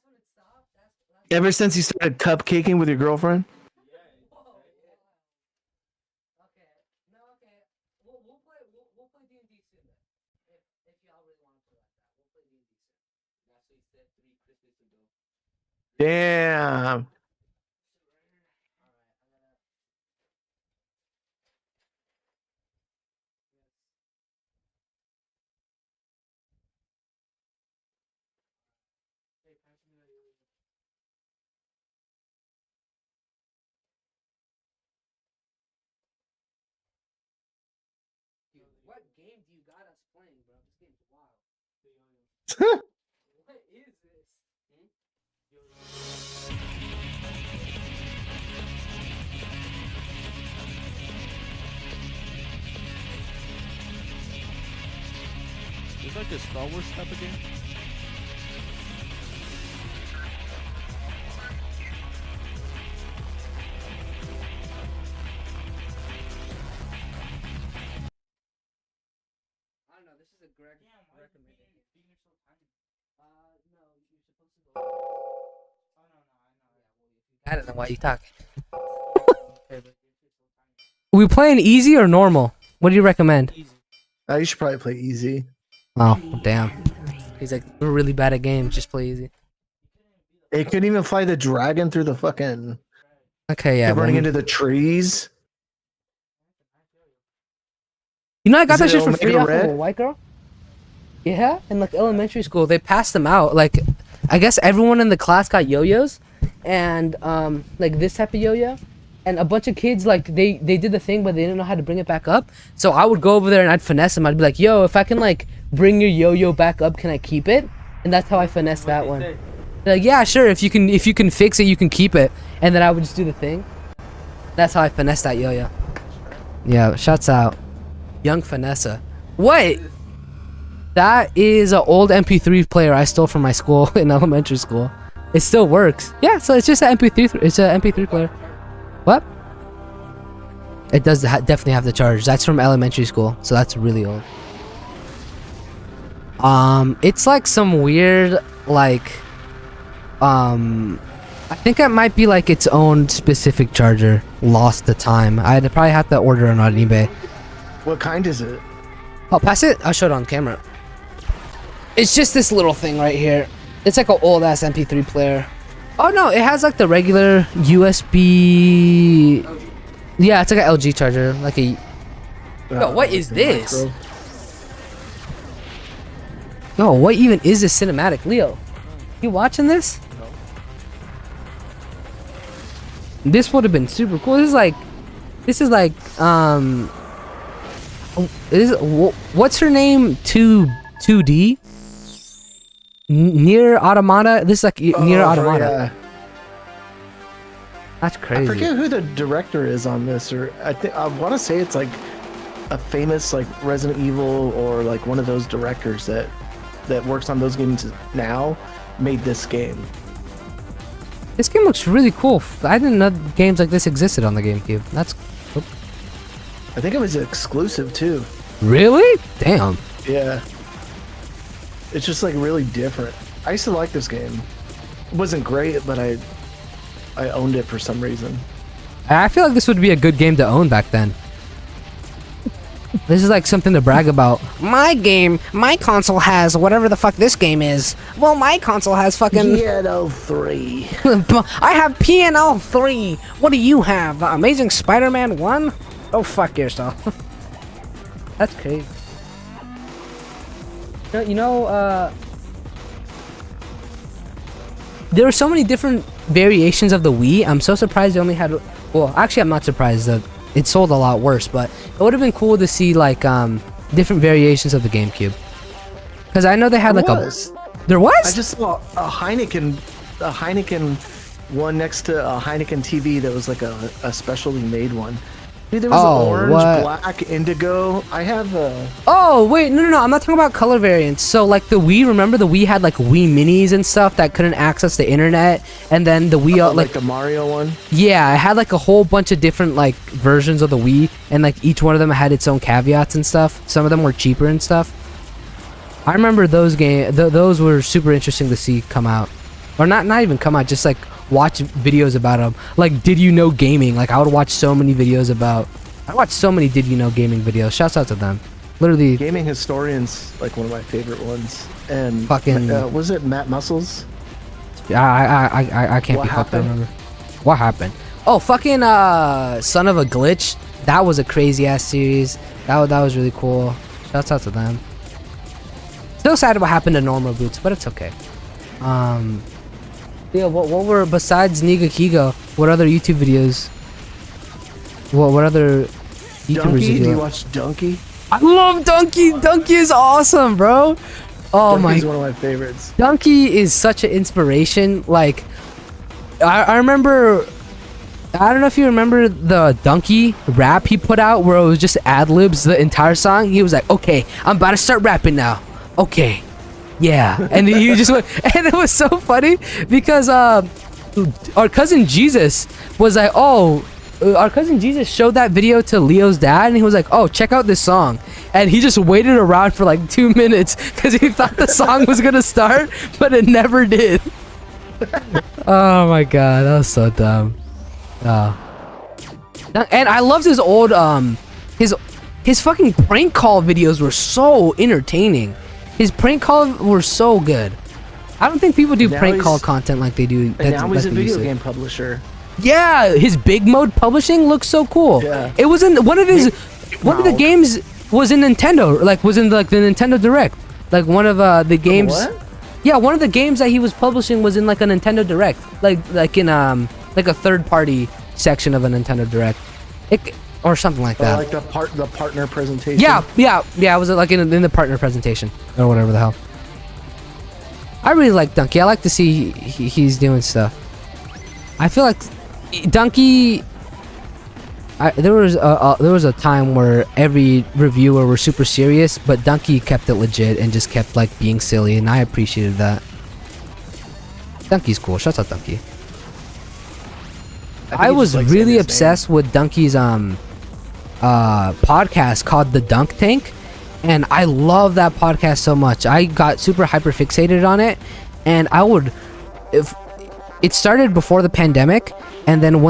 when it stopped. That's Ever since you started cupcaking with your girlfriend? Whoa. Okay. No, okay. We'll play D&D soon then. If y'all really want to play like that, we'll play D&D soon. That's what he said 3 Christmas ago. Damn. Dude, what game do you got us playing, bro? This game's wild. What is this? It's like a Star Wars type of game. I don't know why you talk. We playing easy or normal? What do you recommend? You should probably play easy. Oh, damn. He's like, we're really bad at games. Just play easy. It couldn't even fly the dragon through the fucking. Okay, yeah. Kept running well, into the trees. You know, I got Is that it shit for Omega free off of Red? a white girl. Yeah, in like elementary school, they passed them out. Like, I guess everyone in the class got yo-yos, and like this type of yo-yo, and a bunch of kids like they did the thing, but they didn't know how to bring it back up. So I would go over there and I'd finesse them. I'd be like, "Yo, if I can like bring your yo-yo back up, can I keep it?" And that's how I finessed that one. They're like, "Yeah, sure. If you can fix it, you can keep it." And then I would just do the thing. That's how I finessed that yo-yo. Yeah, shouts out. Young Finessa. What? That is an old MP3 player I stole from my school in elementary school. It still works. Yeah, so it's just an MP3. It's an MP3 player. What? It does definitely have the charge. That's from elementary school, so that's really old. It's like some weird like I think it might be like its own specific charger. Lost the time. I'd probably have to order it on eBay. What kind is it? I'll pass it. I'll show it on camera. It's just this little thing right here. It's like an old ass MP3 player. Oh no, it has like the regular USB. Yeah, it's like an LG charger. Like a. Yo, what is this? Micro. Yo, what even is this cinematic? Leo, you watching this? This would have been super cool. This is like what's her name? 2D? Near Automata? This is like Near Automata. Yeah. That's crazy. I forget who the director is on this, or I want to say it's like a famous like Resident Evil or like one of those directors that works on those games now made this game. This game looks really cool. I didn't know games like this existed on the GameCube. That's I think it was exclusive too. really damn. Yeah. It's just like really different. I used to like this game. It wasn't great, but I owned it for some reason. I feel like this would be a good game to own back then. This is like something to brag about. My game, my console has whatever the fuck this game is. Well, my console has fucking. Piano 3. I have PNL 3. What do you have? The Amazing Spider-Man 1? Oh, fuck yourself. That's crazy. There were so many different variations of the Wii. I'm so surprised they only had. Well, actually, I'm not surprised that it sold a lot worse, but it would have been cool to see like different variations of the GameCube. Because I know they had like There was? I just saw a Heineken one next to a Heineken TV that was like a specially made one. Dude, there was orange, black, indigo. I have Oh, wait, no. I'm not talking about color variants. So, like, the Wii, remember the Wii had, like, Wii Minis and stuff that couldn't access the internet? And then the Wii, like the Mario one? Yeah, it had, like, a whole bunch of different, like, versions of the Wii. And, like, each one of them had its own caveats and stuff. Some of them were cheaper and stuff. I remember those those were super interesting to see come out. Or not even come out, just, like, watch videos about them. Like, Did You Know Gaming? Like, I would watch so many videos about. I watched so many Did You Know Gaming videos. Shouts out to them. Literally. Gaming Historian's like one of my favorite ones. And fucking. Was it Matt Muscles? I can't be fucked. I remember. What happened? Oh, fucking Son of a Glitch. That was a crazy ass series. That was really cool. Shouts out to them. Still sad what happened to Normal Boots, but it's okay. Yeah, what were, besides Niga Kigo, what other YouTube videos? What other YouTubers Donkey? did Do you you watch Donkey? I love Donkey! Donkey is awesome, bro! Oh Donkey's my... one of my favorites. Donkey is such an inspiration. Like, I remember... I don't know if you remember the Donkey rap he put out where it was just ad-libs the entire song. He was like, okay, I'm about to start rapping now. Okay. Yeah, and he just went, and it was so funny because our cousin Jesus was like, oh, our cousin Jesus showed that video to Leo's dad, and he was like, oh, check out this song, and he just waited around for like 2 minutes because he thought the song was gonna start, but it never did. Oh my god, that was so dumb. And I loved his old his fucking prank call videos were so entertaining. His prank calls were so good. I don't think people do Now prank call he's- content like they do. And now he's a like they used video to. game publisher. Yeah, his big mode publishing looks so cool. Yeah. It was in one of the games was in Nintendo, like was in like the Nintendo Direct. Like one of the games. What? Yeah, one of the games that he was publishing was in like a Nintendo Direct, like in like a third party section of a Nintendo Direct, or something like that. Like the partner presentation. Yeah. It was like in the partner presentation or whatever the hell. I really like Donkey. I like to see he's doing stuff. I feel like Donkey. There was a time where every reviewer were super serious, but Donkey kept it legit and just kept like being silly, and I appreciated that. Donkey's cool. Shut up, Donkey. I was really obsessed with Donkey's podcast called The Dunk Tank, and I love that podcast so much. I got super hyper fixated on it, and if it started before the pandemic, and then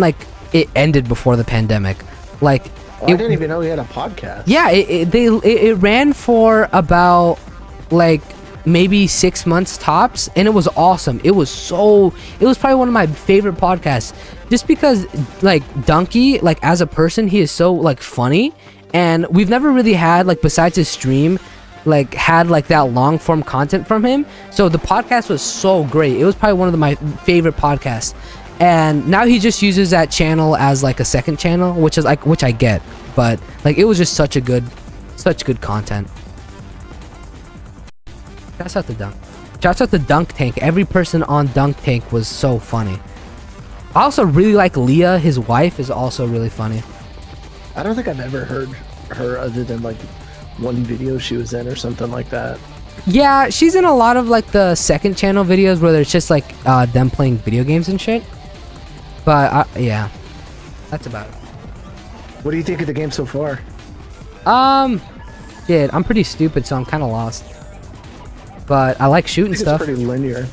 like it ended before the pandemic. Like I didn't even know he had a podcast. Yeah, it ran for about like maybe 6 months tops, and it was awesome. It was probably one of my favorite podcasts, just because like Donkey, like as a person, he is so like funny, and we've never really had, like, besides his stream, like had like that long form content from him. So the podcast was so great. It was probably one of my favorite podcasts. And now he just uses that channel as like a second channel, which I get, but like it was just such good content. Shouts out to Dunk Tank. Every person on Dunk Tank was so funny. I also really like Leah. His wife is also really funny. I don't think I've ever heard her other than like one video she was in or something like that. Yeah, she's in a lot of like the second channel videos where it's just like them playing video games and shit. But yeah, that's about it. What do you think of the game so far? Shit, I'm pretty stupid, so I'm kind of lost. But I like shooting I think stuff. It's pretty linear.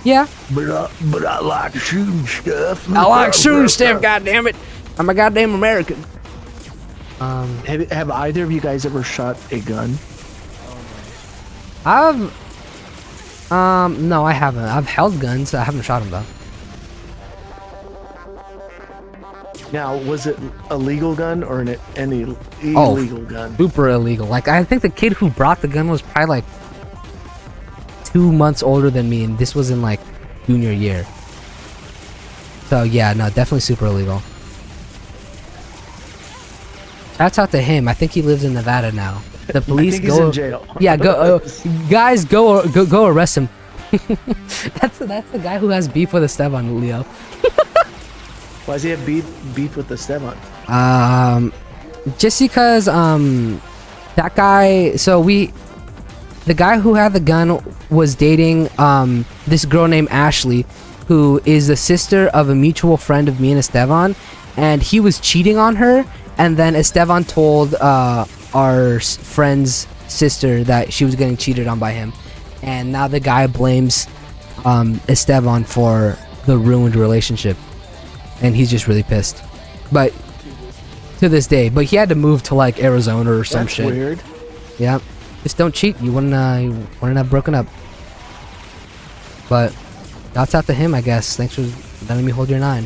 Yeah. But I like shooting stuff. I like shooting stuff. God damn it! I'm a goddamn American. Have either of you guys ever shot a gun? No, I haven't. I've held guns. I haven't shot them though. Now, was it a legal gun or any illegal gun? Super illegal. Like, I think the kid who brought the gun was probably like 2 months older than me, and this was in like junior year. So yeah, no, definitely super illegal. Shouts out to him. I think he lives in Nevada now. The police I think he's in jail. Yeah, go guys, go arrest him. that's the guy who has beef with Esteban, Leo. Why does he have beef with the Esteban? Just because that guy. So the guy who had the gun was dating this girl named Ashley, who is the sister of a mutual friend of me and Esteban, and he was cheating on her. And then Esteban told our friend's sister that she was getting cheated on by him, and now the guy blames Esteban for the ruined relationship. And he's just really pissed, but to this day. But he had to move to like Arizona or some shit. That's weird. Yeah, just don't cheat. You wouldn't have broken up. But shouts out to him, I guess. Thanks for letting me hold your 9.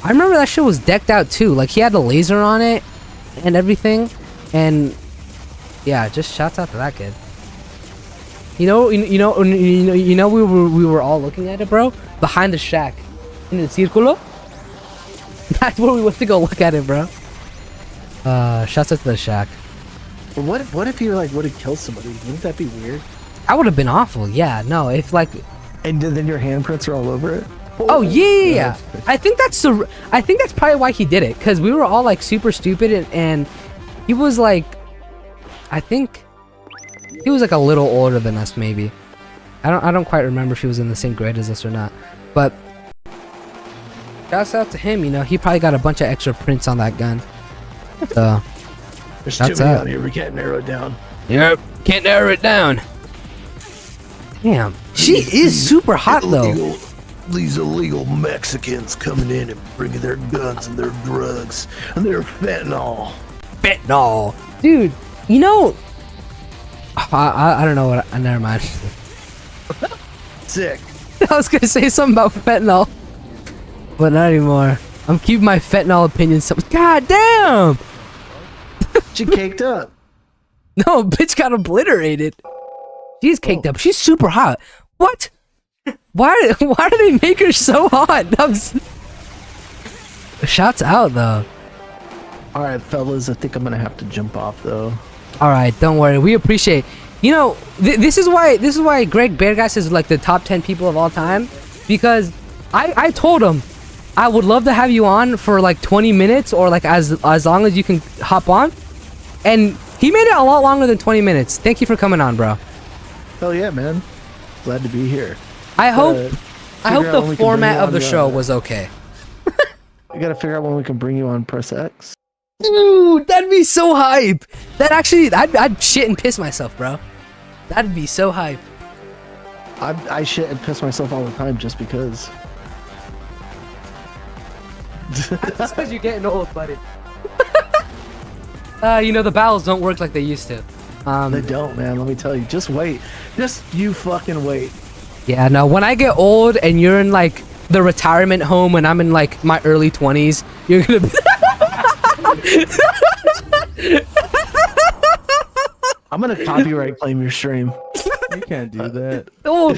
I remember that shit was decked out too. Like, he had a laser on it and everything, and yeah, just shouts out to that kid. You know, we were all looking at it, bro. Behind the shack, in the círculo. That's where we went to go look at it, bro. Shouts out to the shack. But what if you like would have killed somebody? Wouldn't that be weird? That would have been awful. Yeah, no, if like. And then your handprints are all over it. Oh yeah. I think that's probably why he did it, because we were all like super stupid, and he was like, I think he was like a little older than us, maybe. I don't quite remember if he was in the same grade as us or not, but shouts out to him. You know, he probably got a bunch of extra prints on that gun. So There's That's too many it. on here. We can't narrow it down. yep, can't narrow it down. Damn, she is super hot though. These illegal Mexicans coming in and bringing their guns and their drugs and their fentanyl. Fentanyl, dude. You know, I don't know what. Never mind. Sick. I was gonna say something about fentanyl, but not anymore. I'm keeping my fentanyl opinions. God damn! She caked up. No, bitch got obliterated. She's caked up. She's super hot. What? Why do they make her so hot? Shouts out though. All right, fellas. I think I'm gonna have to jump off though. All right, don't worry. We appreciate. You know, this is why Greg Beargas is like the top 10 people of all time, because I told him I would love to have you on for like 20 minutes or like as long as you can hop on, and he made it a lot longer than 20 minutes. Thank you for coming on, bro. Hell yeah, man. Glad to be here. I hope figure out when the we can format bring you of the on, show was okay. We gotta figure out when we can bring you on Press X. Dude, that'd be so hype. That actually, I'd shit and piss myself, bro. That'd be so hype. I shit and piss myself all the time just because. That's because you're getting old, buddy. You know, the battles don't work like they used to. They don't, man. Let me tell you. Just wait. Just you fucking wait. Yeah, no, when I get old and you're in like the retirement home and I'm in like my early 20s, you're gonna be. I'm gonna copyright claim your stream. You can't do that. Oh,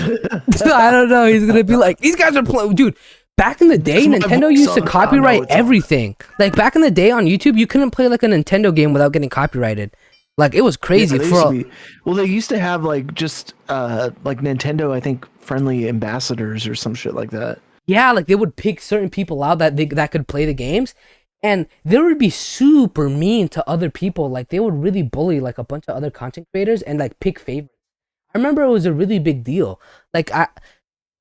I don't know. He's gonna be like, these guys are playing. Dude, back in the day, That's my Nintendo voice used to on it. I know copyright it's on it. everything. Like back in the day on YouTube, you couldn't play like a Nintendo game without getting copyrighted. Like it was crazy. Yeah, For they used to have like just like Nintendo, I think, friendly ambassadors or some shit like that. yeah, like they would pick certain people out that could play the games, and they would be super mean to other people. Like they would really bully like a bunch of other content creators and like pick favorites. I remember it was a really big deal. Like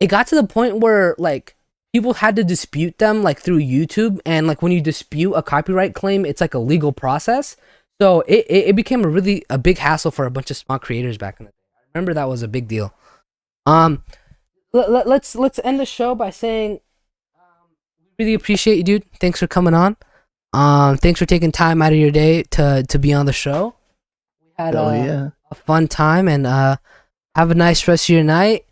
it got to the point where like people had to dispute them like through YouTube, and like when you dispute a copyright claim, it's like a legal process. So it became a big hassle for a bunch of small creators back in the day. I remember that was a big deal. Let's end the show by saying we really appreciate you, dude. Thanks for coming on. Thanks for taking time out of your day to be on the show. We had a fun time, and have a nice rest of your night.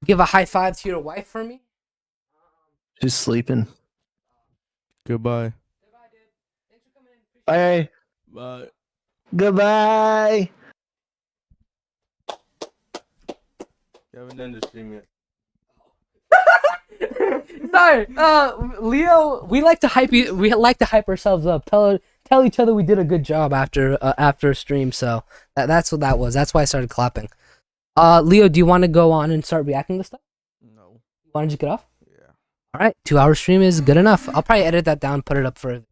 Give a high five to your wife for me. She's sleeping. Goodbye. Bye. Bye. Goodbye. You haven't done the stream yet. Sorry, Leo. We like to hype you. We like to hype ourselves up. Tell each other we did a good job after a stream. So that's what that was. That's why I started clapping. Leo, do you want to go on and start reacting to stuff? No. Want to just get off? Yeah. All right, 2 hour stream is good enough. I'll probably edit that down, put it up for